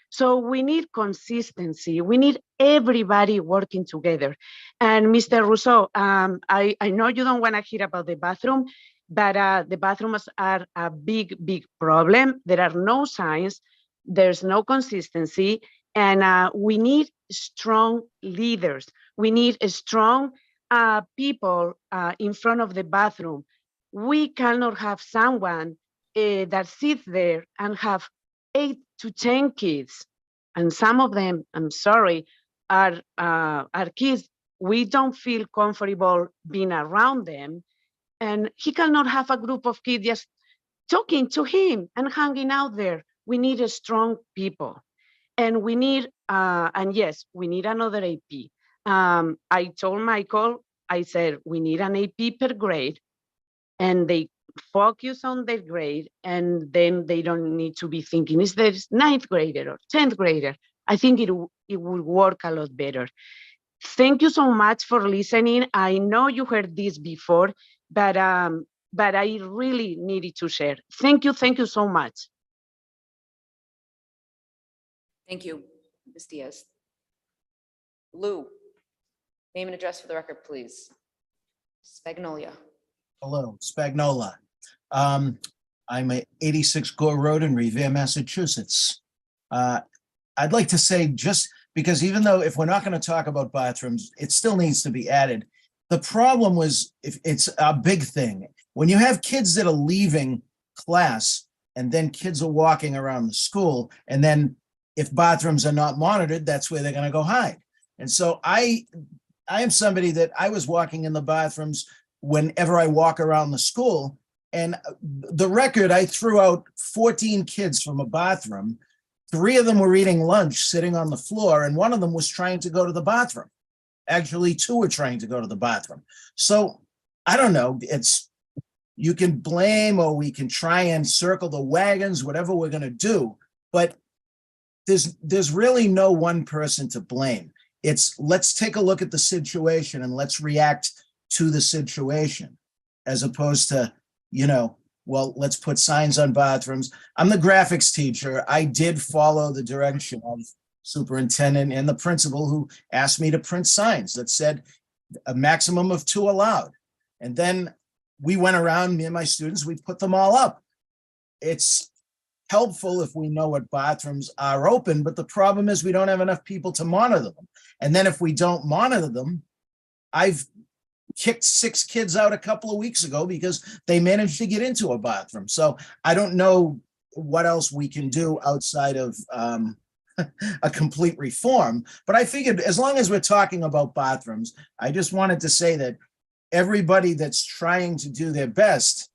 So we need consistency. We need everybody working together. And Mr. Rousseau, I know you don't wanna hear about the bathroom, but the bathrooms are a big, big problem. There are no signs, there's no consistency, and we need strong leaders. We need a strong people in front of the bathroom. We cannot have someone that sits there and have 8 to 10 kids. And some of them, I'm sorry, are kids. We don't feel comfortable being around them. And he cannot have a group of kids just talking to him and hanging out there. We need a strong people. And we need, and yes, we need another AP. I told Michael, I said, we need an AP per grade, and they focus on their grade, and then they don't need to be thinking, is there ninth grader or 10th grader? I think it will work a lot better. Thank you so much for listening. I know you heard this before, but I really needed to share. Thank you so much. Thank you, Ms. Diaz. Lou, name and address for the record, please. Spagnolia. Hello, Spagnola. I'm at 86 Gore Road in Revere, Massachusetts. I'd like to say, just because even though if we're not going to talk about bathrooms, it still needs to be added. The problem was, if it's a big thing, when you have kids that are leaving class and then kids are walking around the school, and then if bathrooms are not monitored, that's where they're going to go hide. And so I am somebody that I was walking in the bathrooms whenever I walk around the school, and the record, I threw out 14 kids from a bathroom. 3 of them were eating lunch sitting on the floor, and 1 of them was trying to go to the bathroom. Actually, 2 were trying to go to the bathroom. So I don't know, you can blame, or we can try and circle the wagons, whatever we're going to do, but there's really no one person to blame. It's, let's take a look at the situation and let's react to the situation, as opposed to, well, let's put signs on bathrooms. I'm the graphics teacher. I did follow the direction of superintendent and the principal, who asked me to print signs that said a maximum of 2 allowed. And then we went around, me and my students, we put them all up. It's helpful if we know what bathrooms are open, but the problem is we don't have enough people to monitor them. And then if we don't monitor them, I've kicked 6 kids out a couple of weeks ago because they managed to get into a bathroom. So I don't know what else we can do outside of a complete reform. But I figured, as long as we're talking about bathrooms, I just wanted to say that everybody that's trying to do their best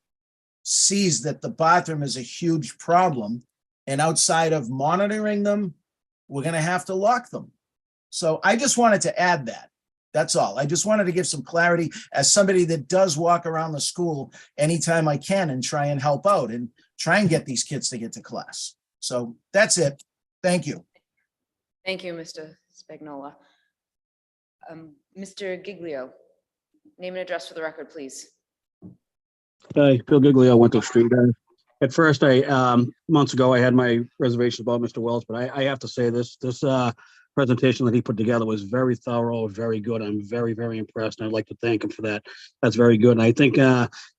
sees that the bathroom is a huge problem. And outside of monitoring them, we're going to have to lock them. So I just wanted to add that. That's all. I just wanted to give some clarity as somebody that does walk around the school anytime I can and try and help out and try and get these kids to get to class. So that's it. Thank you. Thank you, Mr. Spagnola. Mr. Giglio, name and address for the record, please. Hi, Bill Giglio, Winter Street. At first, months ago, I had my reservations about Mr. Wells, but I have to say this presentation that he put together was very thorough, very good. I'm very, very impressed, and I'd like to thank him for that. That's very good. And I think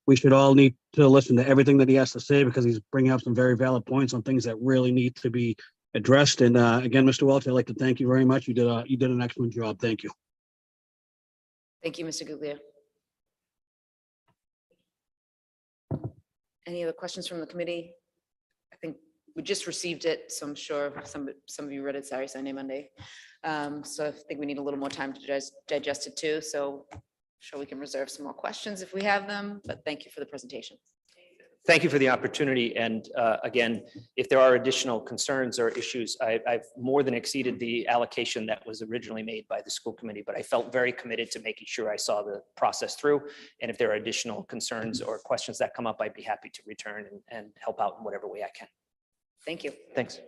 we should all need to listen to everything that he has to say, because he's bringing up some very valid points on things that really need to be addressed. And again, Mr. Welch, I'd like to thank you very much. You did an excellent job. Thank you. Thank you, Mr. Giglio. Any other questions from the committee? I think we just received it, so I'm sure some of you read it Saturday, Sunday, Monday. So I think we need a little more time to digest it too. So I'm sure we can reserve some more questions if we have them, but thank you for the presentation. Thank you for the opportunity. And again, if there are additional concerns or issues, I've more than exceeded the allocation that was originally made by the school committee, but I felt very committed to making sure I saw the process through. And if there are additional concerns or questions that come up, I'd be happy to return and help out in whatever way I can. Thank you. Thanks.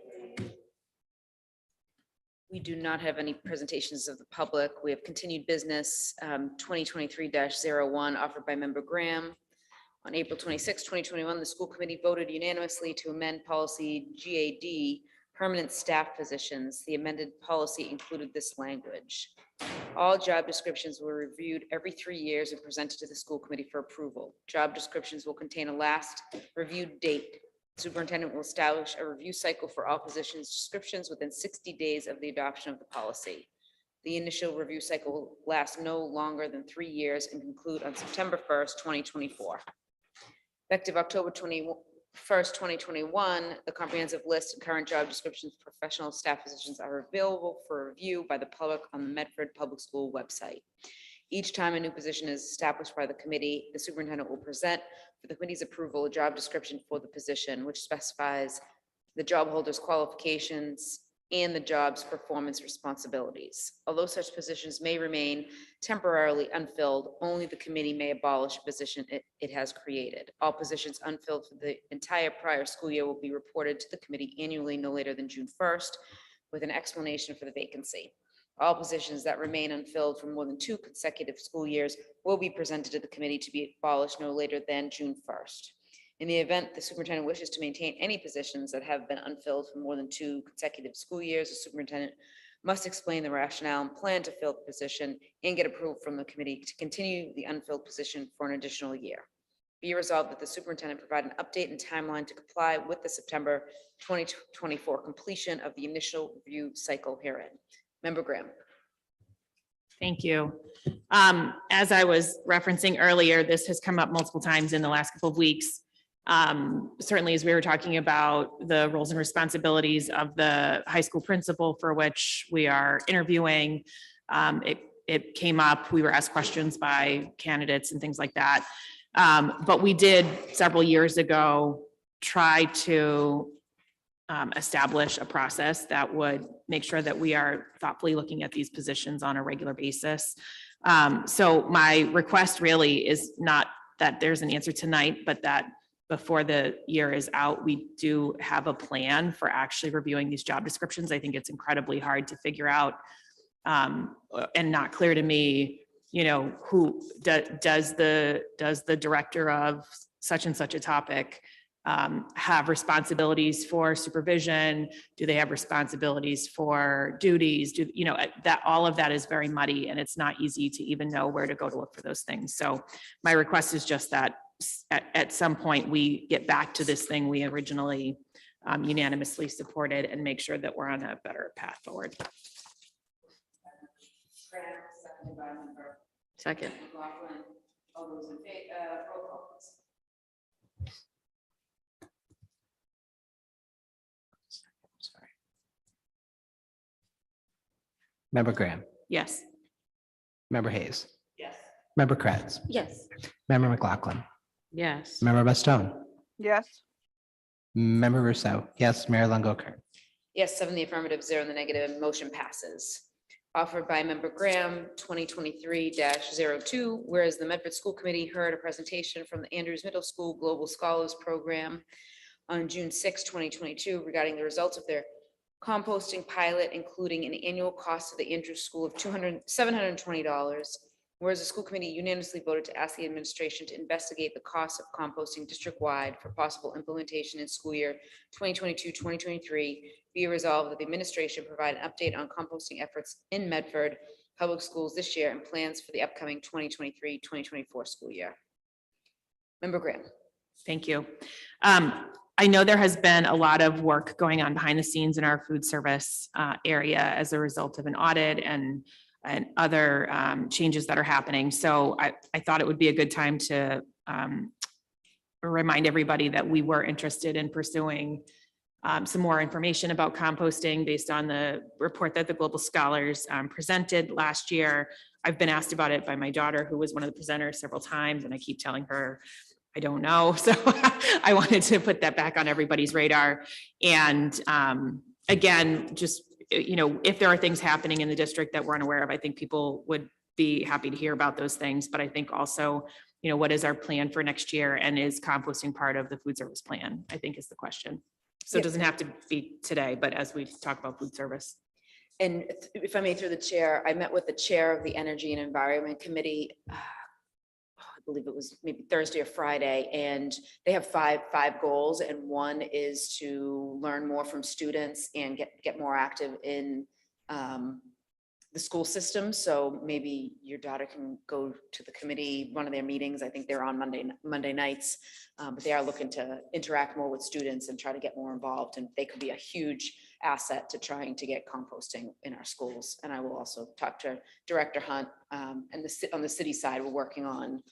We do not have any presentations of the public. We have continued business 2023-01 offered by Member Graham. On April 26, 2021, the school committee voted unanimously to amend policy GAD, permanent staff positions. The amended policy included this language. All job descriptions were reviewed every 3 years and presented to the school committee for approval. Job descriptions will contain a last reviewed date. Superintendent will establish a review cycle for all positions descriptions within 60 days of the adoption of the policy. The initial review cycle will last no longer than 3 years and conclude on September 1st, 2024. Effective October 20, 1st, 2021, the comprehensive list and current job descriptions, of professional staff positions are available for review by the public on the Medford Public School website. Each time a new position is established by the committee, the superintendent will present for the committee's approval a job description for the position, which specifies the job holder's qualifications and the job's performance responsibilities. Although such positions may remain temporarily unfilled, only the committee may abolish a position it has created. All positions unfilled for the entire prior school year will be reported to the committee annually no later than June 1st, with an explanation for the vacancy. All positions that remain unfilled for more than 2 consecutive school years will be presented to the committee to be abolished no later than June 1st. In the event the superintendent wishes to maintain any positions that have been unfilled for more than 2 consecutive school years, the superintendent must explain the rationale and plan to fill the position and get approval from the committee to continue the unfilled position for an additional year. Be resolved that the superintendent provide an update and timeline to comply with the September 2024 completion of the initial review cycle herein. Member Graham. Thank you. As I was referencing earlier, this has come up multiple times in the last couple of weeks. Certainly, as we were talking about the roles and responsibilities of the high school principal for which we are interviewing, it came up. We were asked questions by candidates and things like that. But we did several years ago try to establish a process that would make sure that we are thoughtfully looking at these positions on a regular basis. So my request really is not that there's an answer tonight, but that before the year is out, we do have a plan for actually reviewing these job descriptions. I think it's incredibly hard to figure out and not clear to me, you know, who does the director of such and such a topic have responsibilities for supervision? Do they have responsibilities for duties? Do you know that all of that is very muddy and it's not easy to even know where to go to look for those things. So my request is just that at some point we get back to this thing we originally unanimously supported and make sure that we're on a better path forward. Second. All those in favor, roll call, please. Sorry. Member Graham, Yes. Member Hayes, Yes. Member Kratz, Yes. Member McLaughlin, Yes. Member Bastone, Yes. Member Rousseau. Yes, Mayor Longo Kern. Yes, 7 in the affirmative, 0 in the negative, and motion passes. Offered by Member Graham, 2023-02, whereas the Medford School Committee heard a presentation from the Andrews Middle School Global Scholars Program on June 6, 2022, regarding the results of their composting pilot, including an annual cost to the Andrews School of $720. Whereas the school committee unanimously voted to ask the administration to investigate the cost of composting district-wide for possible implementation in school year 2022-2023, be resolved that the administration provide an update on composting efforts in Medford public schools this year and plans for the upcoming 2023-2024 school year. Member Graham. Thank you. I know there has been a lot of work going on behind the scenes in our food service area as a result of an audit and other changes that are happening. So I thought it would be a good time to remind everybody that we were interested in pursuing some more information about composting based on the report that the Global Scholars presented last year. I've been asked about it by my daughter, who was one of the presenters several times, and I keep telling her, I don't know. So I wanted to put that back on everybody's radar. And again, just, you know, if there are things happening in the district that we're unaware of, I think people would be happy to hear about those things. But I think also, you know, what is our plan for next year, and is composting part of the food service plan, I think is the question. So it doesn't have to be today, but as we talk about food service. And if I may, through the chair, I met with the chair of the Energy and Environment Committee. I believe it was maybe Thursday or Friday, and they have five goals, and one is to learn more from students and get more active in the school system. So maybe your daughter can go to the committee, one of their meetings. I think they're on Monday nights, but they are looking to interact more with students and try to get more involved. And they could be a huge asset to trying to get composting in our schools. And I will also talk to Director Hunt, and on the city side, we're working on.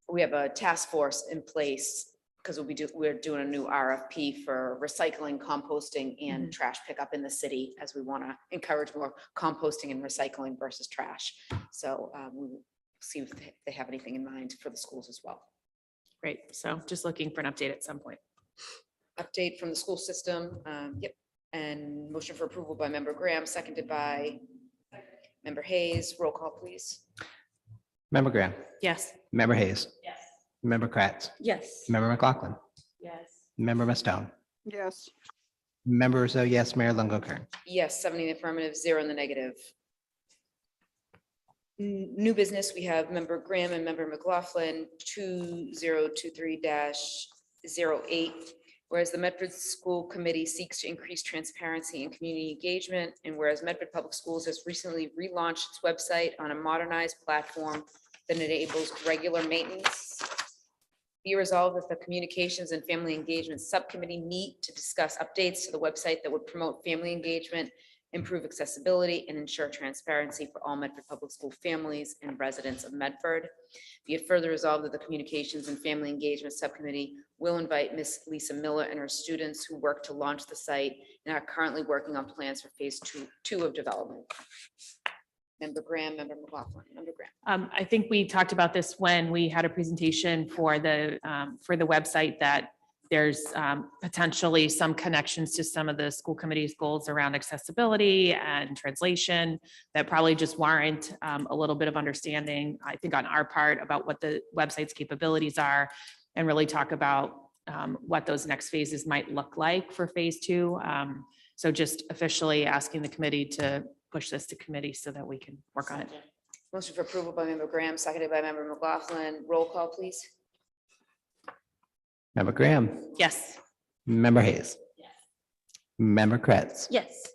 We have a task force in place because we're doing a new RFP for recycling, composting, and trash pickup in the city, as we want to encourage more composting and recycling versus trash. So we'll see if they have anything in mind for the schools as well. Great. So just looking for an update at some point. Update from the school system. Yep. And motion for approval by member Graham, seconded by member Hayes. Roll call, please. Member Graham, Yes. member Hayes, Yes. member Kratz, Yes. member McLaughlin, Yes. member Mustone, Yes. member Rousseau, yes, Mayor Longo Kern. Yes, 70 in the affirmative, 0 in the negative. New business, we have member Graham and member McLaughlin, 2023-08. Whereas the Medford School Committee seeks to increase transparency and community engagement, and whereas Medford Public Schools has recently relaunched its website on a modernized platform that enables regular maintenance. Be resolved that the Communications and Family Engagement Subcommittee meet to discuss updates to the website that would promote family engagement, improve accessibility, and ensure transparency for all Medford Public School families and residents of Medford. Be it further resolved that the Communications and Family Engagement Subcommittee will invite Ms. Lisa Miller and her students who work to launch the site and are currently working on plans for phase two of development. Member Graham, member McLaughlin, member Graham. I think we talked about this when we had a presentation for the website, that there's potentially some connections to some of the school committee's goals around accessibility and translation that probably just warrant a little bit of understanding, I think, on our part about what the website's capabilities are, and really talk about what those next phases might look like for phase two. So just officially asking the committee to push this to committee so that we can work on it. Motion for approval by member Graham, seconded by member McLaughlin. Roll call, please. Member Graham, Yes. member Hayes, member Kratz, Yes.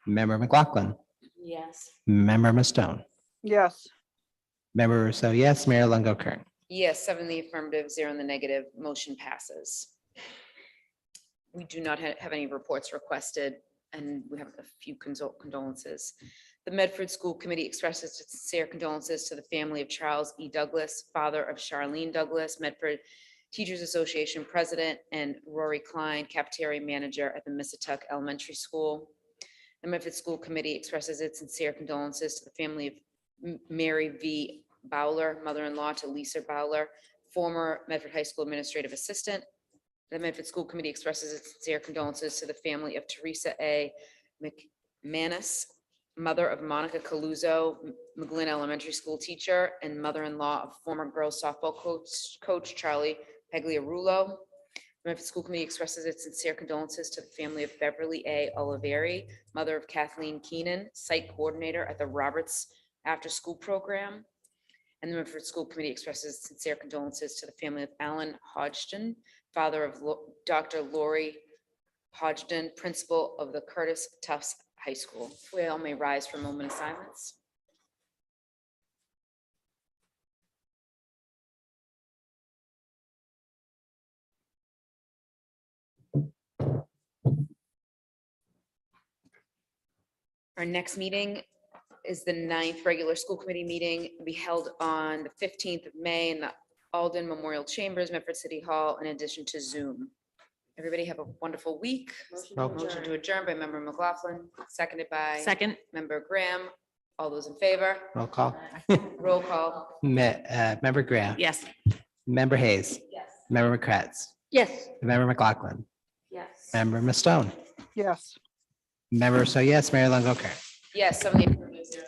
member McLaughlin, Yes. member Mustone, Yes. member Rousseau, yes, Mayor Longo Kern. Yes, 7 in the affirmative, 0 in the negative. Motion passes. We do not have any reports requested, and we have a few condolences. The Medford School Committee expresses its sincere condolences to the family of Charles E. Douglas, father of Charlene Douglas, Medford Teachers Association President, and Rory Klein, cafeteria manager at the Missatuck Elementary School. The Medford School Committee expresses its sincere condolences to the family of Mary V. Bowler, mother-in-law to Lisa Bowler, former Medford High School Administrative Assistant. The Medford School Committee expresses its sincere condolences to the family of Teresa A. McManus, mother of Monica Caluso, McGlynn Elementary School teacher, and mother-in-law of former girls softball coach Charlie Pagliarulo. The Medford School Committee expresses its sincere condolences to the family of Beverly A. Oliveri, mother of Kathleen Keenan, site coordinator at the Roberts After School Program. And the Medford School Committee expresses sincere condolences to the family of Alan Hodgson, father of Dr. Lori Hodgson, principal of the Curtis Tufts High School. We all may rise for a moment of silence. Our next meeting is the 9th regular school committee meeting. It'll be held on the 15th of May in the Alden Memorial Chambers, Medford City Hall, in addition to Zoom. Everybody have a wonderful week. Motion to adjourn by member McLaughlin, seconded by Second. member Graham. All those in favor? Roll call. Roll call. Member Graham, Yes. member Hayes, Yes. member Kratz, Yes. member McLaughlin, Yes. member Mustone, Yes. member Rousseau, yes, Mayor Longo Kern. Yes, 70 affirmative, 0